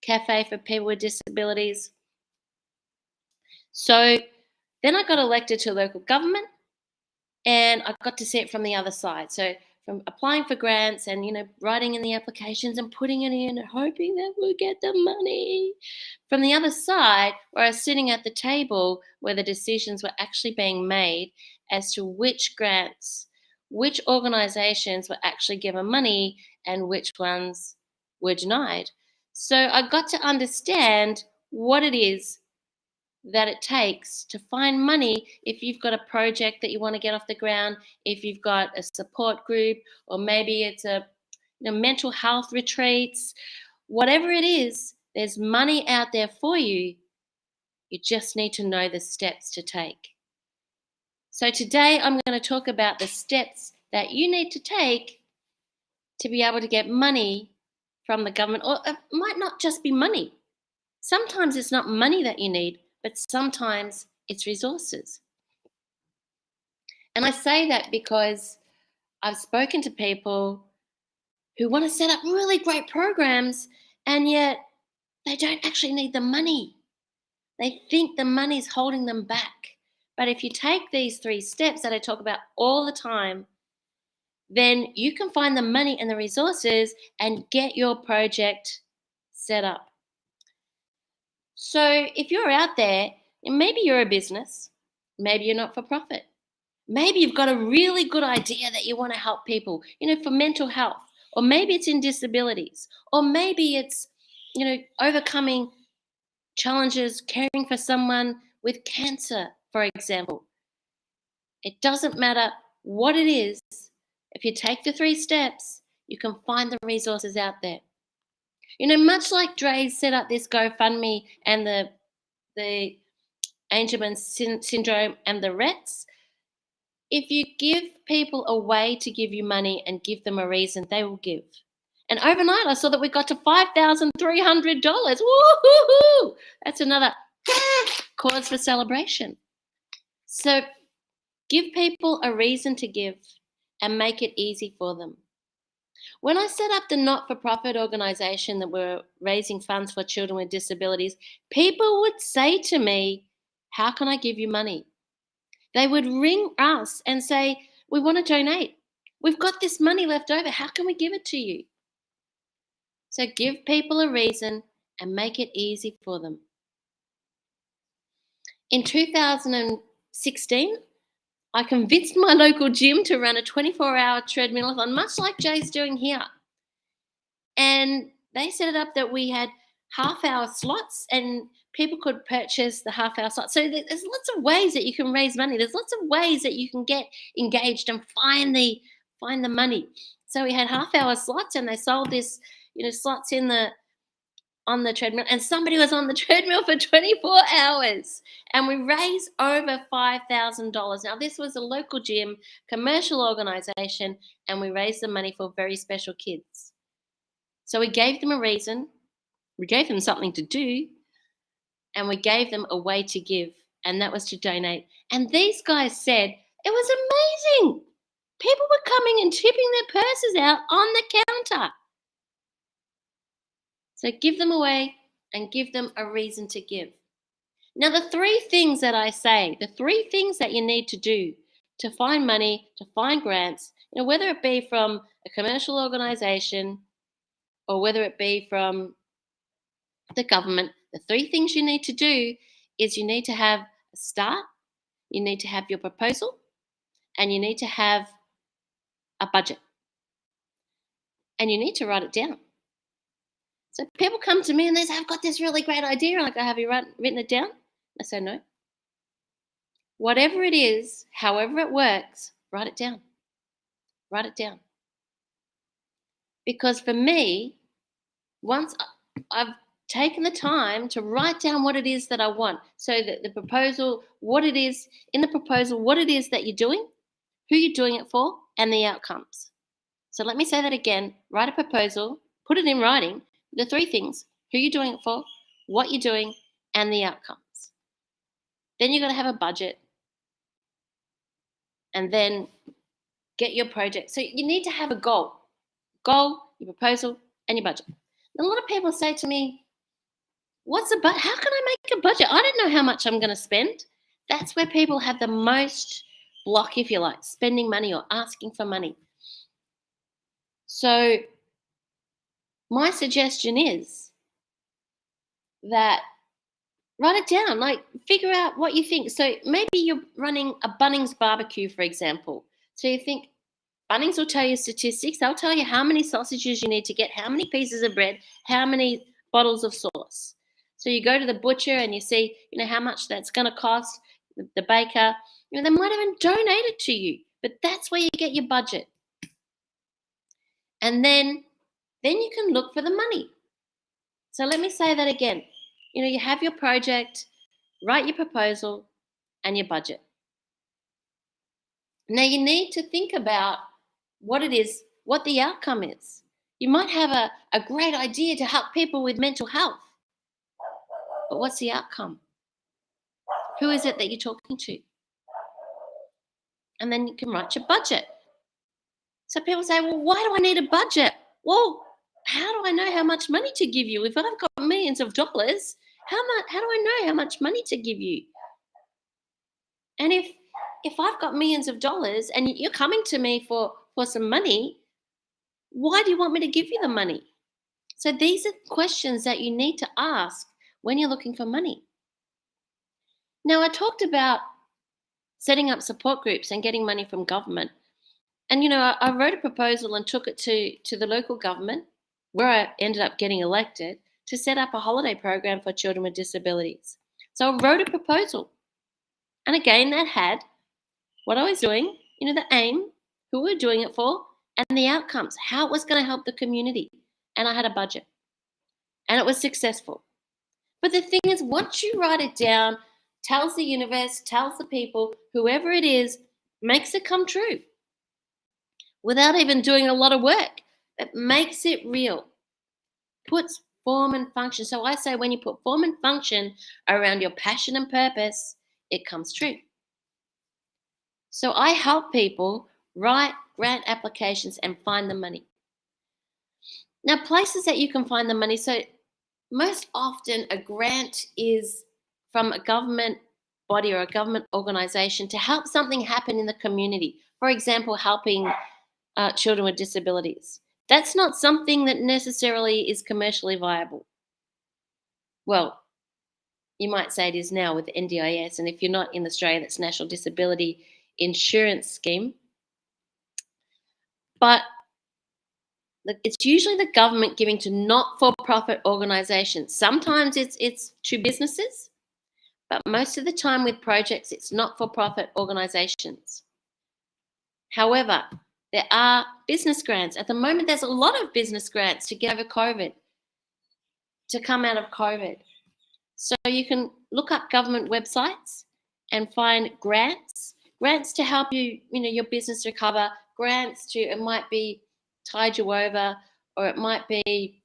cafe for people with disabilities. So then I got elected to local government, and I got to see it from the other side. So from applying for grants and, writing in the applications and putting it in and hoping that we'll get the money. From the other side, where I was sitting at the table where the decisions were actually being made as to which grants, which organisations were actually given money and which ones were denied. So I got to understand what it is that it takes to find money if you've got a project that you want to get off the ground, if you've got a support group, or maybe it's a mental health retreats. Whatever it is, there's money out there for you. You just need to know the steps to take. So today I'm going to talk about the steps that you need to take to be able to get money from the government, or it might not just be money. Sometimes it's not money that you need, but sometimes it's resources. And I say that because I've spoken to people who want to set up really great programs, and yet they don't actually need the money. They think the money's holding them back. But if you take these 3 steps that I talk about all the time, then you can find the money and the resources and get your project set up. So if you're out there, maybe you're a business, maybe you're not for profit. Maybe you've got a really good idea that you want to help people, for mental health, or maybe it's in disabilities, or maybe it's, overcoming challenges, caring for someone with cancer, for example. It doesn't matter what it is. If you take the 3 steps, you can find the resources out there. Much like Dre set up this GoFundMe and the Angelman syndrome and the Rets, if you give people a way to give you money and give them a reason, they will give. And overnight, I saw that we got to $5,300. Woo-hoo-hoo! That's another cause for celebration. So give people a reason to give and make it easy for them. When I set up the not-for-profit organisation that we're raising funds for children with disabilities, people would say to me, how can I give you money? They would ring us and say, we want to donate. We've got this money left over. How can we give it to you? So give people a reason and make it easy for them. In 2016, I convinced my local gym to run a 24-hour treadmill-a-thon, much like Jay's doing here. And they set it up that we had half-hour slots, and people could purchase the half-hour slots. So there's lots of ways that you can raise money. There's lots of ways that you can get engaged and find the money. So we had half-hour slots, and they sold this, slots on the treadmill, and somebody was on the treadmill for 24 hours, and we raised over $5,000. Now, this was a local gym, commercial organization, and we raised the money for very special kids. So we gave them a reason, we gave them something to do, and we gave them a way to give, and that was to donate. And these guys said it was amazing. People were coming and tipping their purses out on the counter. So give them away and give them a reason to give. Now, the three things that I say, the three things that you need to do to find money, to find grants, whether it be from a commercial organization or whether it be from the government, the three things you need to do is you need to have a start, you need to have your proposal, and you need to have a budget. And you need to write it down. So people come to me and they say, I've got this really great idea. Like, have you written it down? I say, no. Whatever it is, however it works, write it down. Write it down. Because for me, once I've taken the time to write down what it is that I want, so that the proposal, what it is in the proposal, what it is that you're doing, who you're doing it for, and the outcomes. So let me say that again. Write a proposal, put it in writing, the three things: who you're doing it for, what you're doing, and the outcomes. Then you've got to have a budget, and then get your project. So you need to have a goal, your proposal, and your budget. And a lot of people say to me, what's a budget? How can I make a budget? I don't know how much I'm going to spend. That's where people have the most block, if you like, spending money or asking for money. So my suggestion is that write it down, like figure out what you think. So maybe you're running a Bunnings barbecue, for example. So you think Bunnings will tell you statistics. They'll tell you how many sausages you need to get, how many pieces of bread, how many bottles of sauce. So you go to the butcher and you see, how much that's going to cost, the baker. They might even donate it to you, but that's where you get your budget. And then you can look for the money. So let me say that again. You have your project, write your proposal, and your budget. Now you need to think about what it is, what the outcome is. You might have a great idea to help people with mental health, but what's the outcome? Who is it that you're talking to? And then you can write your budget. So people say, well, why do I need a budget? Well, how do I know how much money to give you? If I've got millions of dollars, how do I know how much money to give you? And if I've got millions of dollars and you're coming to me for some money, why do you want me to give you the money? So these are questions that you need to ask when you're looking for money. Now, I talked about setting up support groups and getting money from government. And, I wrote a proposal and took it to the local government, where I ended up getting elected, to set up a holiday program for children with disabilities. So I wrote a proposal. And again, that had what I was doing, the aim, who we were doing it for, and the outcomes, how it was going to help the community. And I had a budget. And it was successful. But the thing is, once you write it down, tells the universe, tells the people, whoever it is, makes it come true. Without even doing a lot of work. It makes it real. Puts form and function. So I say when you put form and function around your passion and purpose, it comes true. So I help people write grant applications and find the money. Now, places that you can find the money. So most often a grant is from a government body or a government organization to help something happen in the community. For example, helping children with disabilities. That's not something that necessarily is commercially viable. Well, you might say it is now with the NDIS, and if you're not in Australia, that's National Disability Insurance Scheme. But it's usually the government giving to not-for-profit organizations. Sometimes it's to businesses, but most of the time with projects, it's not-for-profit organizations. However, there are business grants. At the moment, there's a lot of business grants to get over COVID, to come out of COVID. So you can look up government websites and find grants to help you, your business recover, grants to, it might be tide you over, or it might be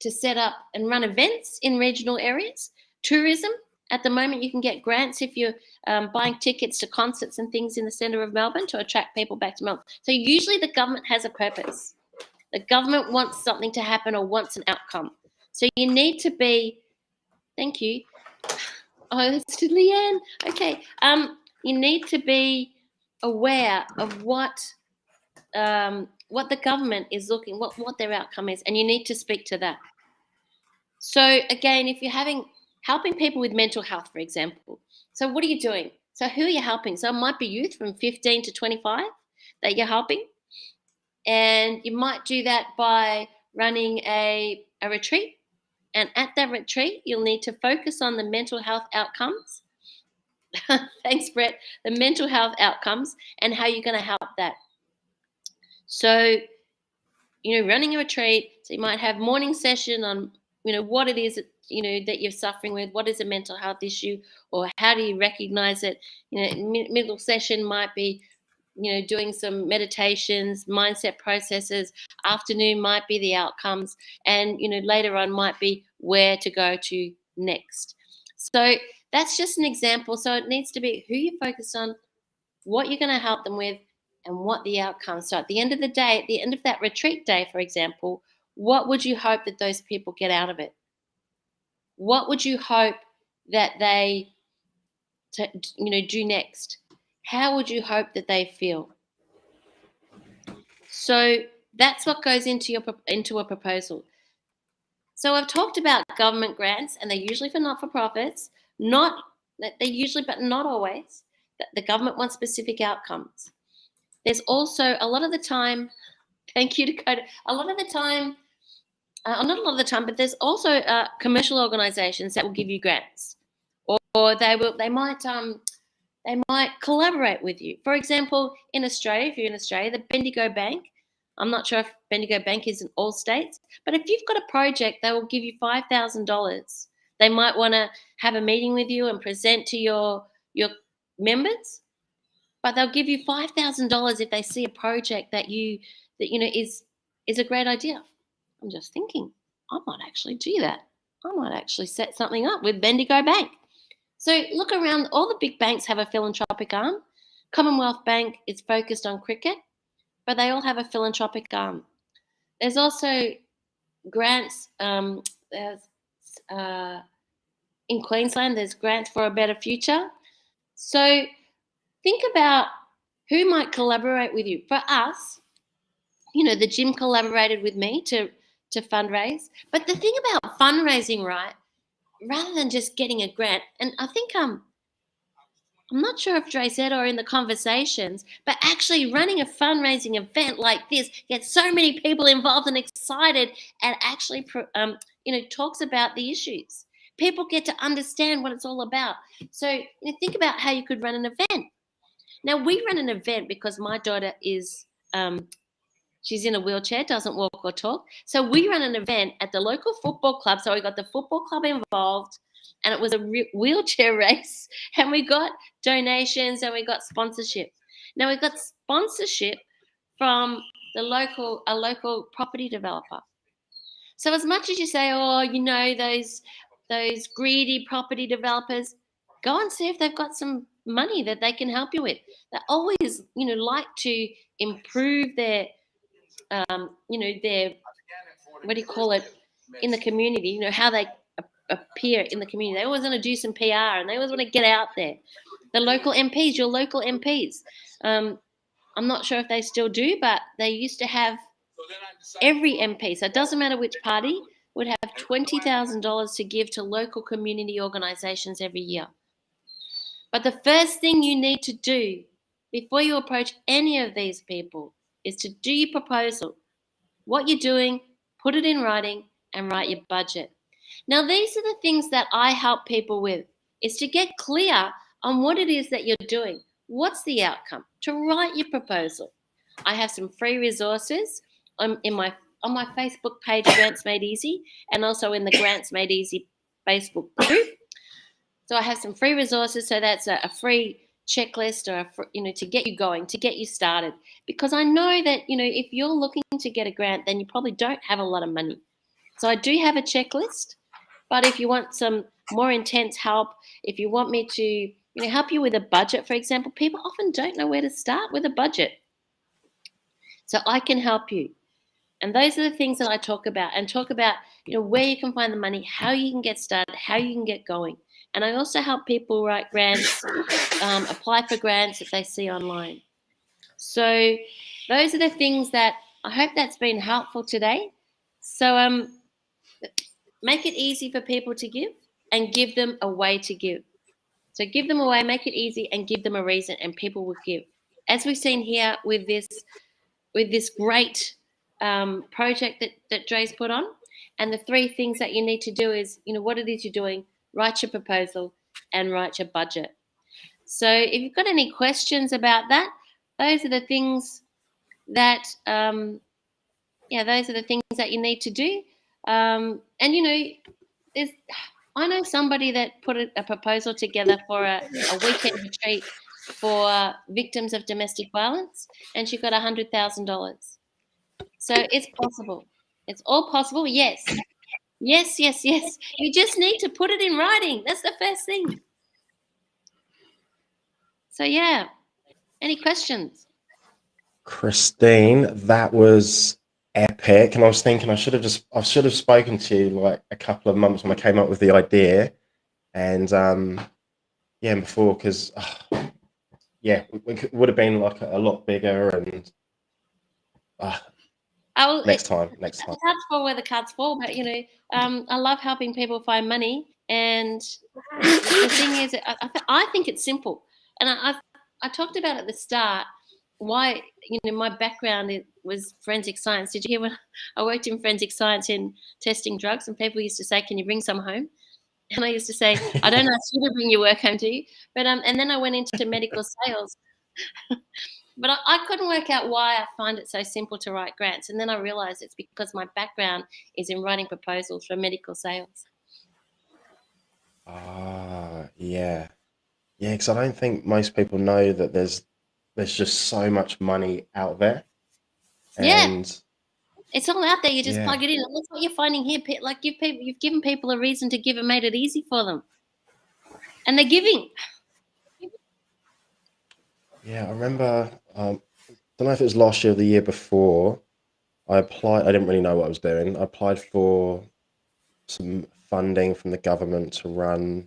to set up and run events in regional areas. Tourism, at the moment you can get grants if you're buying tickets to concerts and things in the centre of Melbourne to attract people back to Melbourne. So usually the government has a purpose. The government wants something to happen or wants an outcome. So you need to be, thank you. Oh, that's to Leanne. Okay. You need to be aware of what the government is looking, what their outcome is, and you need to speak to that. So again, if you're helping people with mental health, for example, so what are you doing? So who are you helping? So it might be youth from 15 to 25 that you're helping, and you might do that by running a retreat. And at that retreat, you'll need to focus on the mental health outcomes. Thanks, Brett. The mental health outcomes and how you're going to help that. So, running a retreat, so you might have morning session on, what it is, that you're suffering with, what is a mental health issue, or how do you recognize it? Middle session might be, doing some meditations, mindset processes. Afternoon might be the outcomes, and later on might be where to go to next. So that's just an example. So it needs to be who you focus on, what you're going to help them with, and what the outcomes. So at the end of the day, at the end of that retreat day, for example, what would you hope that those people get out of it? What would you hope that they, do next? How would you hope that they feel? So that's what goes into a proposal. So I've talked about government grants, and they're usually for not-for-profits. They're usually, but not always. The government wants specific outcomes. There's also a lot of the time, thank you, Dakota, a lot of the time, not a lot of the time, but there's also commercial organisations that will give you grants, or they might collaborate with you. For example, in Australia, if you're in Australia, the Bendigo Bank, I'm not sure if Bendigo Bank is in all states, but if you've got a project, they will give you $5,000. They might want to have a meeting with you and present to your members, but they'll give you $5,000 if they see a project that is a great idea. I'm just thinking, I might actually do that. I might actually set something up with Bendigo Bank. So look around, all the big banks have a philanthropic arm. Commonwealth Bank is focused on cricket, but they all have a philanthropic arm. There's also grants, in Queensland, there's grants for a better future. So think about who might collaborate with you. For us, the gym collaborated with me to fundraise. But the thing about fundraising, right, rather than just getting a grant, and I think I'm not sure if Dre said or in the conversations, but actually running a fundraising event like this gets so many people involved and excited, and actually, talks about the issues. People get to understand what it's all about. So think about how you could run an event. Now, we run an event because my daughter is, she's in a wheelchair, doesn't walk or talk. So we run an event at the local football club. So we got the football club involved, and it was a wheelchair race, and we got donations and we got sponsorship. Now we got sponsorship from a local property developer. So as much as you say, those greedy property developers, go and see if they've got some money that they can help you with. They always, like to improve their, their, what do you call it, in the community, how they appear in the community. They always want to do some PR, and they always want to get out there. The local MPs, your local MPs. I'm not sure if they still do, but they used to have every MP, so it doesn't matter which party, would have $20,000 to give to local community organisations every year. But the first thing you need to do before you approach any of these people is to do your proposal. what you're doing, put it in writing, and write your budget. Now, these are the things that I help people with, is to get clear on what it is that you're doing. What's the outcome? To write your proposal. I have some free resources on my Facebook page, Grants Made Easy, and also in the Grants Made Easy Facebook group. So I have some free resources. So that's a free checklist, or to get you going, to get you started. Because I know that if you're looking to get a grant, then you probably don't have a lot of money. So I do have a checklist. But if you want some more intense help, if you want me to help you with a budget, for example, people often don't know where to start with a budget. So I can help you. And those are the things that I talk about, and talk about where you can find the money, how you can get started, how you can get going. And I also help people write grants, apply for grants that they see online. So those are the things that I hope that's been helpful today. So make it easy for people to give, and give them a way to give. So give them a way, make it easy, and give them a reason, and people will give. As we've seen here with this great project that Dre's put on, and the 3 things that you need to do is, what it is you're doing, write your proposal, and write your budget. So if you've got any questions about that, those are the things that those are the things that you need to do. And I know somebody that put a proposal together for a weekend retreat for victims of domestic violence, and she got $100,000. So it's possible. It's all possible. Yes. Yes, yes, yes. You just need to put it in writing. That's the first thing. So yeah. Any questions? Christine, that was epic. And I was thinking I should have spoken to you like a couple of months when I came up with the idea. And before, because it would have been like a lot bigger, and next time. The cards fall where the cards fall, but I love helping people find money. And the thing is, I think it's simple. And I talked about at the start why my background was forensic science. Did you hear when I worked in forensic science in testing drugs, and people used to say, "Can you bring some home?" And I used to say, "I don't ask you to bring your work home, do you?" But and then I went into medical sales. But I couldn't work out why I find it so simple to write grants. And then I realized it's because my background is in writing proposals for medical sales. Yeah, because I don't think most people know that there's just so much money out there. And it's all out there. You just plug it in. And that's what you're finding here. Like you've given people a reason to give and made it easy for them. And they're giving. Yeah, I remember, I don't know if it was last year or the year before, I applied. I didn't really know what I was doing. I applied for some funding from the government to run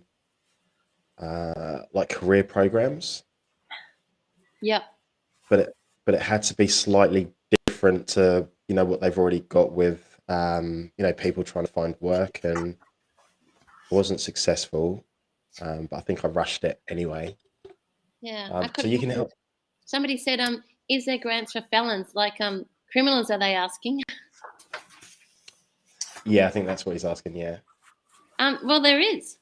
like career programs. Yeah. But it had to be slightly different to what they've already got with people trying to find work, and wasn't successful. But I think I rushed it anyway. Yeah. So you can help. Somebody said, is there grants for felons? Like criminals, are they asking? Yeah, I think that's what he's asking. Yeah. Well, there is.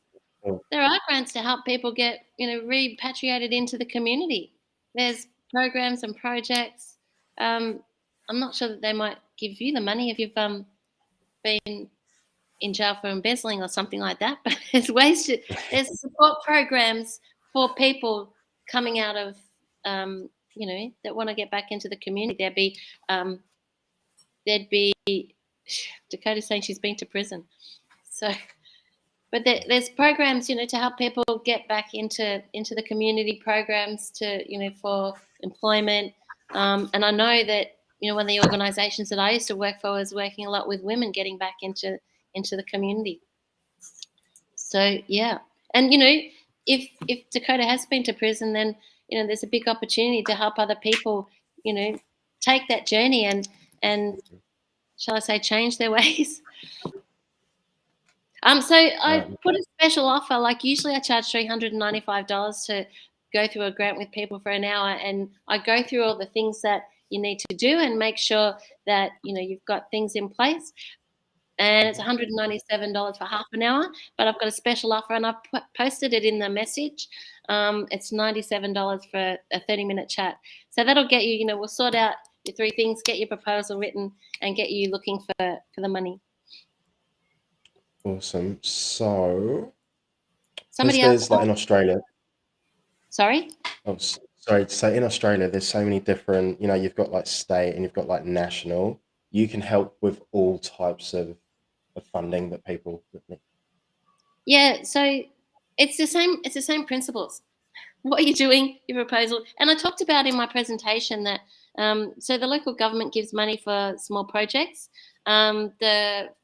Oh. There are grants to help people get repatriated into the community. There's programs and projects. I'm not sure that they might give you the money if you've been in jail for embezzling or something like that. But there's support programs for people coming out of that want to get back into the community. There'd be Dakota's saying she's been to prison. So, but there's programs to help people get back into the community, programs to for employment. And I know that one of the organisations that I used to work for was working a lot with women getting back into the community. So yeah, and if Dakota has been to prison, then there's a big opportunity to help other people take that journey and shall I say change their ways. So I put a special offer. Like usually I charge $395 to go through a grant with people for an hour, and I go through all the things that you need to do, and make sure that you've got things in place. And it's $197 for half an hour, but I've got a special offer, and I've posted it in the message. It's $97 for a 30-minute chat. So that'll get you, we'll sort out your 3 things, get your proposal written, and get you looking for the money. Awesome. So, Somebody there's else. like in Australia. Sorry? Oh, sorry. So in Australia, there's so many different, you've got like state and you've got like national. You can help with all types of funding that people need. Yeah, so it's the same principles. What are you doing, your proposal? And I talked about in my presentation that so the local government gives money for small projects. Every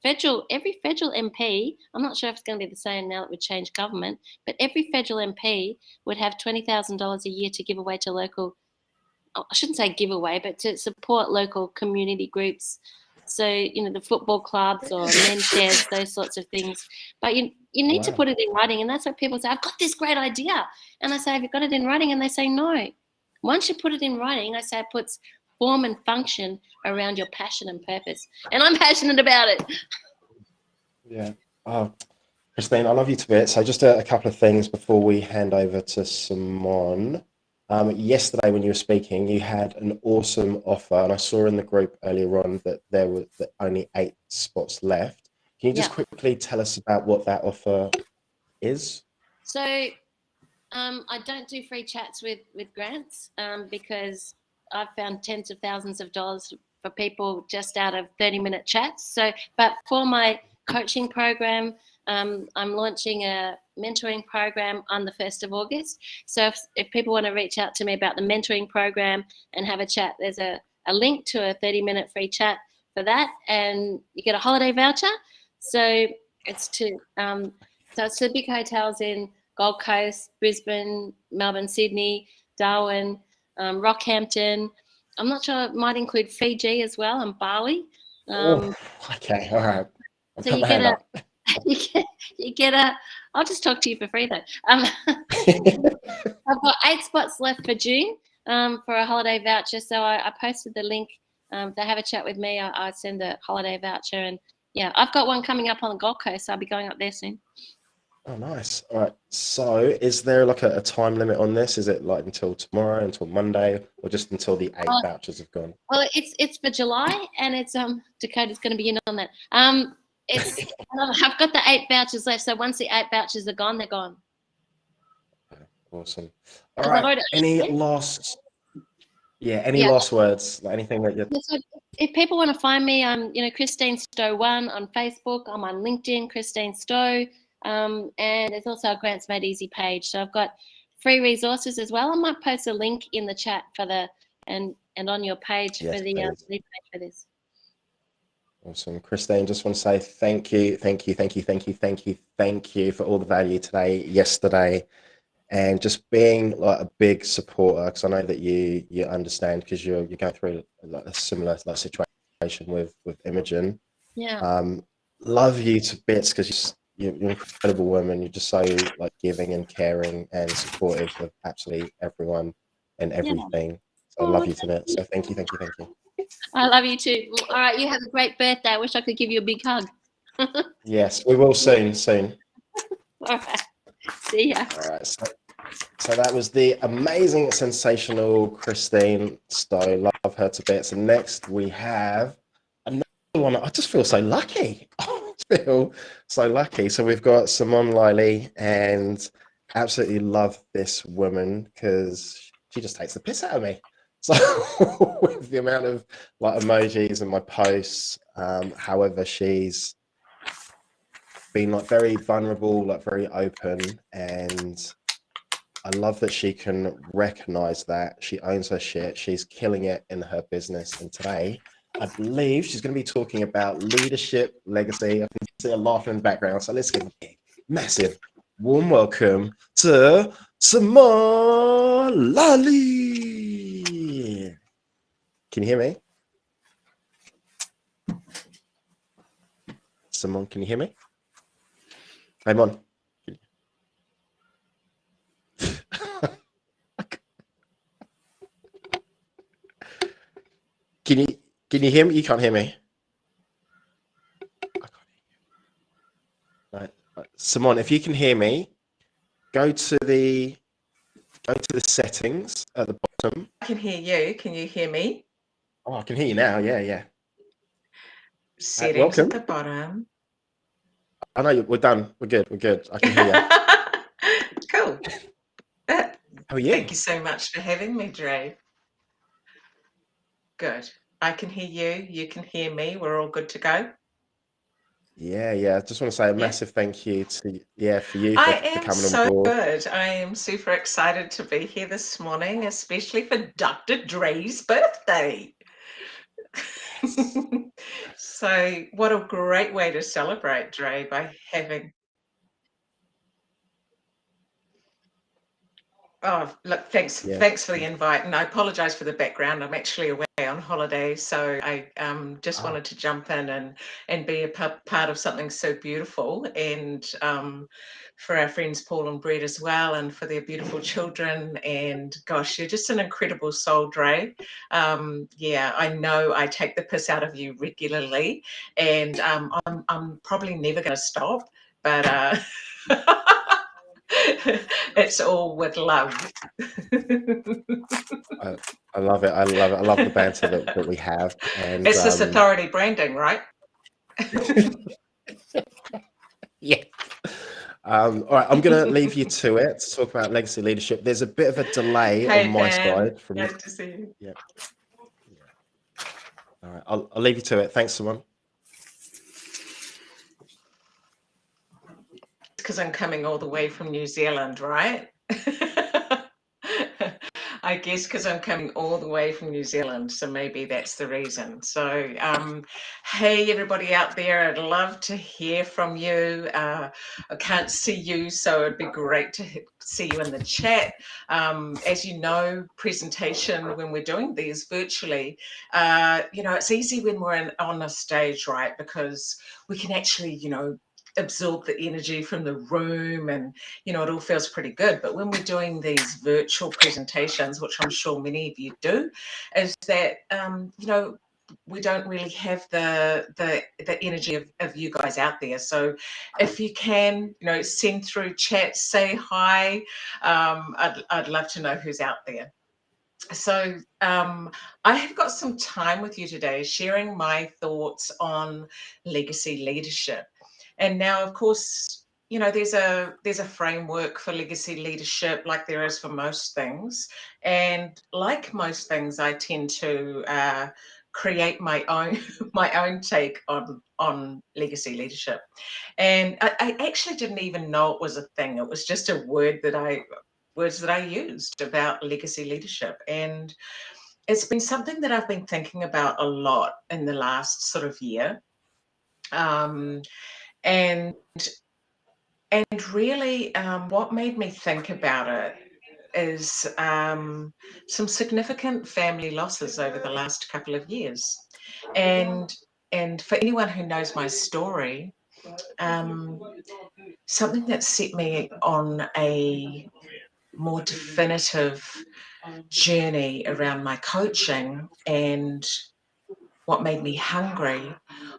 federal MP, I'm not sure if it's going to be the same now that we've changed government, but every federal MP would have $20,000 a year to give away to local, I shouldn't say give away, but to support local community groups. So, the football clubs or men's shares, those sorts of things. But you need to put it in writing. And that's what people say, I've got this great idea. And I say, have you got it in writing? And they say, no. Once you put it in writing, I say it puts form and function around your passion and purpose. And I'm passionate about it. Yeah. Oh, Christine, I love you to bits. So just a couple of things before we hand over to Simone. Yesterday when you were speaking, you had an awesome offer, and I saw in the group earlier on that there were only 8 spots left. Can you just quickly tell us about what that offer is? So I don't do free chats with grants because I've found tens of thousands of dollars for people just out of 30-minute chats. So, but for my coaching program, I'm launching a mentoring program on the 1st of August. So if people want to reach out to me about the mentoring program and have a chat, there's a link to a 30-minute free chat for that, and you get a holiday voucher. So it's to big hotels in Gold Coast, Brisbane, Melbourne, Sydney, Darwin, Rockhampton. I'm not sure, it might include Fiji as well, and Bali. Okay, all right. So you get a, I'll just talk to you for free though. I've got 8 spots left for June for a holiday voucher. So I posted the link to have a chat with me. I send a holiday voucher, and yeah, I've got one coming up on the Gold Coast. So I'll be going up there soon. Oh, nice. All right. So is there like a time limit on this? Is it like until tomorrow, until Monday, or just until the 8 vouchers have gone? Well, it's for July, and it's Dakota's going to be in on that. I've got the 8 vouchers left, so once the 8 vouchers are gone, they're gone. Awesome. All right. Any last words? Like anything that you? So if people want to find me, Christine Stowe 1 on Facebook. I'm on LinkedIn, Christine Stowe, and there's also a Grants Made Easy page. So I've got free resources as well. I might post a link in the chat for and on your page for the page for this. Awesome. Christine, just want to say thank you for all the value today, yesterday, and just being like a big supporter, because I know that you understand, because you're going through like a similar situation with Imogen. Yeah. Love you to bits, because you're an incredible woman. You're just so like giving and caring and supportive of absolutely everyone and everything. So I love you to bits. So thank you. I love you too. All right, you have a great birthday. I wish I could give you a big hug. Yes, we will soon. All right. See ya. All right. So that was the amazing, sensational Christine Stowe. Love her to bits. And next we have another one. I just feel so lucky. So we've got SIMONNE LILEY, and absolutely love this woman because she just takes the piss out of me. So with the amount of like emojis and my posts, however, she's been like very vulnerable, like very open, and I love that she can recognize that. She owns her shit. She's killing it in her business. And today, I believe she's going to be talking about leadership, legacy. I can see her laughing in the background. So let's give a big, massive, warm welcome to SIMONNE LILEY. Can you hear me? SIMONNE, can you hear me? Hey, Mon. Can you hear me? You can't hear me. Right. Simone, if you can hear me, go to the settings at the bottom. I can hear you. Can you hear me? Oh, I can hear you now. Yeah. Settings welcome. at the bottom. I know we're done. We're good. I can hear you. Cool. How are you? Thank you so much for having me, Dre. Good. I can hear you. You can hear me. We're all good to go. Yeah. I just want to say a massive thank you to for you I for am coming on so board. good. I am super excited to be here this morning, especially for Dr. Dre's birthday. Yes. So what a great way to celebrate, Dre, by having... Oh, look, thanks for the invite, and I apologize for the background. I'm actually away on holiday, so I just wanted to jump in and be a part of something so beautiful, and for our friends Paul and Brett as well, and for their beautiful children. And gosh, you're just an incredible soul, Dre. Yeah, I know I take the piss out of you regularly, and I'm probably never going to stop, but it's all with love. I love it. I love the banter that we have. And it's this authority branding, right? Yeah. All right, I'm going to leave you to it to talk about legacy leadership. There's a bit of a delay on my side. Nice to see you. Yeah. All right, I'll leave you to it. Thanks, Simone. Because I'm coming all the way from New Zealand, right? I guess because I'm coming all the way from New Zealand, so maybe that's the reason. So, hey, everybody out there, I'd love to hear from you. I can't see you, so it'd be great to see you in the chat. As you know, presentation, when we're doing these virtually, it's easy when we're on a stage, right? Because we can actually, absorb the energy from the room, and it all feels pretty good. But when we're doing these virtual presentations, which I'm sure many of you do, is that we don't really have the energy of you guys out there. So if you can, send through chat, say hi. I'd love to know who's out there. So I have got some time with you today sharing my thoughts on legacy leadership. And now, of course, there's a framework for legacy leadership, like there is for most things. And like most things, I tend to create my own take on legacy leadership. And I actually didn't even know it was a thing. It was just a words that I used about legacy leadership. And it's been something that I've been thinking about a lot in the last sort of year. And really, what made me think about it is some significant family losses over the last couple of years. And for anyone who knows my story, something that set me on a more definitive journey around my coaching and what made me hungry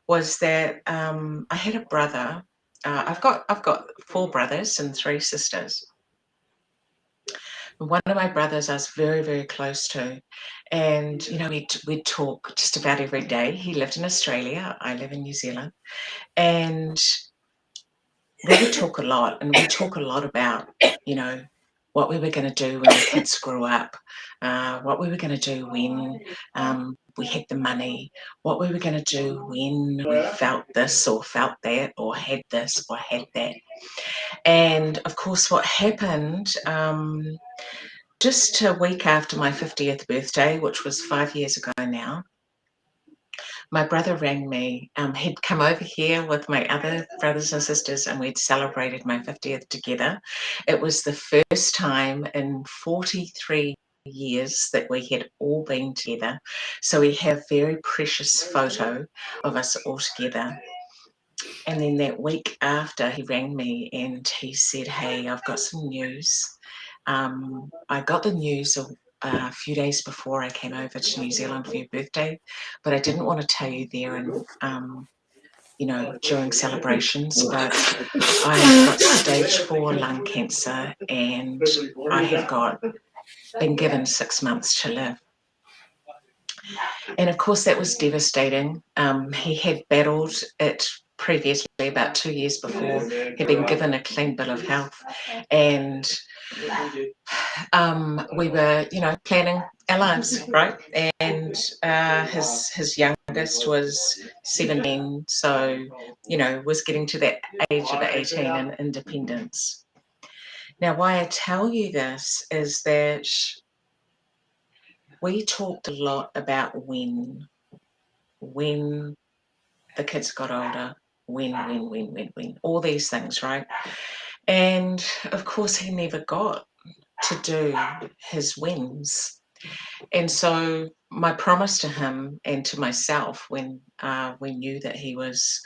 was that I had a brother. I've got 4 brothers and 3 sisters. One of my brothers I was very, very close to, and we'd talk just about every day. He lived in Australia. I live in New Zealand, and we would talk a lot, and we talk a lot about what we were going to do when the kids grew up, what we were going to do when we had the money, what we were going to do when we felt this or felt that or had this or had that. And of course, what happened just a week after my 50th birthday, which was 5 years ago now, my brother rang me. He'd come over here with my other brothers and sisters, and we'd celebrated my 50th together. It was the first time in 43 years that we had all been together. So we have a very precious photo of us all together. And then that week after, he rang me and he said, "Hey, I've got some news." I got the news a few days before I came over to New Zealand for your birthday, but I didn't want to tell you there and you know, during celebrations, but I have got stage 4 lung cancer and I have been given 6 months to live. And of course that was devastating. He had battled it previously, about 2 years before. He'd been given a clean bill of health, and we were, you know, planning our lives, right? And his youngest was 17, so, you know, was getting to that age of 18 and independence. Now, why I tell you this is that we talked a lot about when the kids got older, when, all these things, right? And of course, he never got to do his wins. And so my promise to him and to myself when we knew that he was,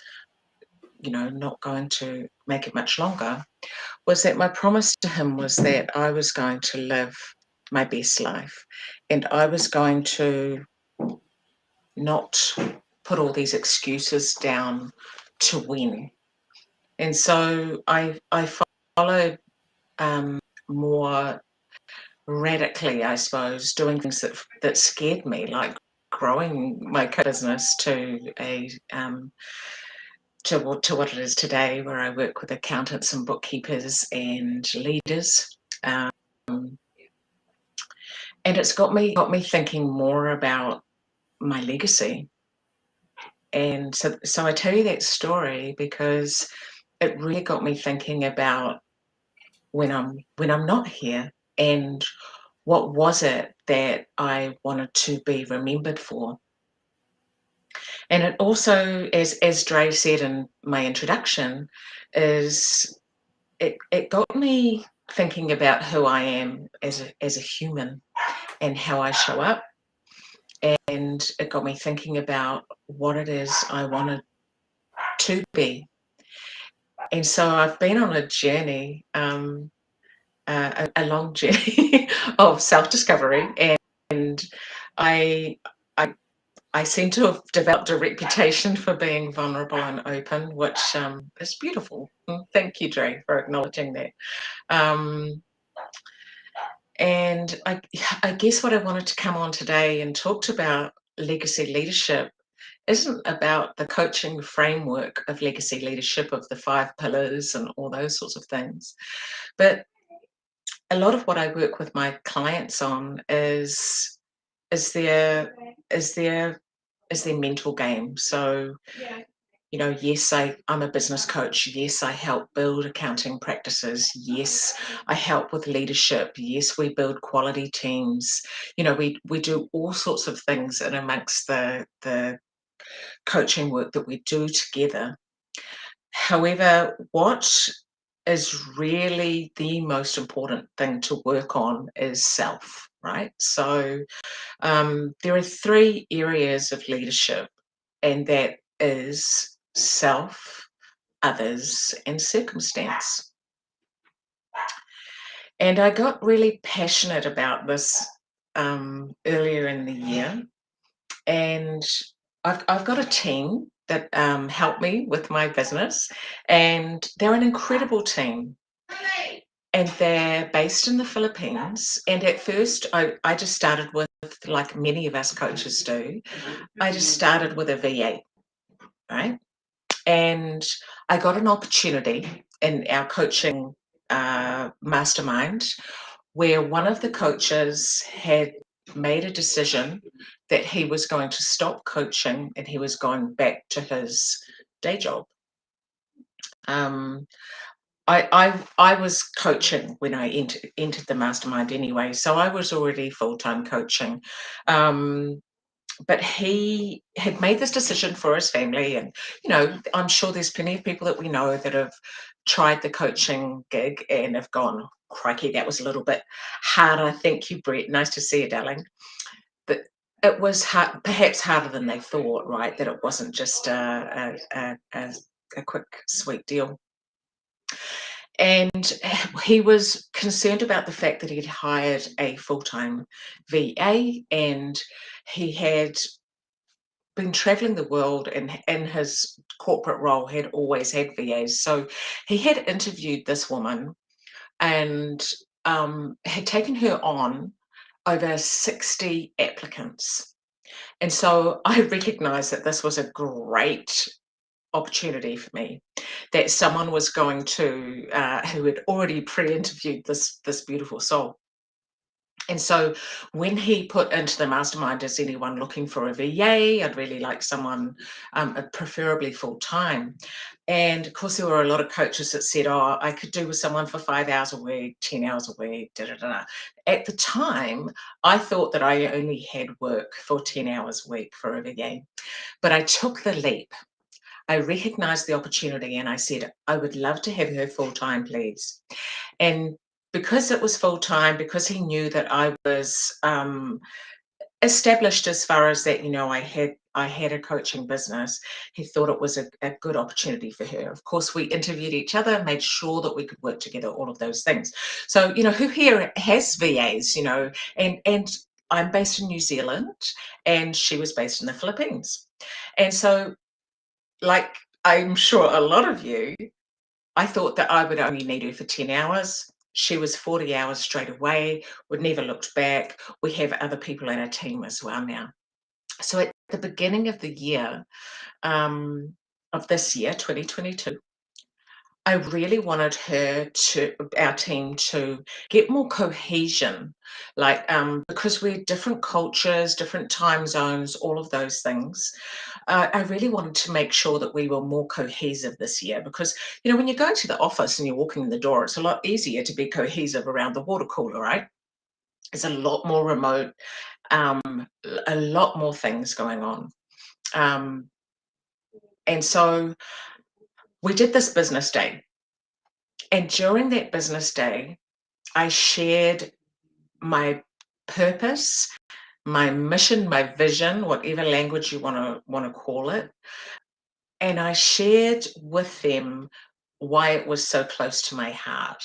you know, not going to make it much longer, was that my promise to him was that I was going to live my best life and I was going to not put all these excuses down to win. And so I followed more radically, I suppose, doing things that scared me, like growing my business to a to what it is today, where I work with accountants and bookkeepers and leaders. And it's got me thinking more about my legacy. And so I tell you that story because it really got me thinking about when I'm not here, and what was it that I wanted to be remembered for. And it also, as Dre said in my introduction, is it got me thinking about who I am as a human and how I show up. And it got me thinking about what it is I wanted to be. And so I've been on a journey, a long journey of self-discovery, and I seem to have developed a reputation for being vulnerable and open, which is beautiful. Thank you, Dre, for acknowledging that. And I guess what I wanted to come on today and talk about legacy leadership isn't about the coaching framework of legacy leadership, of the 5 pillars and all those sorts of things. But a lot of what I work with my clients on is their mental game. So, you know, yes, I'm a business coach. Yes, I help build accounting practices. Yes, I help with leadership. Yes, we build quality teams. You know, we do all sorts of things in amongst the coaching work that we do together. However, what is really the most important thing to work on is self, right? So there are 3 areas of leadership, and that is self, others, and circumstance. And I got really passionate about this earlier in the year, and I've got a team that help me with my business, and they're an incredible team. And they're based in the Philippines. And at first, I just started with, like many of us coaches do, I just started with a V8, right? And I got an opportunity in our coaching mastermind where one of the coaches had made a decision that he was going to stop coaching and he was going back to his day job. I was coaching when I entered the mastermind anyway, so I was already full-time coaching. But he had made this decision for his family, and you know, I'm sure there's plenty of people that we know that have tried the coaching gig and have gone, crikey, that was a little bit harder. Thank you, Brett. Nice to see you, darling. But it was hard, perhaps harder than they thought, right? That it wasn't just a quick, sweet deal. And he was concerned about the fact that he'd hired a full-time VA, and he had been traveling the world, and in his corporate role had always had VAs. So he had interviewed this woman and had taken her on over 60 applicants. And so I recognized that this was a great opportunity for me, that someone was going to, who had already pre-interviewed this beautiful soul. And so when he put into the mastermind, is anyone looking for a VA? I'd really like someone, preferably full time. And of course, there were a lot of coaches that said, oh, I could do with someone for 5 hours a week, 10 hours a week, da, da, da. At the time, I thought that I only had work for 10 hours a week for a VA. But I took the leap. I recognized the opportunity and I said, I would love to have her full time, please. And because it was full time, because he knew that I was established as far as that, you know, I had a coaching business, he thought it was a good opportunity for her. Of course, we interviewed each other, made sure that we could work together, all of those things. So, you know, who here has VAs, you know, and I'm based in New Zealand and she was based in the Philippines. And so, like I'm sure a lot of you, I thought that I would only need her for 10 hours. She was 40 hours straight away, would never looked back. We have other people in our team as well now. So at the beginning of the year, of this year, 2022, I really wanted our team to get more cohesion, like because we're different cultures, different time zones, all of those things. I really wanted to make sure that we were more cohesive this year because, you know, when you go to the office and you're walking in the door, it's a lot easier to be cohesive around the water cooler, right? It's a lot more remote, a lot more things going on. And so we did this business day. And during that business day, I shared my purpose, my mission, my vision, whatever language you want to call it. And I shared with them why it was so close to my heart.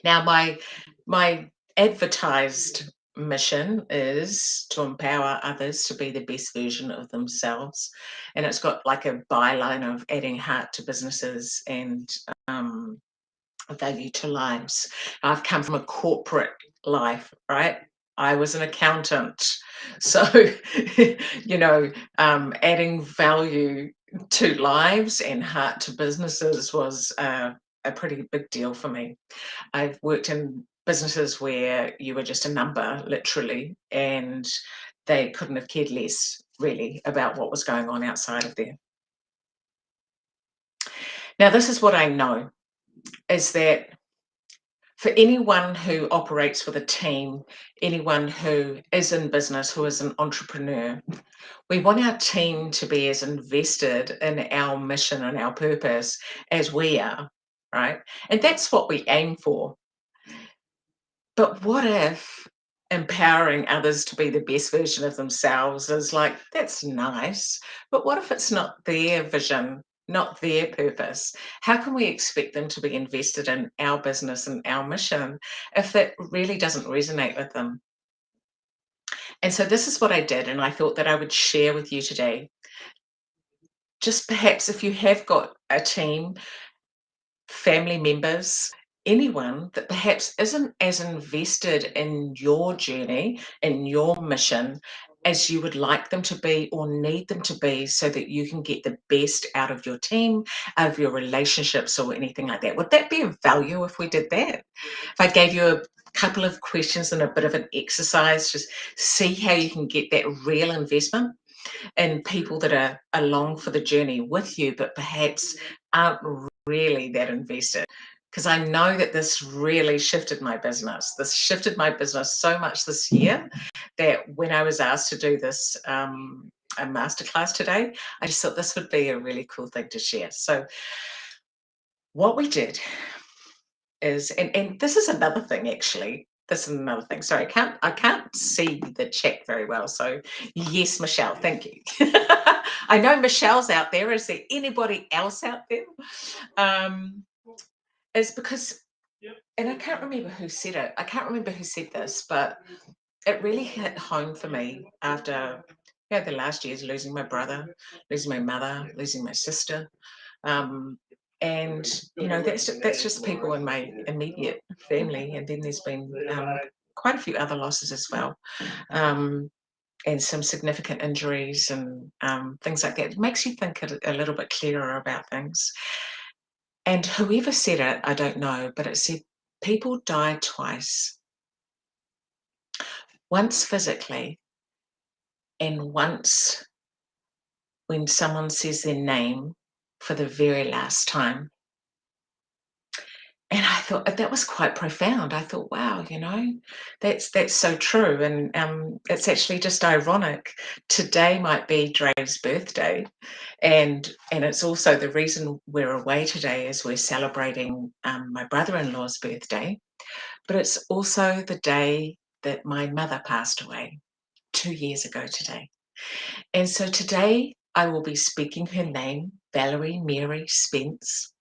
Now, my advertised mission is to empower others to be the best version of themselves. And it's got like a byline of adding heart to businesses and value to lives. I've come from a corporate life, right? I was an accountant. So, you know, adding value to lives and heart to businesses was a pretty big deal for me. I've worked in businesses where you were just a number, literally, and they couldn't have cared less, really, about what was going on outside of there. Now, this is what I know, is that for anyone who operates with a team, anyone who is in business, who is an entrepreneur, we want our team to be as invested in our mission and our purpose as we are, right? And that's what we aim for. But what if empowering others to be the best version of themselves is like, that's nice, but what if it's not their vision, not their purpose? How can we expect them to be invested in our business and our mission if that really doesn't resonate with them? And so this is what I did, and I thought that I would share with you today. Just perhaps if you have got a team, family members, anyone that perhaps isn't as invested in your journey, in your mission, as you would like them to be or need them to be so that you can get the best out of your team, out of your relationships or anything like that. Would that be of value if we did that? If I gave you a couple of questions and a bit of an exercise, just see how you can get that real investment in people that are along for the journey with you, but perhaps aren't really that invested. Because I know that this really shifted my business. This shifted my business so much this year that when I was asked to do this a masterclass today, I just thought this would be a really cool thing to share. So what we did is, and this is another thing actually, this is another thing. Sorry, I can't see the chat very well. So yes, Michelle, thank you. I know Michelle's out there. Is there anybody else out there? is because, and I can't remember who said it. I can't remember who said this, but it really hit home for me after the last years, losing my brother, losing my mother, losing my sister. And that's just people in my immediate family, and then there's been quite a few other losses as well, and some significant injuries and things like that. It makes you think a little bit clearer about things. And whoever said it, I don't know, but it said people die twice, once physically and once when someone says their name for the very last time. And I thought that was quite profound. I thought, wow, that's so true. And it's actually just ironic. Today might be Dre's birthday, and it's also the reason we're away today is we're celebrating my brother-in-law's birthday. But it's also the day that my mother passed away 2 years ago today. And so today I will be speaking her name, Valerie Mary Spence,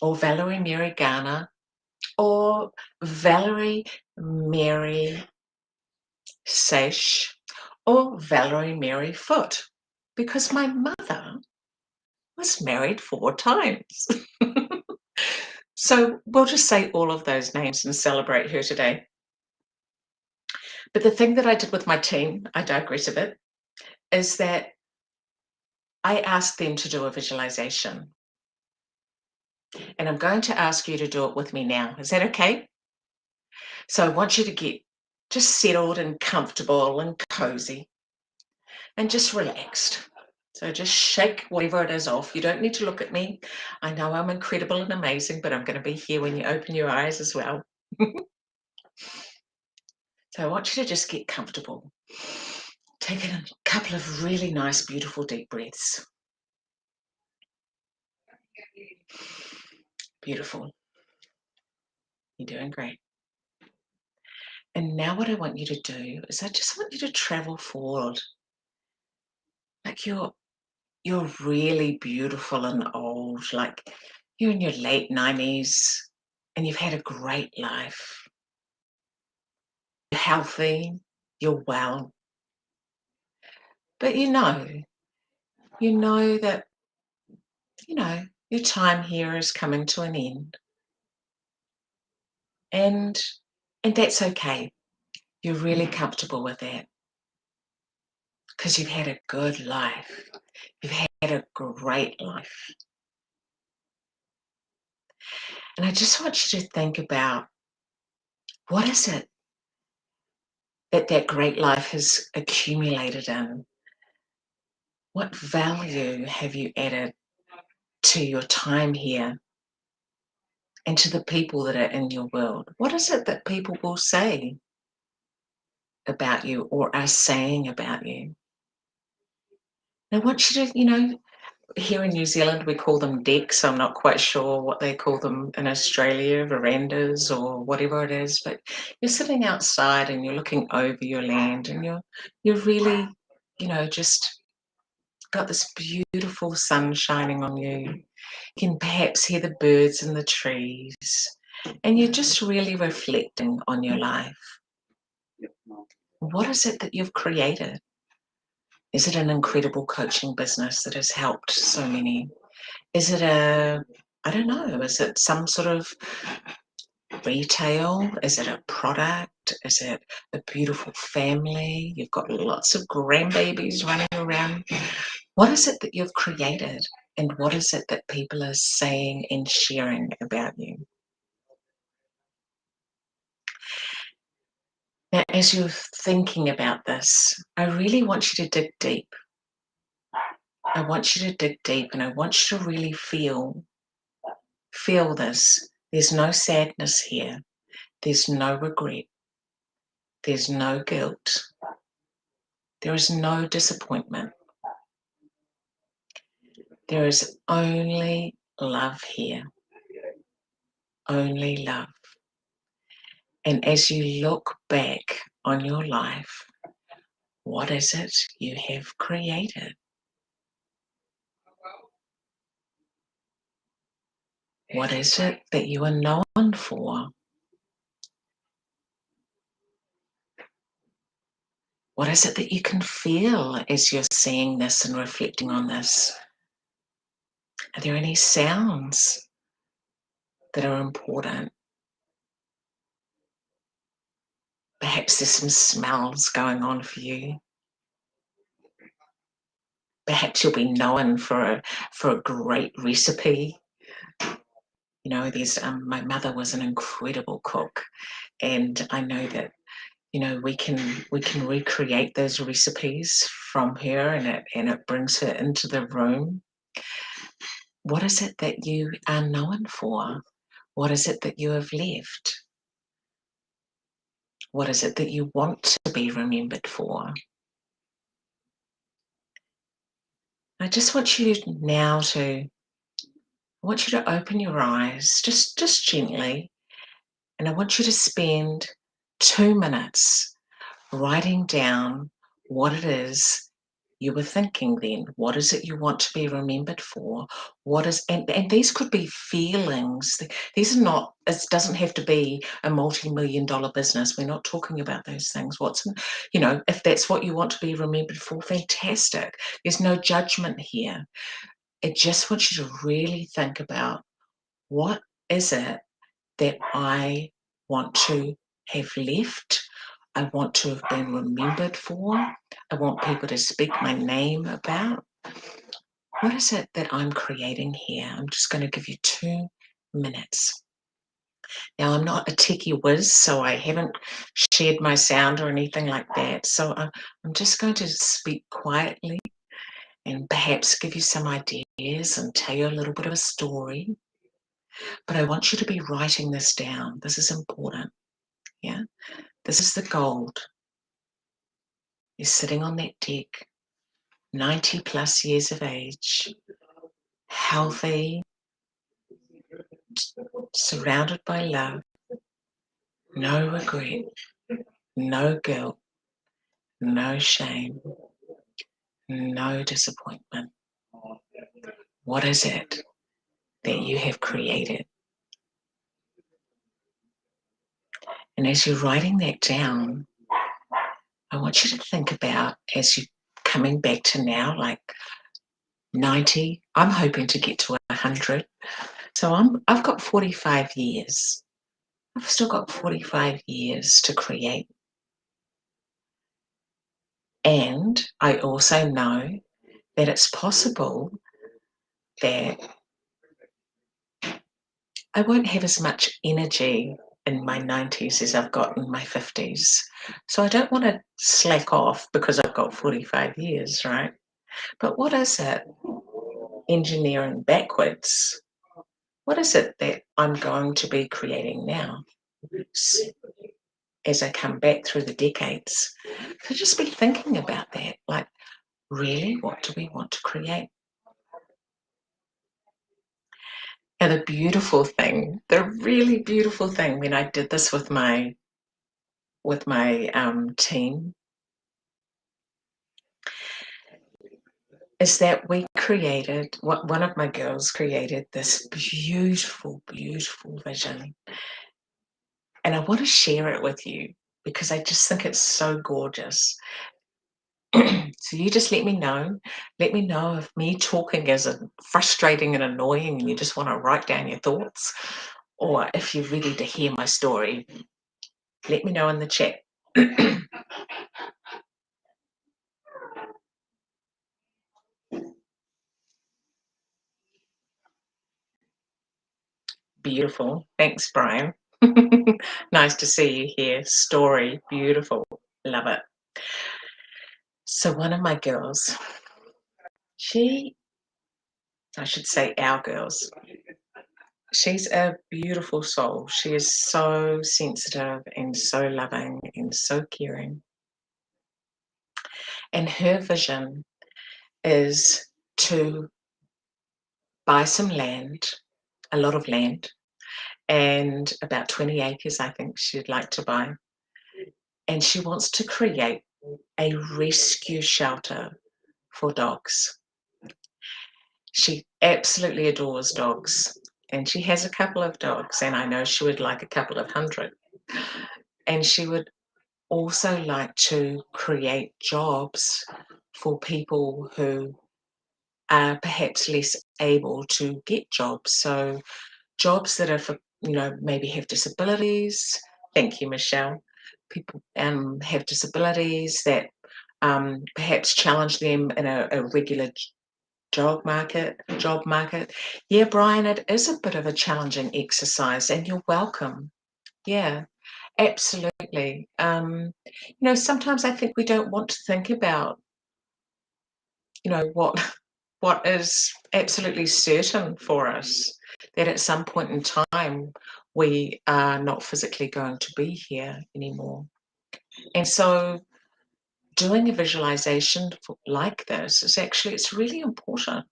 or Valerie Mary Garner, or Valerie Mary Sesh, or Valerie Mary Foot, because my mother was married 4 times. So we'll just say all of those names and celebrate her today. But the thing that I did with my team, I digress a bit, is that I asked them to do a visualization. And I'm going to ask you to do it with me now. Is that okay? So I want you to get just settled and comfortable and cozy and just relaxed. So just shake whatever it is off. You don't need to look at me. I know I'm incredible and amazing, but I'm going to be here when you open your eyes as well. So I want you to just get comfortable. Take a couple of really nice, beautiful, deep breaths. Beautiful. You're doing great. And now what I want you to do is I just want you to travel forward. Like you're really beautiful and old, like you're in your late 90s and you've had a great life. You're healthy, you're well. But you know that, your time here is coming to an end. And that's okay. You're really comfortable with that because you've had a good life. You've had a great life. And I just want you to think about, what is it that great life has accumulated in? What value have you added to your time here and to the people that are in your world? What is it that people will say about you or are saying about you? And I want you to, here in New Zealand, we call them decks. I'm not quite sure what they call them in Australia, verandas or whatever it is, but you're sitting outside and you're looking over your land and you're really, just got this beautiful sun shining on you. You can perhaps hear the birds in the trees and you're just really reflecting on your life. What is it that you've created? Is it an incredible coaching business that has helped so many? Is it I don't know, is it some sort of retail? Is it a product? Is it a beautiful family? You've got lots of grandbabies running around. What is it that you've created? And what is it that people are saying and sharing about you? Now, as you're thinking about this, I really want you to dig deep. I want you to dig deep and I want you to really feel this. There's no sadness here. There's no regret. There's no guilt. There is no disappointment. There is only love here. Only love. And as you look back on your life, what is it you have created? What is it that you are known for? What is it that you can feel as you're seeing this and reflecting on this? Are there any sounds that are important? Perhaps there's some smells going on for you. Perhaps you'll be known for a great recipe. You know, there's my mother was an incredible cook, and I know that, you know, we can recreate those recipes from her, and it brings her into the room. What is it that you are known for? What is it that you have left? What is it that you want to be remembered for? I just want you now to, I want you to open your eyes just gently, and I want you to spend 2 minutes writing down what it is you were thinking then. What is it you want to be remembered for? What is, and these could be feelings. These are not, it doesn't have to be a multi-million-dollar business. We're not talking about those things. You know, if that's what you want to be remembered for, fantastic. There's no judgment here. I just want you to really think about, what is it that I want to have left? I want to have been remembered for. I want people to speak my name about. What is it that I'm creating here? I'm just going to give you 2 minutes. Now, I'm not a techie whiz, so I haven't shared my sound or anything like that. So I'm just going to speak quietly and perhaps give you some ideas and tell you a little bit of a story. But I want you to be writing this down. This is important. Yeah, this is the gold. You're sitting on that deck, 90 plus years of age, healthy, surrounded by love, no regret, no guilt, no shame, no disappointment. What is it that you have created? And as you're writing that down, I want you to think about, as you're coming back to now, like 90, I'm hoping to get to 100. So I've got 45 years. I've still got 45 years to create. And I also know that it's possible that I won't have as much energy in my 90s as I've got in my 50s. So I don't want to slack off because I've got 45 years, right? But what is it, engineering backwards, what is it that I'm going to be creating now as I come back through the decades? So just be thinking about that, like, really, what do we want to create? And the beautiful thing, the really beautiful thing, when I did this with my team, is that we created, one of my girls created this beautiful, beautiful vision. And I want to share it with you because I just think it's so gorgeous. So you just let me know if me talking is frustrating and annoying and you just want to write down your thoughts, or if you're ready to hear my story. Let me know in the chat. Beautiful. Thanks, Brian. Nice to see you here. Story, beautiful. Love it. So one of my girls, I should say our girls, she's a beautiful soul. She is so sensitive and so loving and so caring. And her vision is to buy some land, a lot of land, and about 20 acres, I think she'd like to buy. And she wants to create a rescue shelter for dogs. She absolutely adores dogs, and she has a couple of dogs, and I know she would like a couple of hundred. And she would also like to create jobs for people who are perhaps less able to get jobs. So jobs that are for, maybe have disabilities. Thank you, Michelle. People have disabilities that perhaps challenge them in a regular job market. Yeah, Brian, it is a bit of a challenging exercise, and you're welcome. Yeah, absolutely. Sometimes I think we don't want to think about, what is absolutely certain for us, that at some point in time we are not physically going to be here anymore. And so doing a visualization like this is actually, it's really important,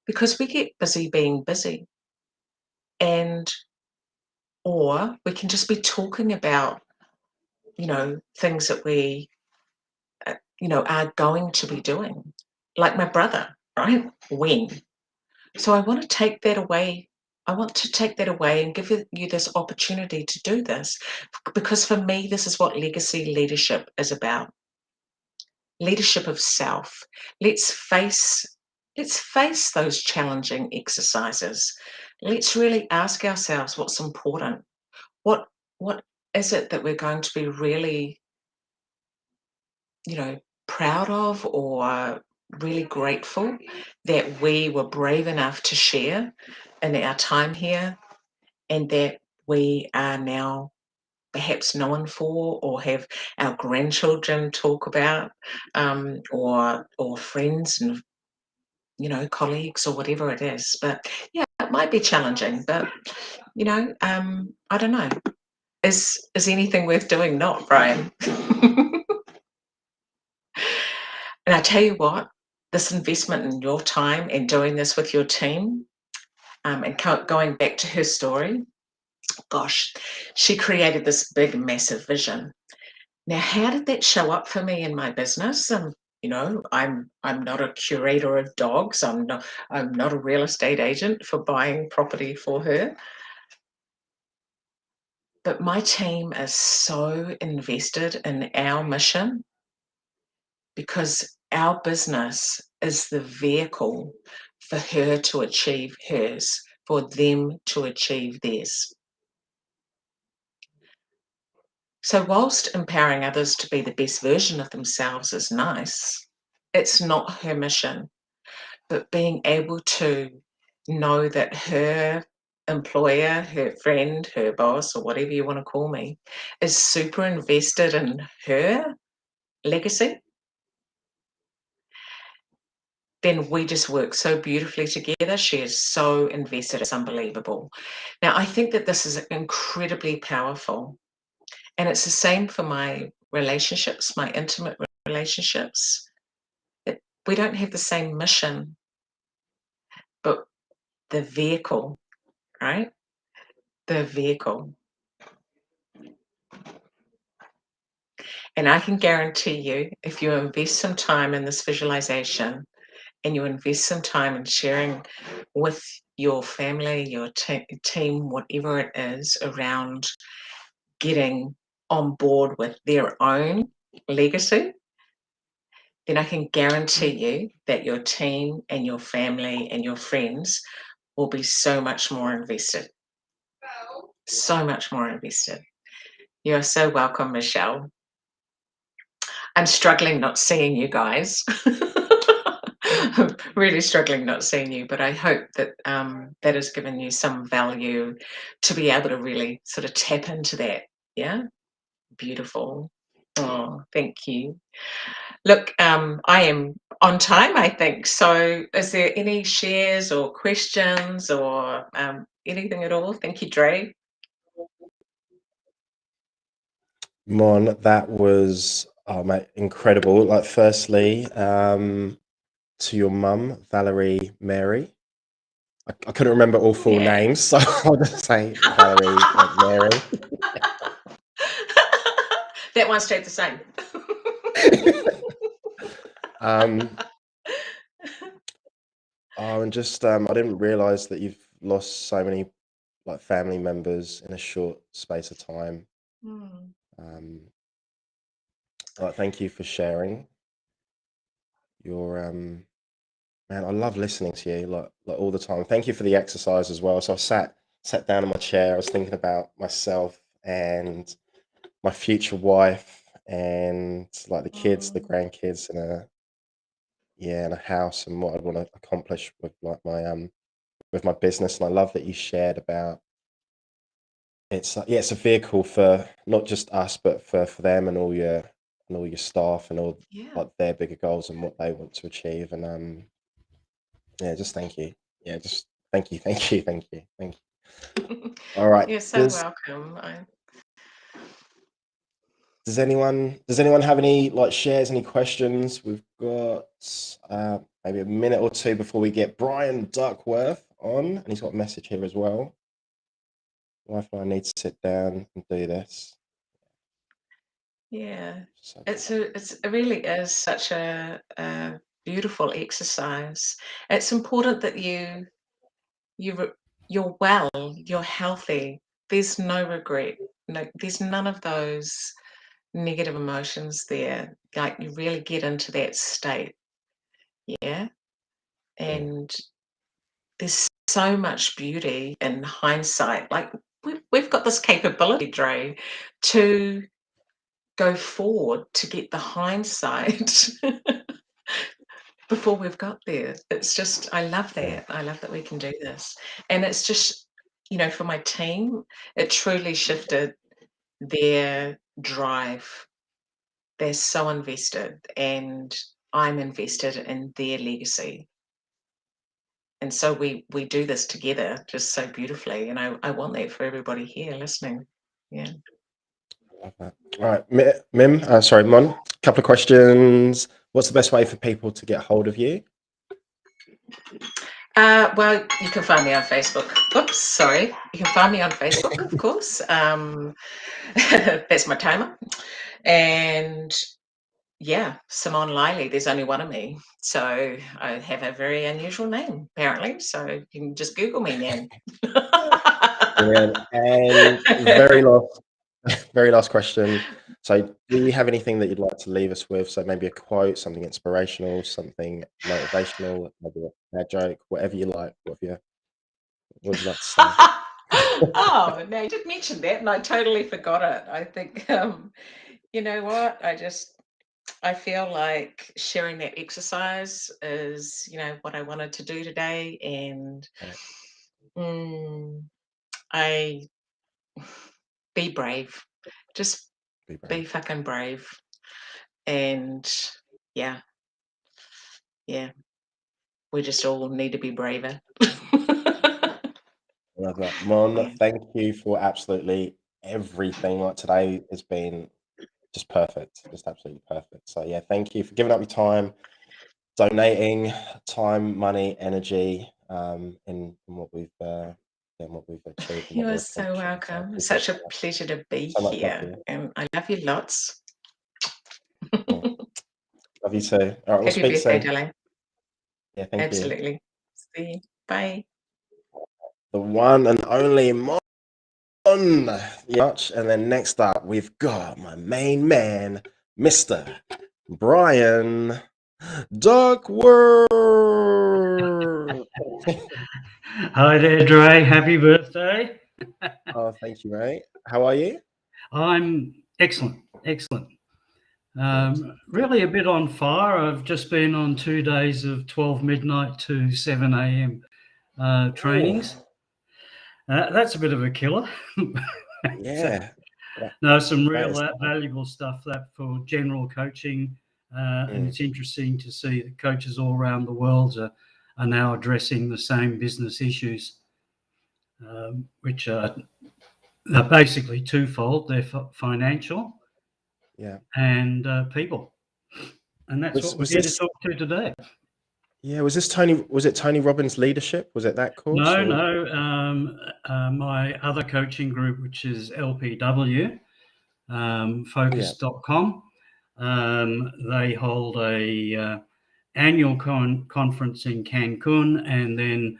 because we get busy being busy, or we can just be talking about, things that we, are going to be doing, like my brother, right? When. So I want to take that away. I want to take that away and give you this opportunity to do this, because for me, this is what legacy leadership is about. Leadership of self. Let's face those challenging exercises. Let's really ask ourselves what's important. What is it that we're going to be really, proud of, or really grateful that we were brave enough to share in our time here, and that we are now perhaps known for, or have our grandchildren talk about, or friends and colleagues, or whatever it is. But yeah, it might be challenging, but I don't know. Is anything worth doing not, Brian? And I tell you what, this investment in your time and doing this with your team, and going back to her story, gosh, she created this big, massive vision. Now, how did that show up for me in my business? I'm not a curator of dogs. I'm not a real estate agent for buying property for her. But my team is so invested in our mission, because our business is the vehicle for her to achieve hers, for them to achieve theirs. So whilst empowering others to be the best version of themselves is nice, it's not her mission. But being able to know that her employer, her friend, her boss, or whatever you want to call me, is super invested in her legacy, then we just work so beautifully together. She is so invested, it's unbelievable. Now, I think that this is incredibly powerful. And it's the same for my relationships, my intimate relationships. We don't have the same mission, but the vehicle, right? The vehicle. And I can guarantee you, if you invest some time in this visualization, and you invest some time in sharing with your family, your team, whatever it is, around getting on board with their own legacy, then I can guarantee you that your team and your family and your friends will be so much more invested. So much more invested. You're so welcome, Michelle. I'm struggling not seeing you guys. I'm really struggling not seeing you, but I hope that that has given you some value to be able to really sort of tap into that. Yeah, beautiful. Oh, thank you. Look, I am on time, I think. So is there any shares or questions or anything at all? Thank you, Dre. Mon, that was mate, incredible. Like, firstly, to your mum, Valerie Mary. I couldn't remember all full names, so I'll just say Valerie Mary. That one stayed the same. Oh, and just I didn't realise that you've lost so many like family members in a short space of time. Like, thank you for sharing your man. I love listening to you like all the time. Thank you for the exercise as well. So I sat down in my chair. I was thinking about myself and my future wife and like the kids, the grandkids, and a house, and what I'd want to accomplish with like with my business. And I love that you shared about it's it's a vehicle for not just us, but for them and all your staff and all like their bigger goals and what they want to achieve. And just thank you. Yeah, just thank you. All right. You're so welcome. Does anyone have any like shares, any questions? We've got maybe a minute or two before we get Brian Duckworth on, and he's got a message here as well. Wife and I need to sit down and do this. Yeah, it really is such a beautiful exercise. It's important that you're well, you're healthy. There's no regret. No, there's none of those negative emotions there. Like, you really get into that state. Yeah. And there's so much beauty in hindsight. Like, we've got this capability, Dre, to go forward to get the hindsight before we've got there. It's just, I love that. I love that we can do this. And it's just, for my team, it truly shifted their drive. They're so invested, and I'm invested in their legacy. And so we do this together just so beautifully. And I want that for everybody here listening. Yeah. Love that. All right, Mon, a couple of questions. What's the best way for people to get hold of you? Well, you can find me on Facebook. Oops, sorry. You can find me on Facebook, of course. That's my timer. And yeah, SIMONNE LILEY. There's only one of me. So I have a very unusual name, apparently. So you can just Google me now. Brilliant. And very last question. So do you have anything that you'd like to leave us with? So maybe a quote, something inspirational, something motivational, maybe a joke, whatever you like. What would you like to say? Oh, no, you did mention that, and I totally forgot it. I think, you know what? I feel like sharing that exercise is, what I wanted to do today. And be brave. Just be fucking brave. And yeah, we just all need to be braver. Love that. Mon, thank you for absolutely everything. Like, today has been just perfect, just absolutely perfect. So yeah, thank you for giving up your time, donating time, money, energy, in what we've achieved. You are so welcome. It's such a pleasure to be here, and I love you lots. Love you too. All right, we'll Happy speak birthday, soon. darling. Yeah, thank you. Absolutely. See you. Bye. The one and only Mon. And then next up, we've got my main man, Mr. Brian Duckworth. Hi there, Dre. Happy birthday. Oh, thank you, mate. How are you? I'm excellent. Really a bit on fire. I've just been on 2 days of 12 midnight to 7 a.m. Trainings. That's a bit of a killer. Yeah. No, some real valuable stuff that for general coaching. And it's interesting to see that coaches all around the world are now addressing the same business issues, which are basically twofold. They're financial, and people. And that's what we're here to talk to today. Yeah, was it Tony Robbins' leadership? Was it that course? No. My other coaching group, which is LPW, focus.com, they hold a annual conference in Cancun, and then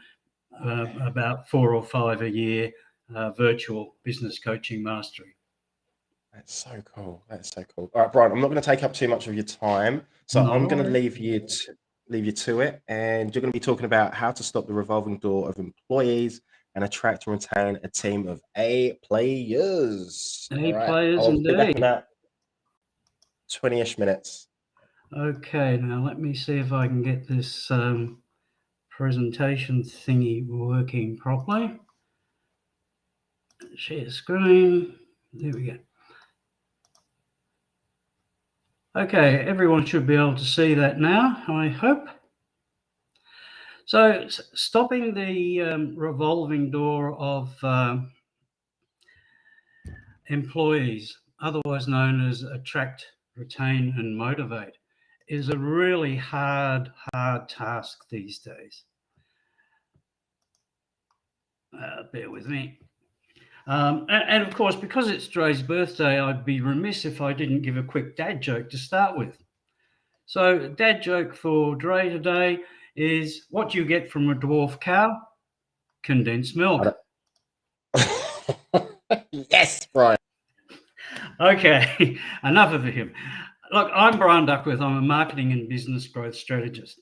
about 4 or 5 a year virtual business coaching mastery. That's so cool. That's so cool. All right, Brian, I'm not going to take up too much of your time, so Not I'm a going to worry. leave you to it, and you're going to be talking about how to stop the revolving door of employees and attract and retain a team of A players. A All right, players I'll be back in indeed. about 20-ish minutes. Okay, now let me see if I can get this presentation thingy working properly. Share screen. There we go. Okay, everyone should be able to see that now, I hope. So, stopping the revolving door of employees, otherwise known as attract, retain, and motivate, is a really hard task these days. Bear with me. And of course, because it's Dre's birthday, I'd be remiss if I didn't give a quick dad joke to start with. So, dad joke for Dre today is, what do you get from a dwarf cow? Condensed milk. Yes, Brian. Okay, enough of him. Look, I'm Brian Duckworth. I'm a marketing and business growth strategist.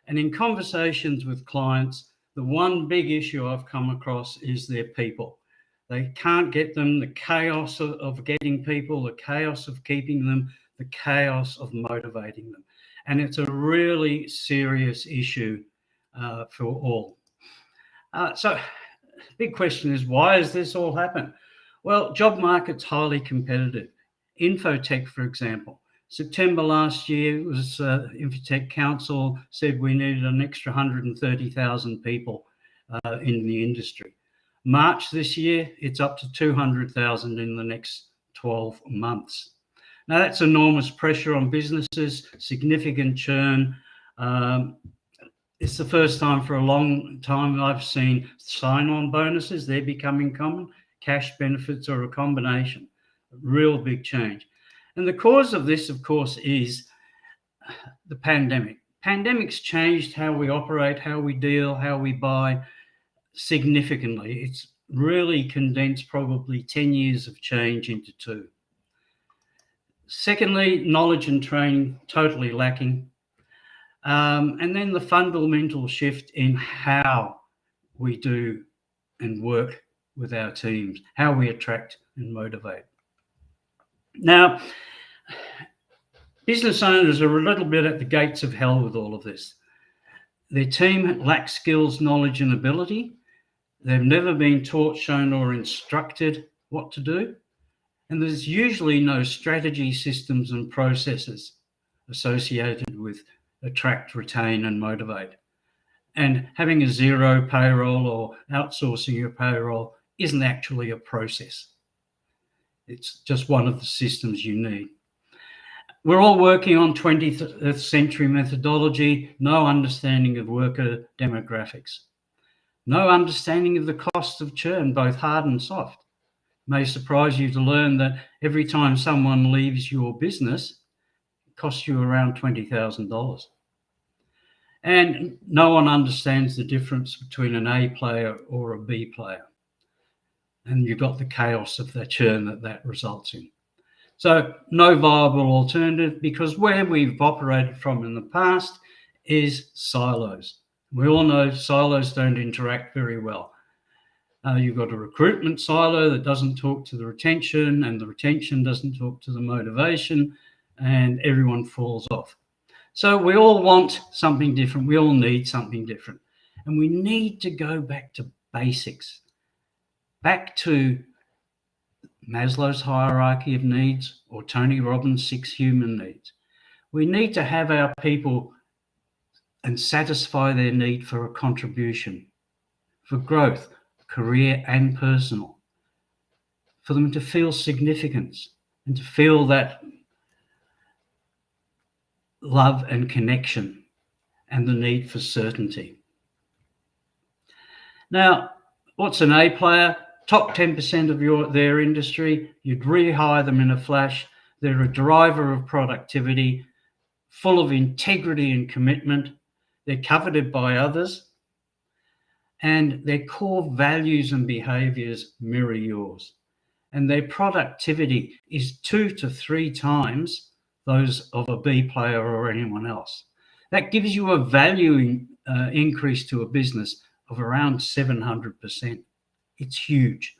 And in conversations with clients, the one big issue I've come across is their people. They can't get them, the chaos of getting people, the chaos of keeping them, the chaos of motivating them. And it's a really serious issue for all. So big question is, why has this all happened? Well, job market's highly competitive. Infotech, for example, September last year, it was Infotech Council said we needed an extra 130,000 people in the industry. March this year, it's up to 200,000 in the next 12 months. Now, that's enormous pressure on businesses, significant churn. It's the first time for a long time I've seen sign-on bonuses. They're becoming common. Cash benefits are a combination. Real big change. And the cause of this, of course, is the pandemic. Pandemic's changed how we operate, how we deal, how we buy significantly. It's really condensed probably 10 years of change into 2. Secondly, knowledge and training totally lacking. And then the fundamental shift in how we do and work with our teams, how we attract and motivate. Now, business owners are a little bit at the gates of hell with all of this. Their team lacks skills, knowledge, and ability. They've never been taught, shown, or instructed what to do. And there's usually no strategy, systems, and processes associated with attract, retain, and motivate. And having a zero payroll or outsourcing your payroll isn't actually a process. It's just one of the systems you need. We're all working on 20th century methodology, no understanding of worker demographics, no understanding of the cost of churn, both hard and soft. It may surprise you to learn that every time someone leaves your business, it costs you around $20,000. And no one understands the difference between an A player or a B player. And you've got the chaos of the churn that results in. So no viable alternative, because where we've operated from in the past is silos. We all know silos don't interact very well. You've got a recruitment silo that doesn't talk to the retention, and the retention doesn't talk to the motivation, and everyone falls off. So we all want something different. We all need something different. And we need to go back to basics, back to Maslow's hierarchy of needs, or Tony Robbins' 6 human needs. We need to have our people and satisfy their need for a contribution, for growth, career and personal, for them to feel significance and to feel that love and connection and the need for certainty. Now, what's an A player? Top 10% of their industry, you'd rehire them in a flash. They're a driver of productivity, full of integrity and commitment. They're coveted by others. and their core values and behaviors mirror yours. And their productivity is 2 to 3 times those of a B player or anyone else. That gives you a value increase to a business of around 700%. It's huge.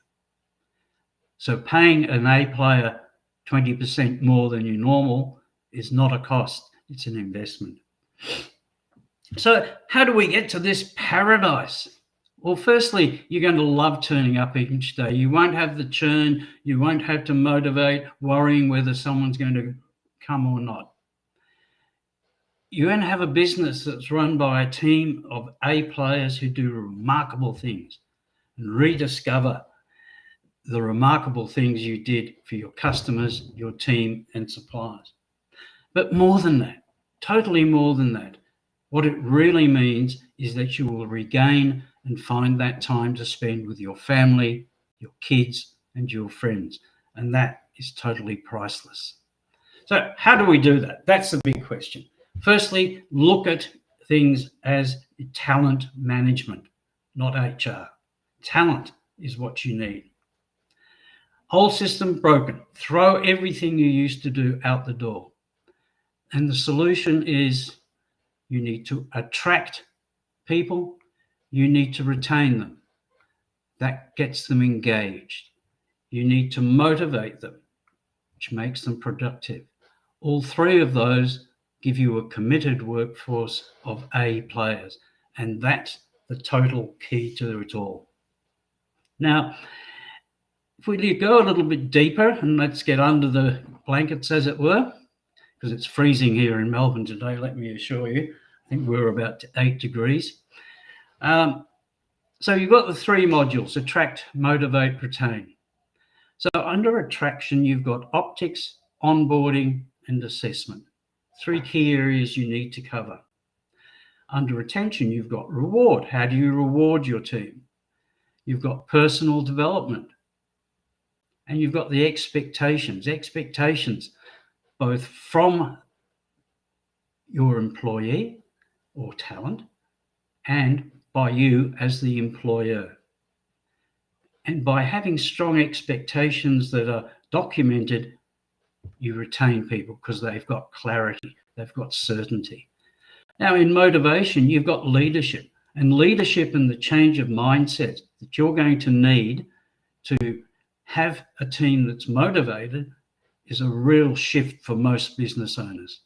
So paying an A player 20% more than your normal is not a cost, it's an investment. So how do we get to this paradise? Well, firstly, you're going to love turning up each day. You won't have the churn. You won't have to motivate, worrying whether someone's going to come or not. You're going to have a business that's run by a team of A players who do remarkable things and rediscover the remarkable things you did for your customers, your team, and suppliers. But more than that, totally more than that, what it really means is that you will regain and find that time to spend with your family, your kids, and your friends. And that is totally priceless. So how do we do that? That's the big question. Firstly, look at things as talent management, not HR. Talent is what you need. Whole system broken. Throw everything you used to do out the door. And the solution is you need to attract people. You need to retain them. That gets them engaged. You need to motivate them, which makes them productive. All three of those give you a committed workforce of A players, and that's the total key to it all. Now, if we go a little bit deeper and let's get under the blankets, as it were, because it's freezing here in Melbourne today, let me assure you. I think we're about 8 degrees. So you've got the 3 modules: attract, motivate, retain. So under attraction, you've got optics, onboarding, and assessment. 3 key areas you need to cover. Under retention, you've got reward. How do you reward your team? You've got personal development. And you've got the expectations both from your employee or talent and by you as the employer. And by having strong expectations that are documented, you retain people because they've got clarity, they've got certainty. Now, in motivation, you've got leadership, and leadership and the change of mindset that you're going to need to have a team that's motivated is a real shift for most business owners,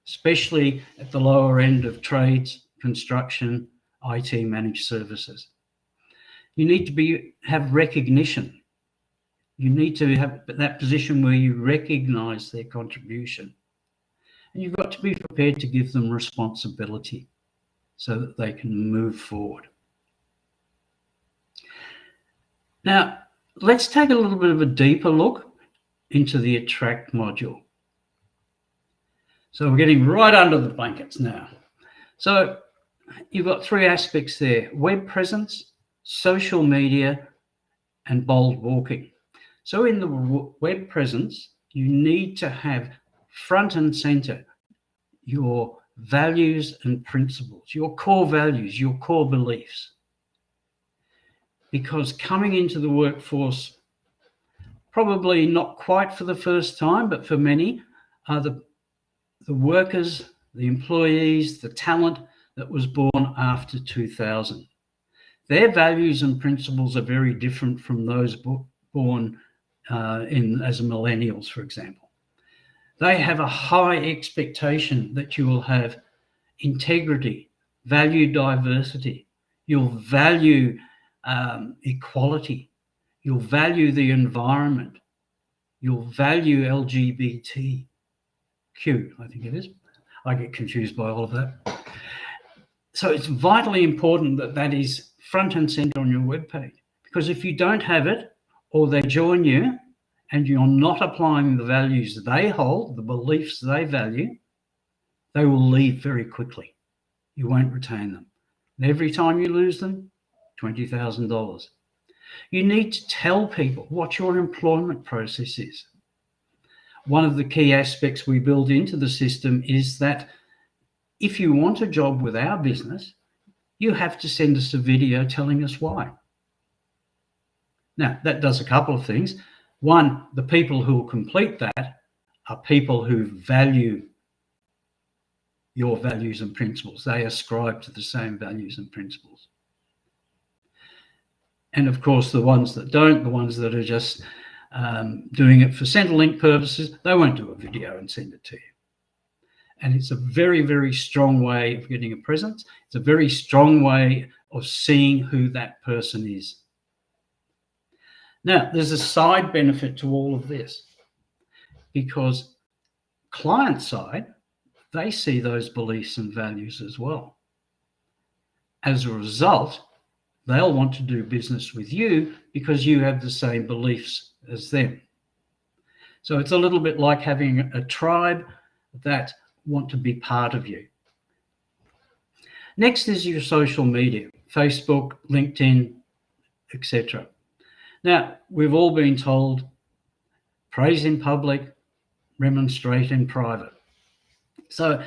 especially at the lower end of trades, construction, IT managed services. You need to have recognition. You need to have that position where you recognize their contribution. And you've got to be prepared to give them responsibility so that they can move forward. Now, let's take a little bit of a deeper look into the attract module. So we're getting right under the blankets now. So you've got 3 aspects there: web presence, social media, and bold walking. So in the web presence, you need to have front and center your values and principles, your core values, your core beliefs. Because coming into the workforce, probably not quite for the first time, but for many, are the workers, the employees, the talent that was born after 2000. Their values and principles are very different from those born as millennials, for example. They have a high expectation that you will have integrity, value diversity, you'll value equality, you'll value the environment, you'll value LGBTQ, I think it is. I get confused by all of that. So it's vitally important that that is front and center on your webpage, because if you don't have it, or they join you and you're not applying the values they hold, the beliefs they value, they will leave very quickly. You won't retain them. And every time you lose them, $20,000. You need to tell people what your employment process is. One of the key aspects we build into the system is that if you want a job with our business, you have to send us a video telling us why. Now, that does a couple of things. One, the people who will complete that are people who value your values and principles. They ascribe to the same values and principles. And of course, the ones that don't, the ones that are just doing it for Centrelink purposes, they won't do a video and send it to you. And it's a very, very strong way of getting a presence. It's a very strong way of seeing who that person is. Now, there's a side benefit to all of this, because client side, they see those beliefs and values as well. As a result, they'll want to do business with you because you have the same beliefs as them. So it's a little bit like having a tribe that want to be part of you. Next is your social media, Facebook, LinkedIn, etc. Now, we've all been told, praise in public, remonstrate in private. So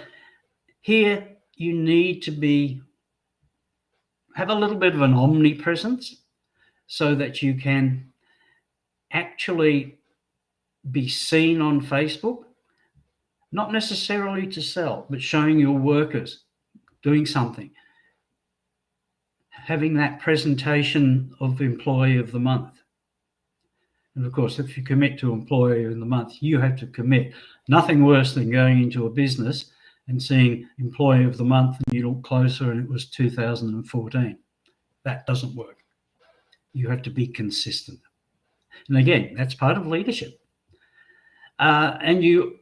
here you need to have a little bit of an omnipresence so that you can actually be seen on Facebook, not necessarily to sell, but showing your workers doing something, having that presentation of Employee of the Month. And of course, if you commit to Employee of the Month, you have to commit. Nothing worse than going into a business and seeing Employee of the Month and you look closer and it was 2014. That doesn't work. You have to be consistent. And again, that's part of leadership. And you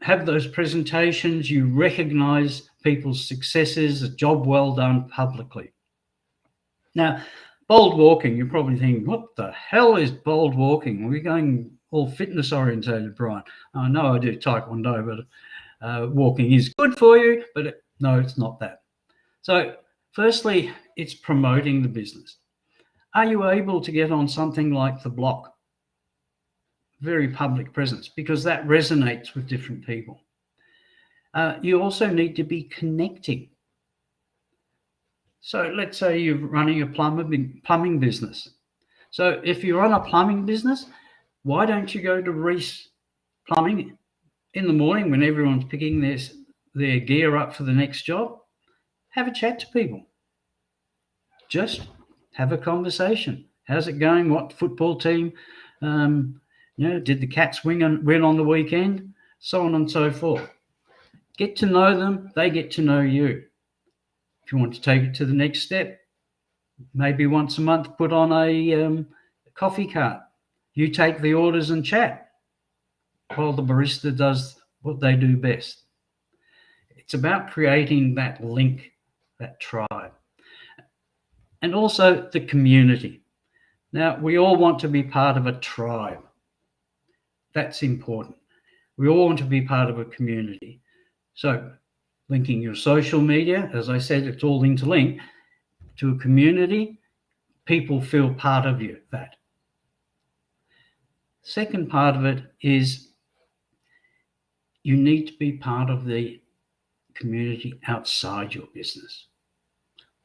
have those presentations, you recognize people's successes, a job well done publicly. Now, bold walking, you're probably thinking, what the hell is bold walking? We're going all fitness orientated, Brian. I know I do Taekwondo, but walking is good for you, but no, it's not that. So firstly, it's promoting the business. Are you able to get on something like The Block? Very public presence, because that resonates with different people. You also need to be connecting. So let's say you're running a plumbing business. So if you run a plumbing business, why don't you go to Reese Plumbing in the morning when everyone's picking their gear up for the next job? Have a chat to people. Just have a conversation. How's it going? What football team? Did the Cats win on the weekend? So on and so forth. Get to know them. They get to know you. If you want to take it to the next step, maybe once a month put on a coffee cart. You take the orders and chat while the barista does what they do best. It's about creating that link, that tribe. And also the community. Now, we all want to be part of a tribe. That's important. We all want to be part of a community. So linking your social media, as I said, it's all interlinked to a community. People feel part of that. Second part of it is you need to be part of the community outside your business.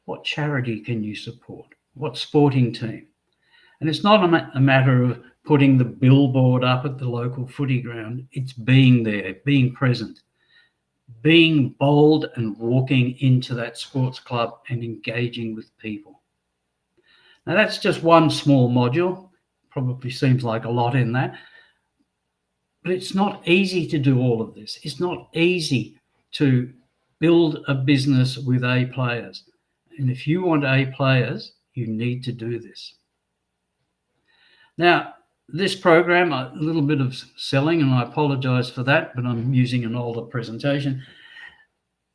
What charity can you support? What sporting team? And it's not a matter of putting the billboard up at the local footy ground. It's being there, being present, being bold and walking into that sports club and engaging with people. Now, that's just one small module. Probably seems like a lot in that. But it's not easy to do all of this. It's not easy to build a business with A players. And if you want A players, you need to do this. Now, this program, a little bit of selling, and I apologize for that, but I'm using an older presentation.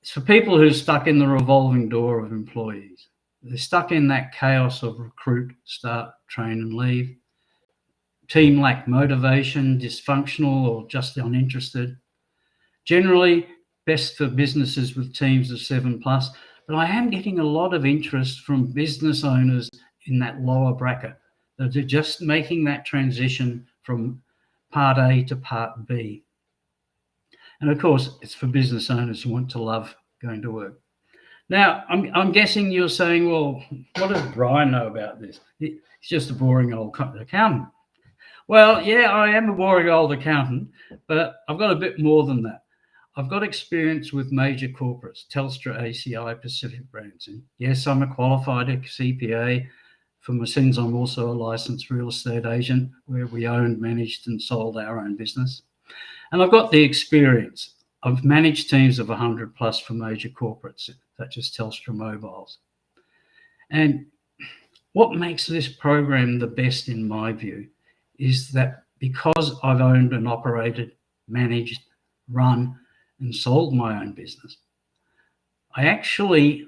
It's for people who are stuck in the revolving door of employees. They're stuck in that chaos of recruit, start, train, and leave. Team lack motivation, dysfunctional, or just uninterested. Generally, best for businesses with teams of 7+, but I am getting a lot of interest from business owners in that lower bracket. They're just making that transition from part A to part B. And of course, it's for business owners who want to love going to work. Now, I'm guessing you're saying, well, what does Brian know about this? He's just a boring old accountant. Well, yeah, I am a boring old accountant, but I've got a bit more than that. I've got experience with major corporates, Telstra, ACI, Pacific Brands. And yes, I'm a qualified CPA. For my sins, I'm also a licensed real estate agent where we owned, managed and sold our own business. And I've got the experience. I've managed teams of 100 plus for major corporates, such as Telstra Mobiles. And what makes this program the best in my view is that because I've owned and operated, managed, run and sold my own business, I actually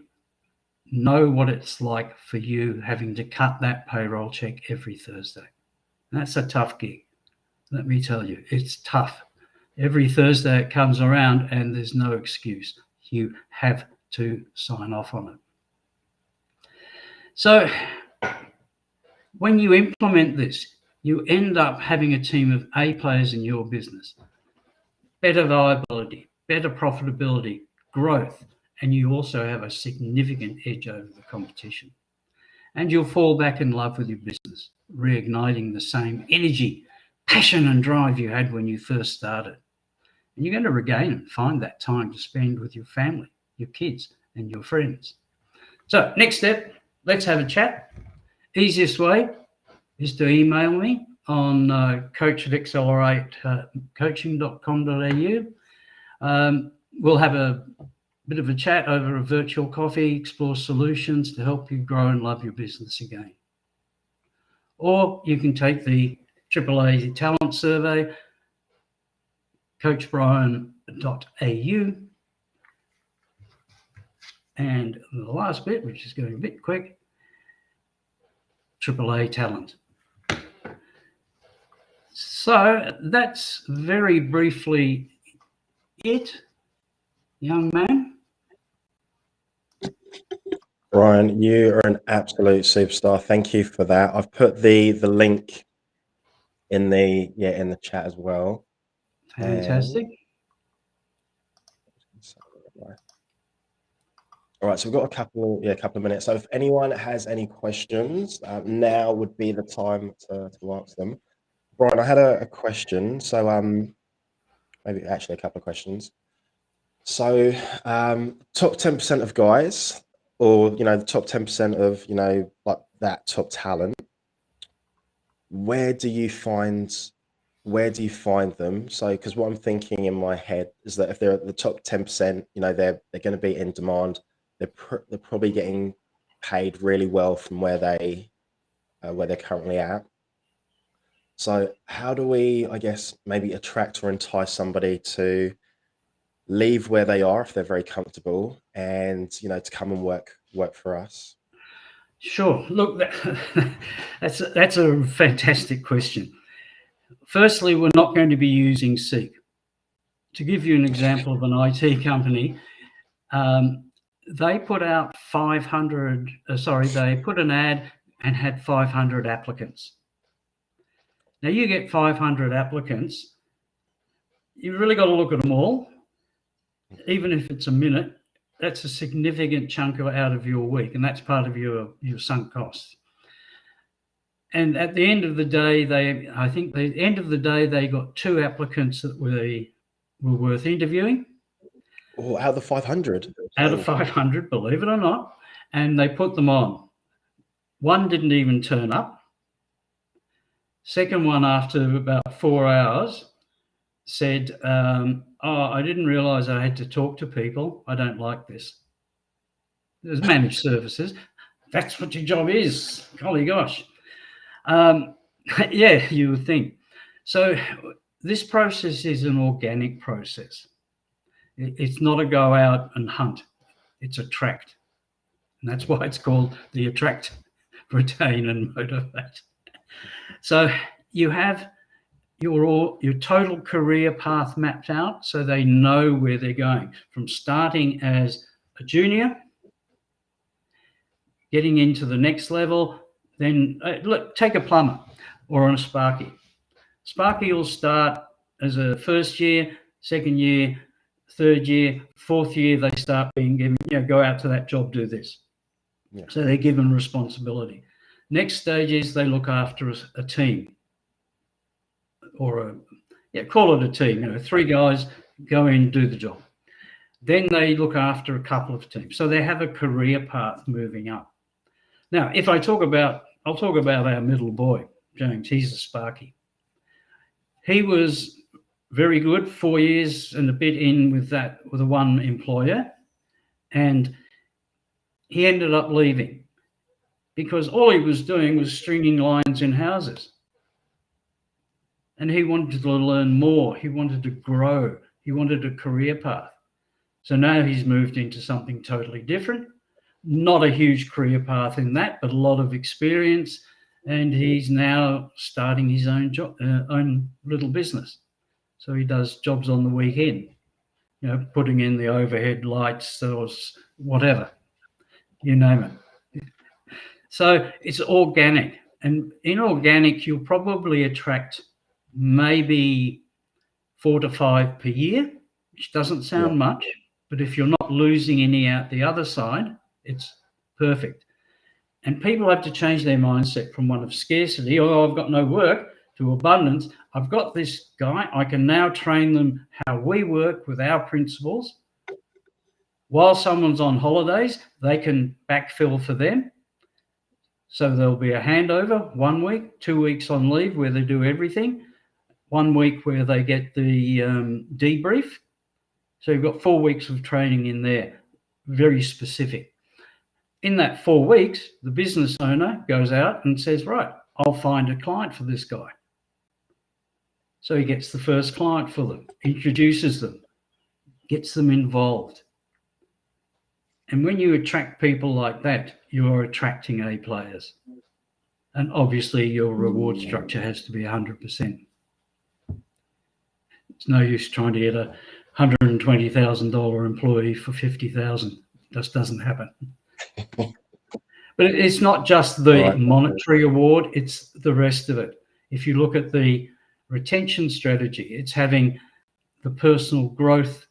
know what it's like for you having to cut that payroll check every Thursday. And that's a tough gig. Let me tell you, it's tough. Every Thursday it comes around and there's no excuse. You have to sign off on it. So when you implement this, you end up having a team of A players in your business, better viability, better profitability, growth, and you also have a significant edge over the competition. And you'll fall back in love with your business, reigniting the same energy, passion and drive you had when you first started. And you're going to regain and find that time to spend with your family, your kids and your friends. So next step, let's have a chat. Easiest way is to email me on coach@acceleratecoaching.com.au. We'll have a bit of a chat over a virtual coffee, explore solutions to help you grow and love your business again. Or you can take the AAA talent survey, coachbrian.au. And the last bit, which is going a bit quick, AAA talent. So that's very briefly it, young man. Brian, you are an absolute superstar. Thank you for that. I've put the link in the chat as well. Fantastic. All right, so we've got a couple of minutes. So if anyone has any questions, now would be the time to ask them. Brian, I had a question. So maybe actually a couple of questions. So top 10% of guys, or the top 10% of like that top talent, where do you find them? So because what I'm thinking in my head is that if they're at the top 10%, they're going to be in demand. They're probably getting paid really well from where they're currently at. So how do we, I guess, maybe attract or entice somebody to leave where they are if they're very comfortable and to come and work for us? Sure. Look, that's a fantastic question. Firstly, we're not going to be using Seek. To give you an example of an IT company, they put out they put an ad and had 500 applicants. Now you get 500 applicants, you've really got to look at them all. Even if it's a minute, that's a significant chunk out of your week, and that's part of your sunk costs. And at the end of the day, they got 2 applicants that were worth interviewing. Oh, out of the 500? Out of 500, believe it or not. And they put them on. One didn't even turn up. Second one, after about 4 hours, said, I didn't realize I had to talk to people. I don't like this. There's managed services. That's what your job is. Golly gosh. Yeah, you would think. So this process is an organic process. It's not a go out and hunt. It's attract. And that's why it's called the attract, retain and motivate. So you have your total career path mapped out so they know where they're going, from starting as a junior, getting into the next level. Then look, take a plumber or a Sparky. Sparky will start as a first year, second year, third year, fourth year, they start being given, go out to that job, do this. Yeah. So they're given responsibility. Next stage is they look after a team, or call it a team. 3 guys go in, do the job. Then they look after a couple of teams. So they have a career path moving up. Now, if I'll talk about our middle boy, James. He's a Sparky. He was very good, 4 years and a bit in with the one employer, and he ended up leaving because all he was doing was stringing lines in houses. And he wanted to learn more. He wanted to grow. He wanted a career path. So now he's moved into something totally different. Not a huge career path in that, but a lot of experience. And he's now starting his own job, own little business. So he does jobs on the weekend, putting in the overhead lights or whatever, you name it. So it's organic. And in organic, you'll probably attract maybe 4 to 5 per year, which doesn't sound much, but if you're not losing any out the other side, it's perfect. And people have to change their mindset from one of scarcity, I've got no work, to abundance. I've got this guy, I can now train them how we work with our principles. While someone's on holidays, they can backfill for them. So there'll be a handover, 1 week, 2 weeks on leave where they do everything. 1 week where they get the debrief. So you've got 4 weeks of training in there, very specific. In that 4 weeks, the business owner goes out and says, right, I'll find a client for this guy. So he gets the first client for them, introduces them, gets them involved. And when you attract people like that, you are attracting A players. And obviously your reward structure has to be 100%. It's no use trying to get a $120,000 employee for $50,000. Just doesn't happen. But it's not just the monetary award, it's the rest of it. If you look at the retention strategy, it's having the personal growth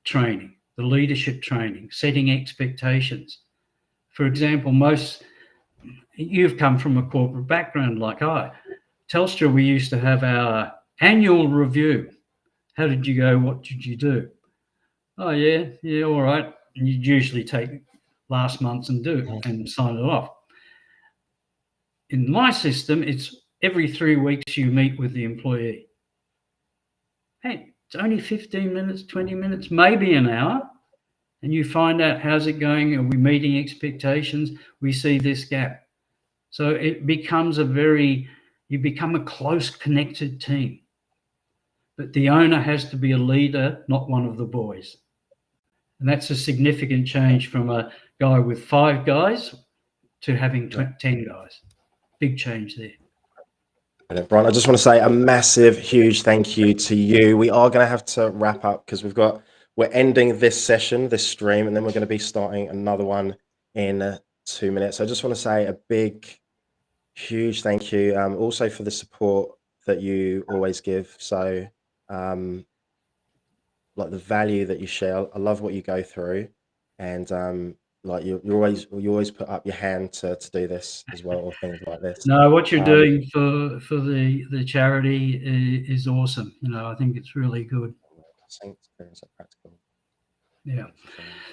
training, the leadership training, setting expectations. For example, you've come from a corporate background like I. Telstra, we used to have our annual review. How did you go? What did you do? Oh, yeah, all right. And you'd usually take last month's and sign it off. In my system, it's every 3 weeks you meet with the employee. Hey, it's only 15 minutes, 20 minutes, maybe an hour. And you find out how's it going? Are we meeting expectations? We see this gap. So it becomes you become a close connected team. But the owner has to be a leader, not one of the boys. And that's a significant change from a guy with 5 guys to having 10 guys. Big change there. Brian, I just want to say a massive, huge thank you to you. We are going to have to wrap up because we're ending this session, this stream, and then we're going to be starting another one in 2 minutes. So I just want to say a big, huge thank you also for the support that you always give. So like the value that you share, I love what you go through, and like you always put up your hand to do this as well, or things like this. No, what you're doing for the charity is awesome. I think it's really good. Yeah.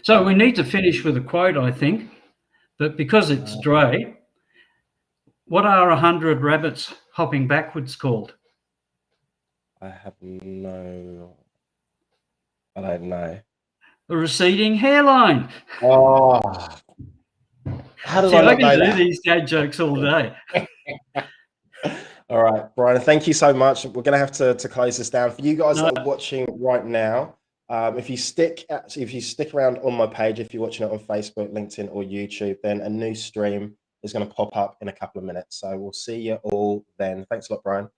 So we need to finish with a quote, I think, but because it's Dre, what are 100 rabbits hopping backwards called? I don't know. A receding hairline. Oh, how did I can do these dad jokes all day. All right, Brian, thank you so much. We're going to have to close this down. For you guys that are watching right now, if you stick around on my page, if you're watching it on Facebook, LinkedIn, or YouTube, then a new stream is going to pop up in a couple of minutes. So we'll see you all then. Thanks a lot, Brian.